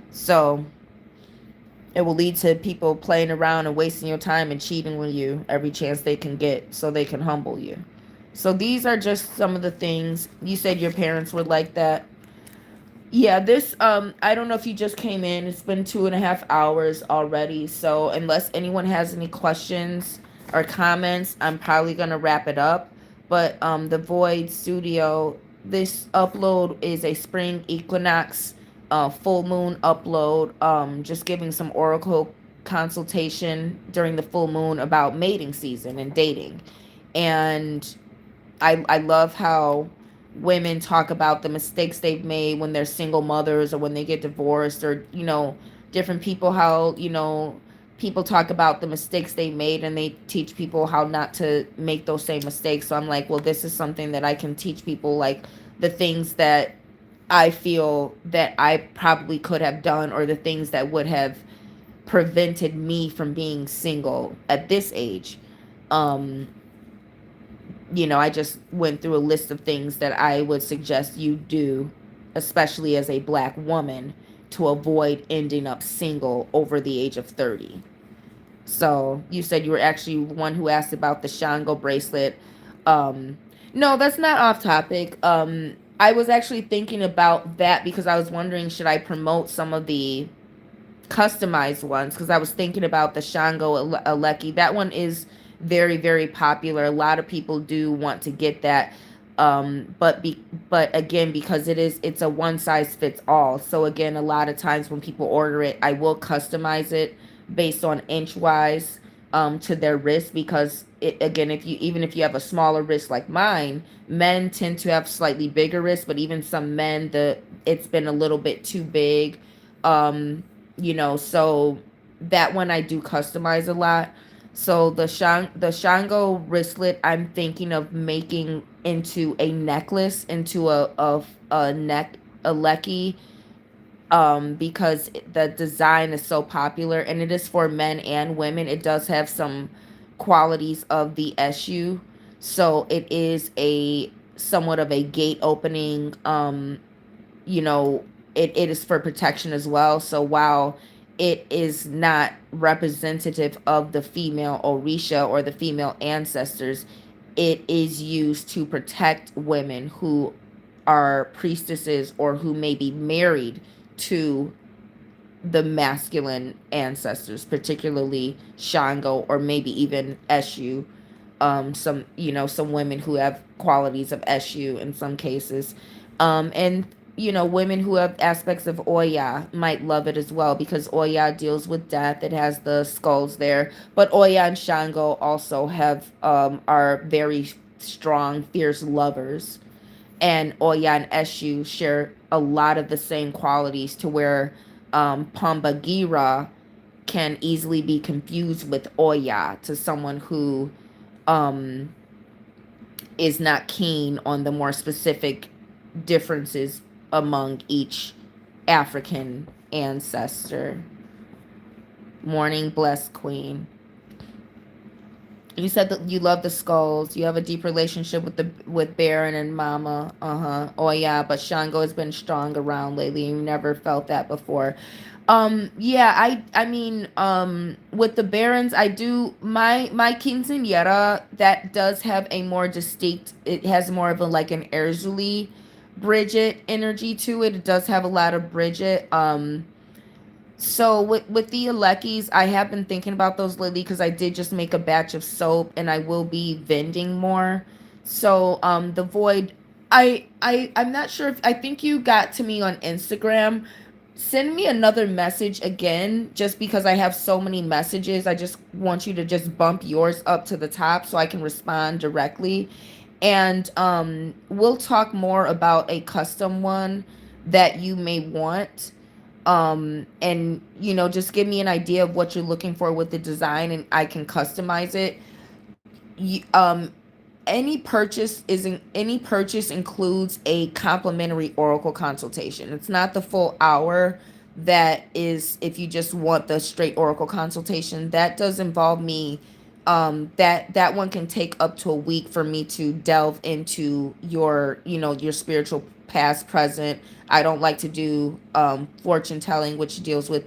So it will lead to people playing around and wasting your time and cheating with you every chance they can get so they can humble you. So these are just some of the things. You said your parents were like that. Yeah, this I don't know if you just came in. It's been 2.5 hours already. So unless anyone has any questions or comments, I'm probably gonna wrap it up. But the Void Studio, this upload is a spring equinox full moon upload. Just giving some oracle consultation during the full moon about mating season and dating. And I love how women talk about the mistakes they've made when they're single mothers or when they get divorced, or different people, how people talk about the mistakes they made and they teach people how not to make those same mistakes. So I'm like, well, this is something that I can teach people, like the things that I feel that I probably could have done, or the things that would have prevented me from being single at this age. I just went through a list of things that I would suggest you do, especially as a Black woman, to avoid ending up single over the age of 30. So you said you were actually one who asked about the Shango bracelet. No, that's not off topic. I was actually thinking about that because I was wondering, should I promote some of the customized ones? Because I was thinking about the Shango Aleki. That one is very, very popular. A lot of people do want to get that. But again, because it's a one size fits all. So again, a lot of times when people order it, I will customize it based on inch wise to their wrist, because it, again, if you even if you have a smaller wrist like mine, men tend to have slightly bigger wrists, but even some men, the it's been a little bit too big. So that one I do customize a lot. So the Shango wristlet, I'm thinking of making into a necklace, into a neck, a lecky, because the design is so popular, and it is for men and women. It does have some qualities of the SU, so it is a somewhat of a gate opening. You know, it is for protection as well. So while it is not representative of the female Orisha or the female ancestors, it is used to protect women who are priestesses or who may be married to the masculine ancestors, particularly Shango or maybe even Eshu. Some some women who have qualities of Eshu in some cases, and women who have aspects of Oya might love it as well, because Oya deals with death. It has the skulls there, but Oya and Shango also have are very strong, fierce lovers, and Oya and Eshu share a lot of the same qualities, to where Pambagira can easily be confused with Oya to someone who um, is not keen on the more specific differences among each African ancestor. Morning, blessed queen. You said that you love the skulls. You have a deep relationship with Baron and Mama. Oh yeah, but Shango has been strong around lately. You never felt that before. Yeah, I mean, with the Barons, I do my quinceañera, that does have a more distinct. It has more of a like an Erzuli Bridget energy to it. It does have a lot of Bridget. So with the Alekis, I have been thinking about those lately, because I did just make a batch of soap, and I will be vending more. So the Void, I'm not sure if I think you got to me on Instagram. Send me another message again, just because I have so many messages. I just want you to just bump yours up to the top so I can respond directly. And we'll talk more about a custom one that you may want, and just give me an idea of what you're looking for with the design, and I can customize it. you, um any purchase includes a complimentary oracle consultation. It's not the full hour. That is if you just want the straight oracle consultation. That does involve me. That one can take up to a week for me to delve into your spiritual past, present. I don't like to do fortune telling, which deals with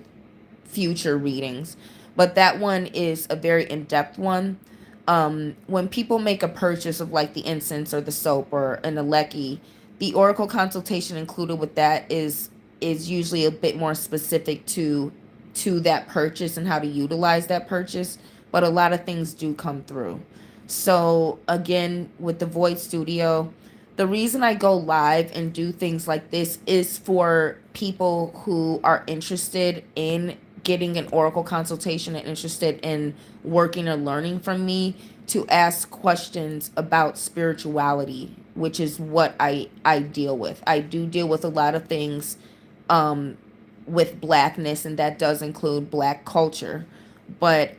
future readings, but that one is a very in-depth one. When people make a purchase of like the incense or the soap or an aleki, the oracle consultation included with that is usually a bit more specific to that purchase and how to utilize that purchase, but a lot of things do come through. So again, with the Void Studio, the reason I go live and do things like this is for people who are interested in getting an oracle consultation and interested in working or learning from me, to ask questions about spirituality, which is what I deal with. I do deal with a lot of things um with blackness, and that does include black culture. But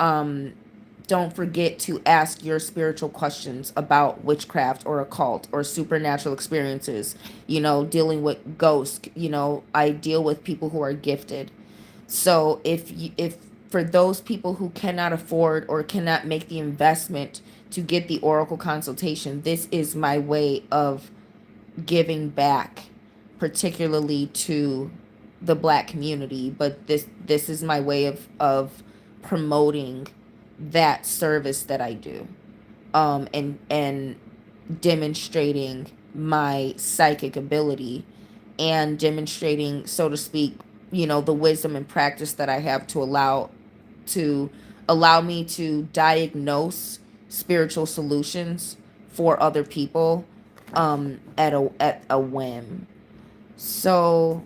don't forget to ask your spiritual questions about witchcraft or occult or supernatural experiences, dealing with ghosts. I deal with people who are gifted. So if for those people who cannot afford or cannot make the investment to get the oracle consultation, this is my way of giving back, particularly to the black community. But this is my way of promoting that service that I do, and demonstrating my psychic ability, and demonstrating, so to speak, the wisdom and practice that I have to allow me to diagnose spiritual solutions for other people, at a whim. So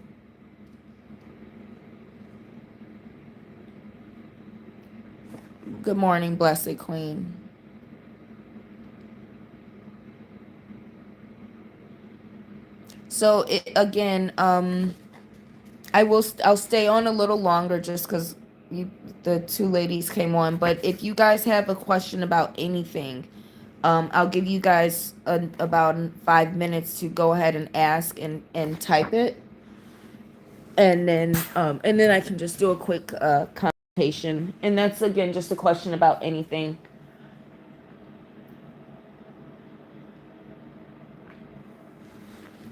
good morning, blessed queen. So again, I'll stay on a little longer just because the two ladies came on. But if you guys have a question about anything, I'll give you guys about 5 minutes to go ahead and ask and type it, and then I can just do a quick consultation. And that's again just a question about anything.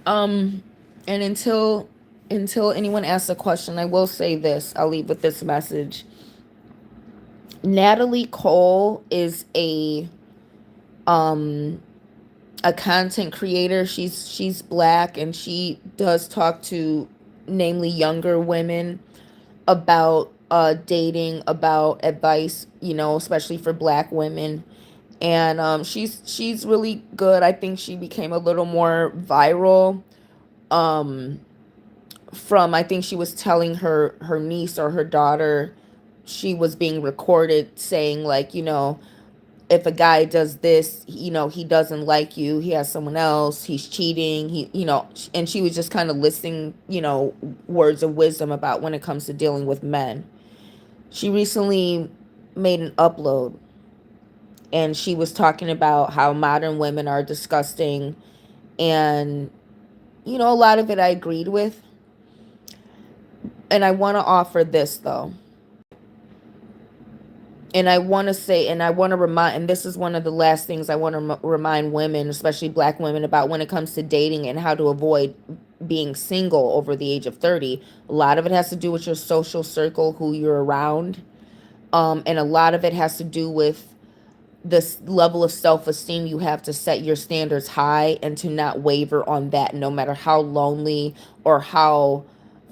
Um, and until anyone asks a question, I will say this. I'll leave with this message. Natalie Cole is um a content creator. She's black, and she does talk to namely younger women about dating, about advice, especially for black women. And she's really good. I think she became a little more viral um from, I think she was telling her niece or her daughter, she was being recorded saying, like, if a guy does this, he doesn't like you, he has someone else, he's cheating, and she was just kind of listing, words of wisdom about when it comes to dealing with men. She recently made an upload, and she was talking about how modern women are disgusting, and a lot of it I agreed with. And I want to offer this though. And I want to say, and I want to remind, and this is one of the last things I want to remind women, especially black women, about when it comes to dating and how to avoid being single over the age of 30. A lot of it has to do with your social circle, who you're around. And a lot of it has to do with this level of self-esteem you have to set your standards high and to not waver on that, no matter how lonely or how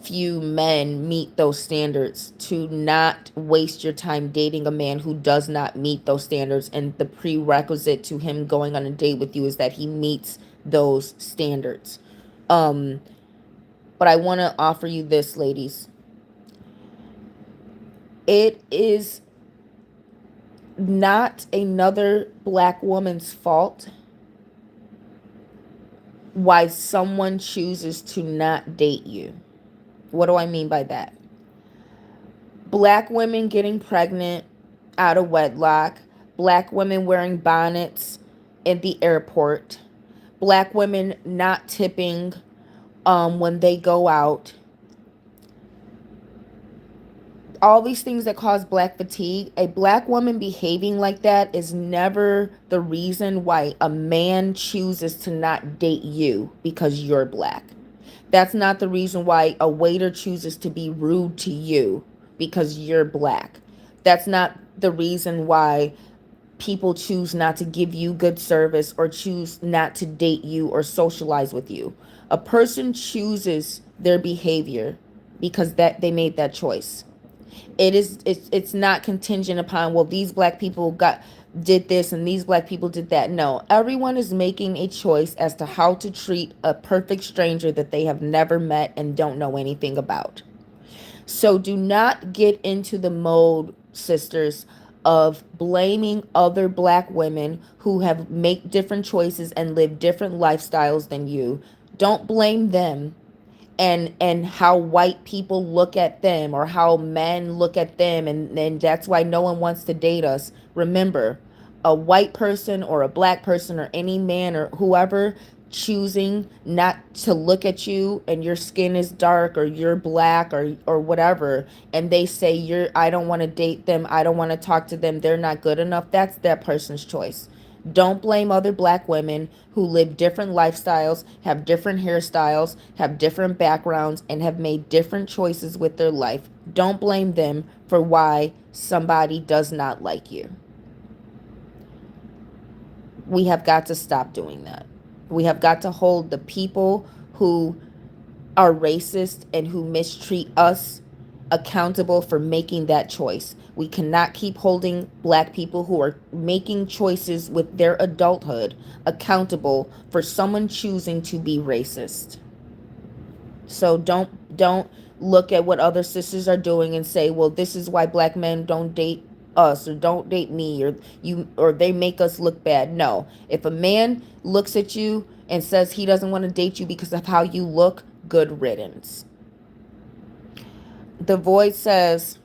few men meet those standards, to not waste your time dating a man who does not meet those standards. And the prerequisite to him going on a date with you is that he meets those standards. um but I want to offer you this, ladies. It is not another black woman's fault why someone chooses to not date you. What do I mean by that? Black women getting pregnant out of wedlock, black women wearing bonnets in the airport, black women not tipping when they go out. All these things that cause black fatigue, a black woman behaving like that is never the reason why a man chooses to not date you because you're black. That's not the reason why a waiter chooses to be rude to you because you're black. That's not the reason why people choose not to give you good service or choose not to date you or socialize with you. A person chooses their behavior because that they made that choice. It's not contingent upon, well, these black people did this and these black people did that. No, everyone is making a choice as to how to treat a perfect stranger that they have never met and don't know anything about. So do not get into the mode, sisters, of blaming other black women who have make different choices and live different lifestyles than you. Don't blame them and how white people look at them or how men look at them, and that's why no one wants to date us. Remember, a white person or a black person or any man or whoever choosing not to look at you and your skin is dark or you're black or whatever, and they say I don't want to date them, I don't want to talk to them, they're not good enough, that's that person's choice. Don't blame other black women who live different lifestyles, have different hairstyles, have different backgrounds, and have made different choices with their life. Don't blame them for why somebody does not like you. We have got to stop doing that. We have got to hold the people who are racist and who mistreat us accountable for making that choice. We cannot keep holding black people who are making choices with their adulthood accountable for someone choosing to be racist. So don't look at what other sisters are doing and say, "Well, this is why black men don't date us or don't date me or you or they make us look bad." No. If a man looks at you and says he doesn't want to date you because of how you look, good riddance. The Void says,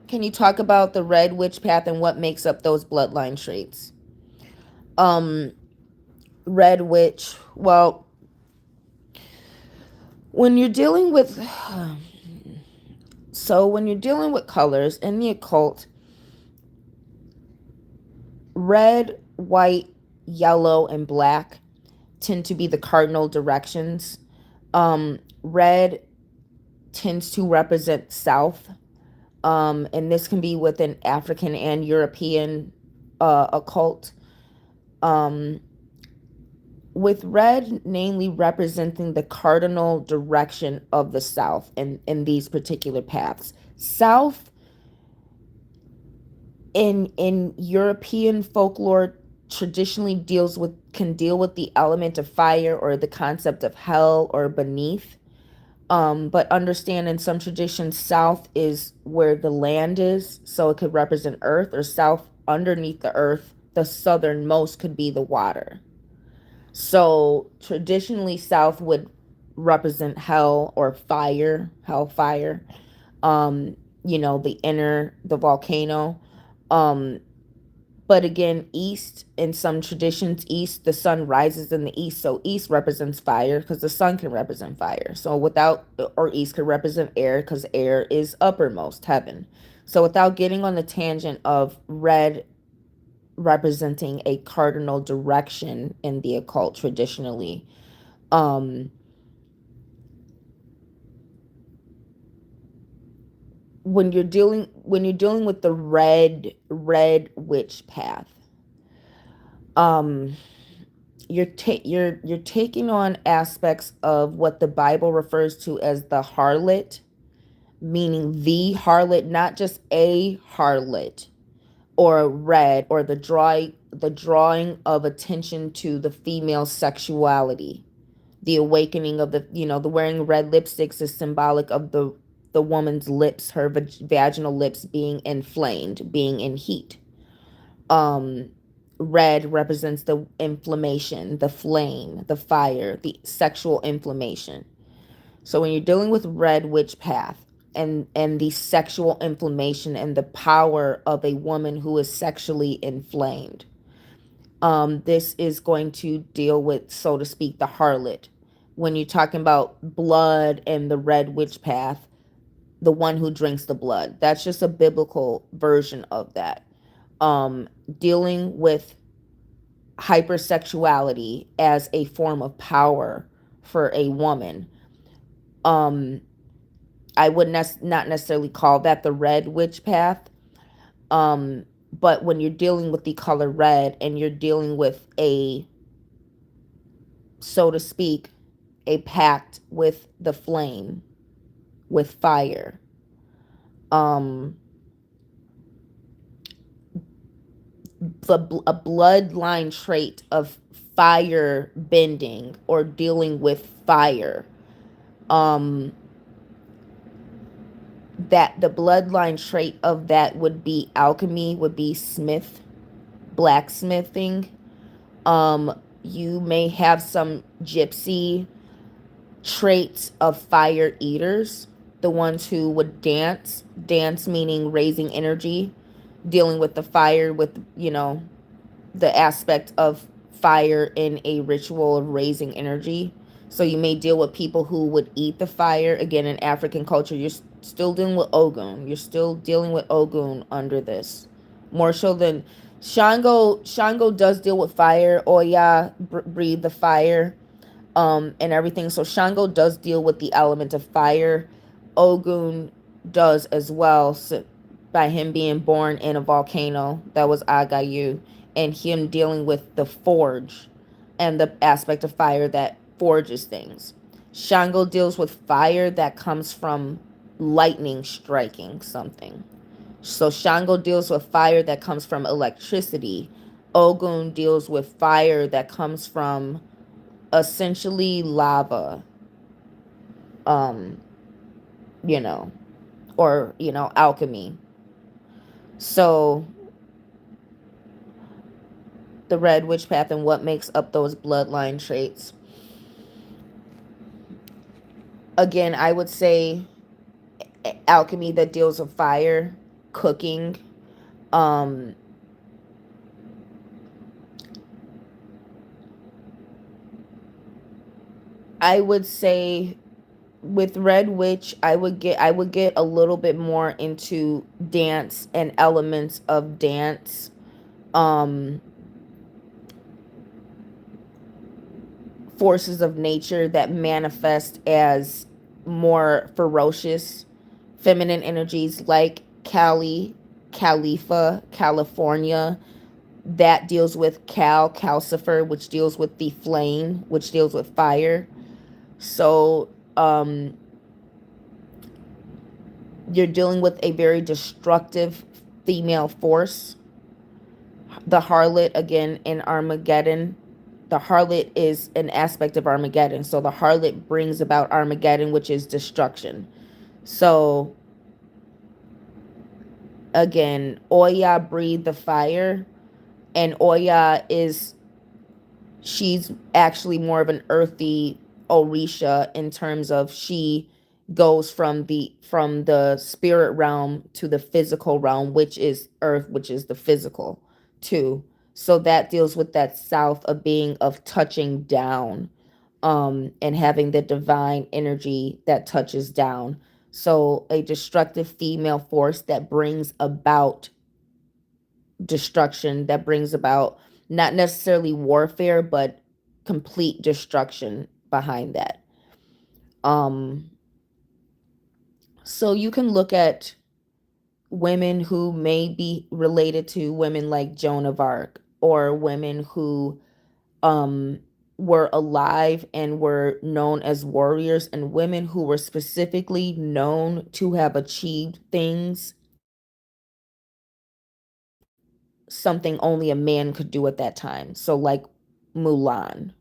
"Can you talk about the red witch path and what makes up those bloodline traits?" Um red witch, well, when you're dealing with so when you're dealing with colors in the occult, red, white, yellow, and black tend to be the cardinal directions. Red tends to represent south, and this can be within African and European occult. Um, with red namely representing the cardinal direction of the south in these particular paths. South in European folklore traditionally can deal with the element of fire or the concept of hell or beneath. But understand in some traditions, south is where the land is, so it could represent earth, or south underneath the earth, the southernmost could be the water. So traditionally, south would represent hell or fire, hellfire. The volcano. Um, but again, east, in some traditions, east, the sun rises in the east. So east represents fire because the sun can represent fire. So or east could represent air because air is uppermost, heaven. So without getting on the tangent of red representing a cardinal direction in the occult traditionally, um, when you're dealing with the red witch path, um you're taking on aspects of what the Bible refers to as the harlot, meaning the harlot, not just a harlot, or red, or the drawing of attention to the female sexuality, the awakening of the wearing red lipsticks is symbolic of the woman's lips, her vaginal lips being inflamed, being in heat. um Red represents the inflammation, the flame, the fire, the sexual inflammation. So when you're dealing with red witch path and the sexual inflammation and the power of a woman who is sexually inflamed, this is going to deal with, so to speak, the harlot. When you're talking about blood and the red witch path, the one who drinks the blood, that's just a biblical version of that. Dealing with hypersexuality as a form of power for a woman. Um, I would not necessarily call that the red witch path. But when you're dealing with the color red and you're dealing with so to speak, a pact with the flame, with fire, um, a bloodline trait of fire bending or dealing with fire, um that the bloodline trait of that would be alchemy, would be blacksmithing. You may have some gypsy traits of fire eaters, the ones who would dance meaning raising energy, dealing with the fire, with the aspect of fire in a ritual of raising energy. So you may deal with people who would eat the fire. Again, in African culture, you're still dealing with Ogun. You're still dealing with Ogun under this. More so than Shango. Shango does deal with fire. Oya breathe the fire, and everything. So Shango does deal with the element of fire. Ogun does as well, so by him being born in a volcano that was Agayu, and him dealing with the forge and the aspect of fire that forges things. Shango deals with fire that comes from lightning striking something. So Shango deals with fire that comes from electricity. Ogun deals with fire that comes from essentially lava. Um, you know, or alchemy. So the red witch path and what makes up those bloodline traits. Again, I would say alchemy that deals with fire, cooking, um I would say with red witch I would get a little bit more into dance and elements of dance, um forces of nature that manifest as more ferocious feminine energies like Cali, Khalifa, California, that deals with Calcifer, which deals with the flame, which deals with fire. So you're dealing with a very destructive female force. The harlot, again, in Armageddon, the harlot is an aspect of Armageddon. So the harlot brings about Armageddon, which is destruction. So again, Oya breathed the fire, and Oya is she's actually more of an earthy Orisha in terms of she goes from the spirit realm to the physical realm, which is earth, which is the physical too. So that deals with that south of being of touching down, and having the divine energy that touches down. So a destructive female force that brings about destruction, that brings about not necessarily warfare, but complete destruction behind that. Um, so you can look at women who may be related to women like Joan of Arc, or women who um, were alive and were known as warriors, and women who were specifically known to have achieved things, something only a man could do at that time. So, like Mulan,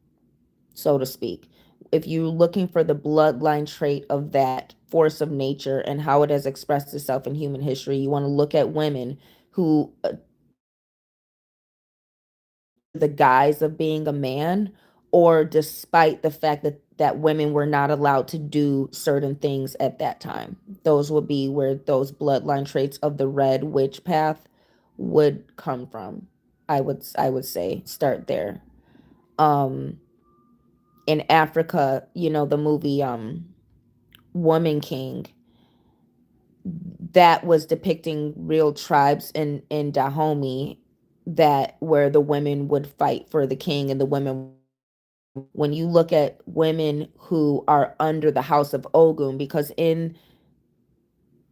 so to speak. If you're looking for the bloodline trait of that force of nature and how it has expressed itself in human history, you want to look at women who, the guise of being a man, or despite the fact that women were not allowed to do certain things at that time. Those would be where those bloodline traits of the red witch path would come from. I would say start there. Um in Africa, the movie Woman King, that was depicting real tribes in Dahomey, that where the women would fight for the king, and the women, when you look at women who are under the house of Ogun, because in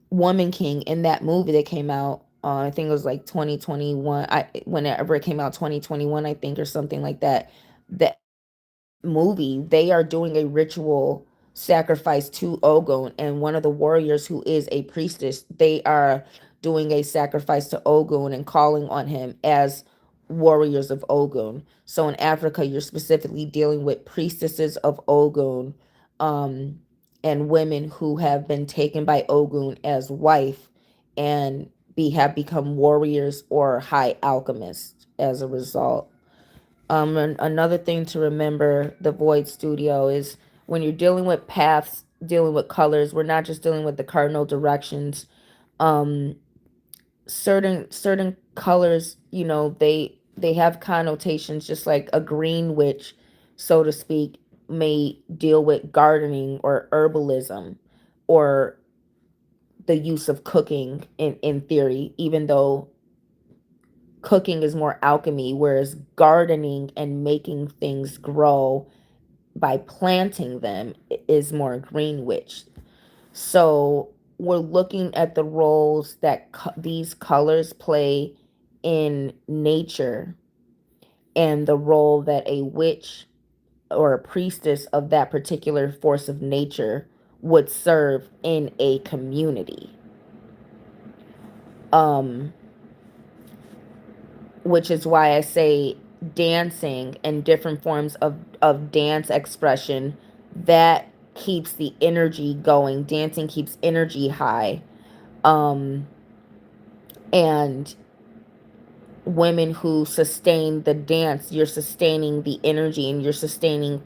Woman King, in that movie that came out, I think it was like 2021, whenever it came out, 2021, I think, or something like that, that movie, they are doing a ritual sacrifice to Ogun, and one of the warriors, who is a priestess, they are doing a sacrifice to Ogun and calling on him as warriors of Ogun. So in Africa, you're specifically dealing with priestesses of Ogun, um, and women who have been taken by Ogun as wife, and have become warriors or high alchemists as a result. And another thing to remember, the Void Studio, is when you're dealing with paths, dealing with colors, we're not just dealing with the cardinal directions. Um, certain colors, they have connotations, just like a green witch, so to speak, may deal with gardening or herbalism, or the use of cooking in theory, even though cooking is more alchemy, whereas gardening and making things grow by planting them is more green witch. So we're looking at the roles that these colors play in nature, and the role that a witch or a priestess of that particular force of nature would serve in a community. Um, which is why I say dancing and different forms of dance expression, that keeps the energy going. Dancing keeps energy high. Um, and women who sustain the dance, you're sustaining the energy, and you're sustaining,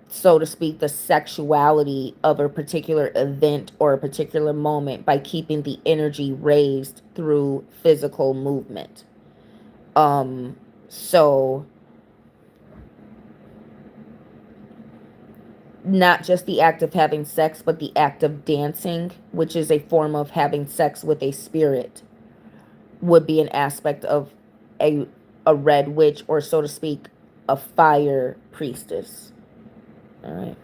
so to speak, the sexuality of a particular event or a particular moment by keeping the energy raised through physical movement. So not just the act of having sex, but the act of dancing, which is a form of having sex with a spirit, would be an aspect of a a red witch, or so to speak, a fire priestess. All right.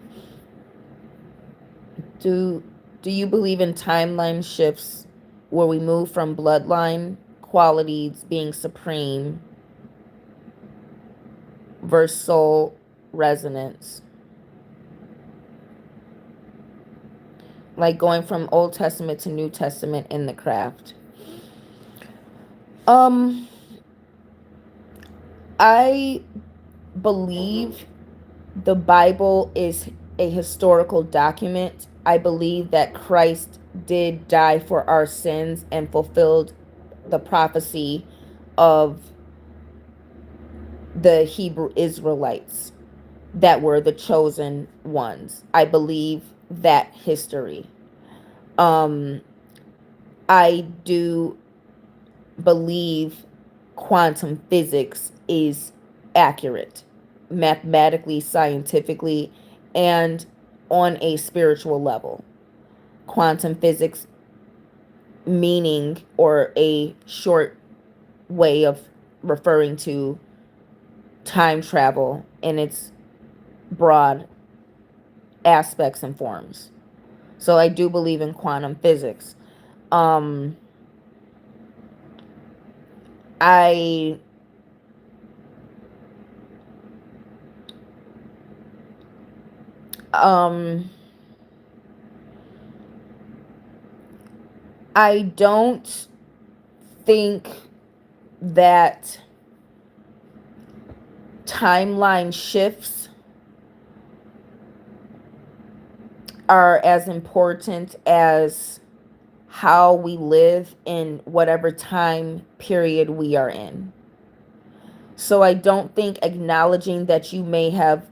Do do you believe in timeline shifts where we move from bloodline qualities being supreme versus soul resonance? Like going from Old Testament to New Testament in the craft. Um I believe the Bible is a historical document. I believe that Christ did die for our sins and fulfilled the prophecy of the Hebrew Israelites that were the chosen ones. I believe that history. Um, I do believe quantum physics is accurate, mathematically, scientifically, and on a spiritual level. Quantum physics, meaning, or a short way of referring to time travel in its broad aspects and forms. So I do believe in quantum physics. Um, I um I don't think that timeline shifts are as important as how we live in whatever time period we are in. So I don't think acknowledging that you may have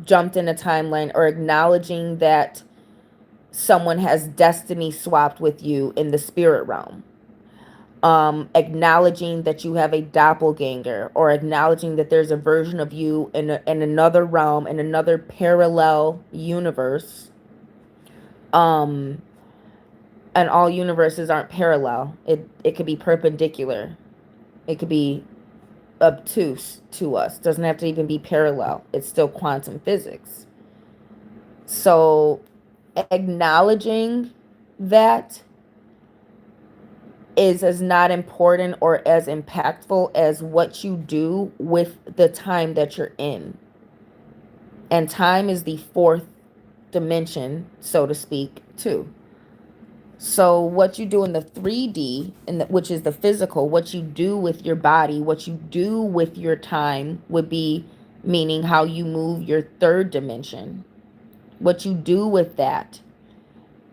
jumped in a timeline, or acknowledging that someone has destiny swapped with you in the spirit realm, acknowledging that you have a doppelganger, or acknowledging that there's a version of you in another realm, in another parallel universe. um and all universes aren't parallel. It could be perpendicular, it could be obtuse to us, doesn't have to even be parallel, it's still quantum physics. So acknowledging that is as not important or as impactful as what you do with the time that you're in. And time is the fourth dimension, so to speak, too. So what you do in the 3D, which is the physical, what you do with your body, what you do with your time, would be meaning how you move your third dimension. What you do with that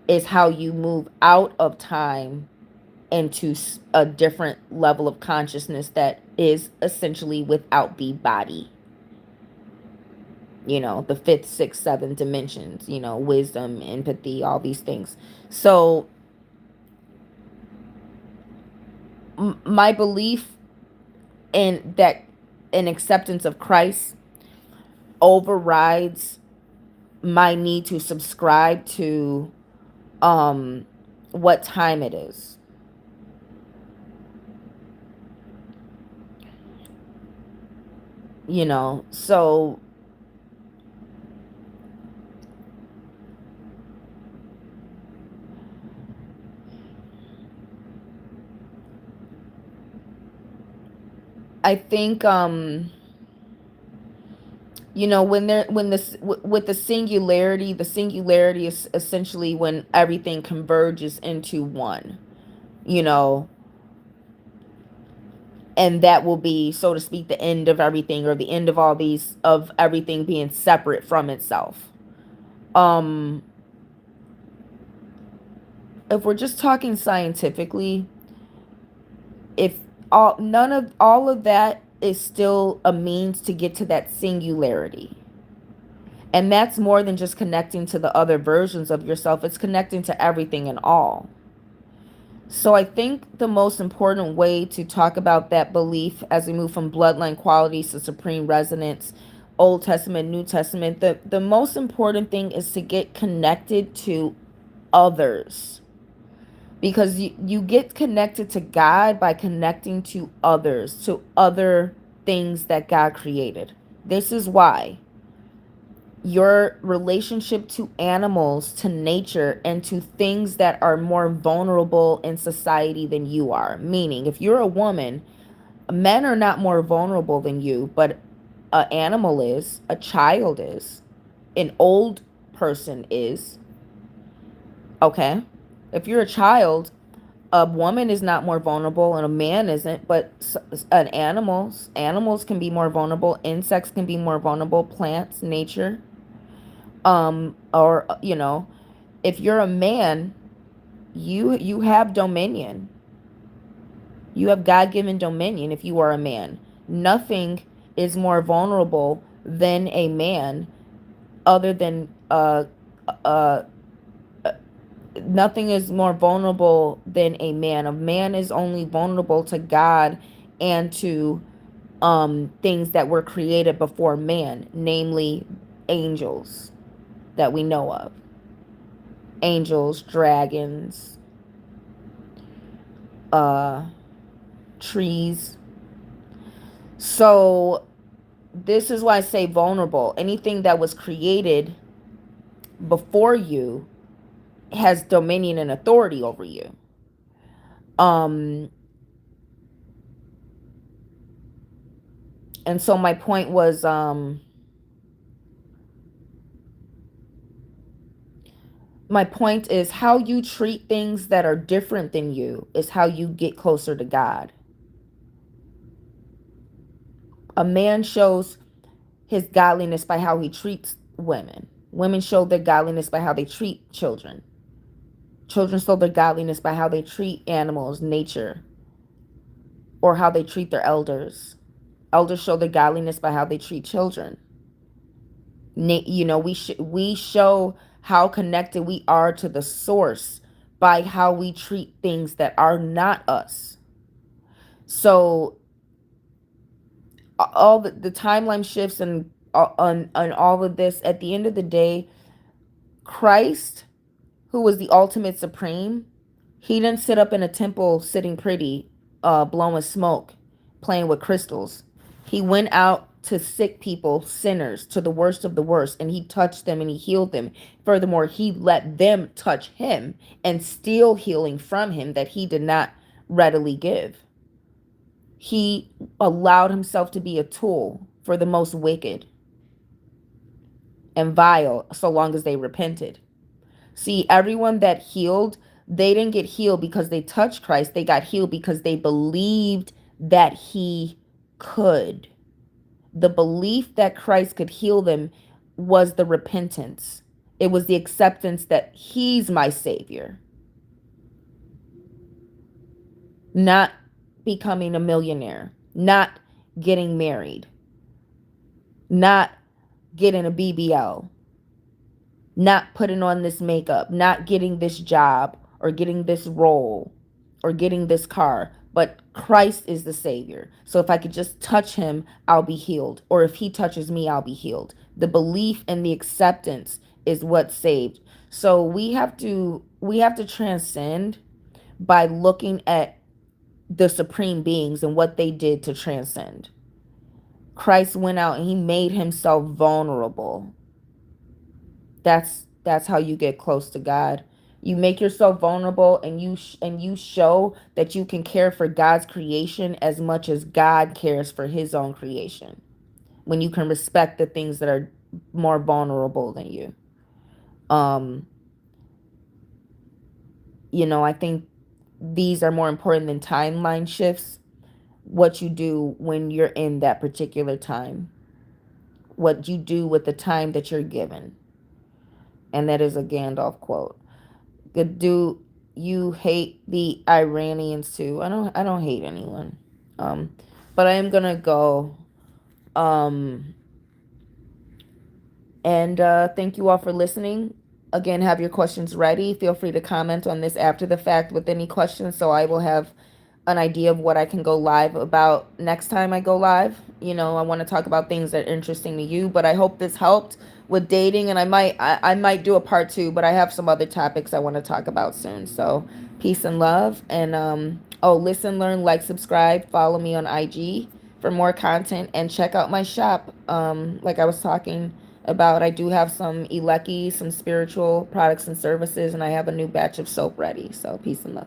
is how you move out of time into a different level of consciousness that is essentially without the body. You know, the fifth, sixth, seventh dimensions, you know, wisdom, empathy, all these things. So my belief in that, an acceptance of Christ, overrides my need to subscribe to what time it is. You know, so I think You know, when this with the singularity is essentially when everything converges into one, you know, and that will be, so to speak, the end of everything, or the end of all these, of everything being separate from itself. um if we're just talking scientifically, if all of that is still a means to get to that singularity. And that's more than just connecting to the other versions of yourself, it's connecting to everything and all. So I think the most important way to talk about that belief as we move from bloodline qualities to supreme resonance, Old Testament, New Testament, the most important thing is to get connected to others. Because you get connected to God by connecting to others, to other things that God created. This is why your relationship to animals, to nature, and to things that are more vulnerable in society than you are. Meaning, if you're a woman, men are not more vulnerable than you, but an animal is, a child is, an old person is. Okay? If you're a child, a woman is not more vulnerable and a man isn't, but an animals can be more vulnerable, insects can be more vulnerable, plants, nature. Or you know, if you're a man, you have dominion. You have God-given dominion if you are a man. Nothing is more vulnerable than a man, other than uh nothing is more vulnerable than a man. A man is only vulnerable to God and to things that were created before man, namely angels that we know of. Angels, dragons, uh trees. So this is why I say vulnerable. Anything that was created before you has dominion and authority over you. Um and so my point is how you treat things that are different than you is how you get closer to God. A man shows his godliness by how he treats women. Women show their godliness by how they treat children. Children show their godliness by how they treat animals, nature, or how they treat their elders. Elders show their godliness by how they treat children. You know, we show how connected we are to the source by how we treat things that are not us. So all the timeline shifts and on all of this, at the end of the day, Christ, who was the ultimate supreme, he didn't sit up in a temple sitting pretty, blowing smoke, playing with crystals. He went out to sick people, sinners, to the worst of the worst, and he touched them and he healed them. Furthermore, he let them touch him and steal healing from him that he did not readily give. He allowed himself to be a tool for the most wicked and vile, so long as they repented. See, everyone that healed, they didn't get healed because they touched Christ. They got healed because they believed that he could. The belief that Christ could heal them was the repentance. It was the acceptance that he's my savior. Not becoming a millionaire, not getting married, not getting a BBL, not putting on this makeup, not getting this job or getting this role or getting this car. But Christ is the Savior. So if I could just touch him, I'll be healed. Or if he touches me, I'll be healed. The belief and the acceptance is what saved. So we have to transcend by looking at the supreme beings and what they did to transcend. Christ went out and he made himself vulnerable. That's how you get close to God. You make yourself vulnerable, and you show that you can care for God's creation as much as God cares for his own creation. when you can respect the things that are more vulnerable than you. Um, I think these are more important than timeline shifts. What you do when you're in that particular time, what you do with the time that you're given. And that is a Gandalf quote. Do you hate the Iranians too? I don't hate anyone. Um, but I am gonna go. Um, and thank you all for listening. Again, have your questions ready. Feel free to comment on this after the fact with any questions, so I will have an idea of what I can go live about next time I go live. I want to talk about things that are interesting to you, but I hope this helped with dating, and I might do a part 2, but I have some other topics I want to talk about soon. So peace and love, and listen, learn, like, subscribe, follow me on IG for more content, and check out my shop. Like I was talking about, I do have some Eleki, some spiritual products and services, and I have a new batch of soap ready. So peace and love.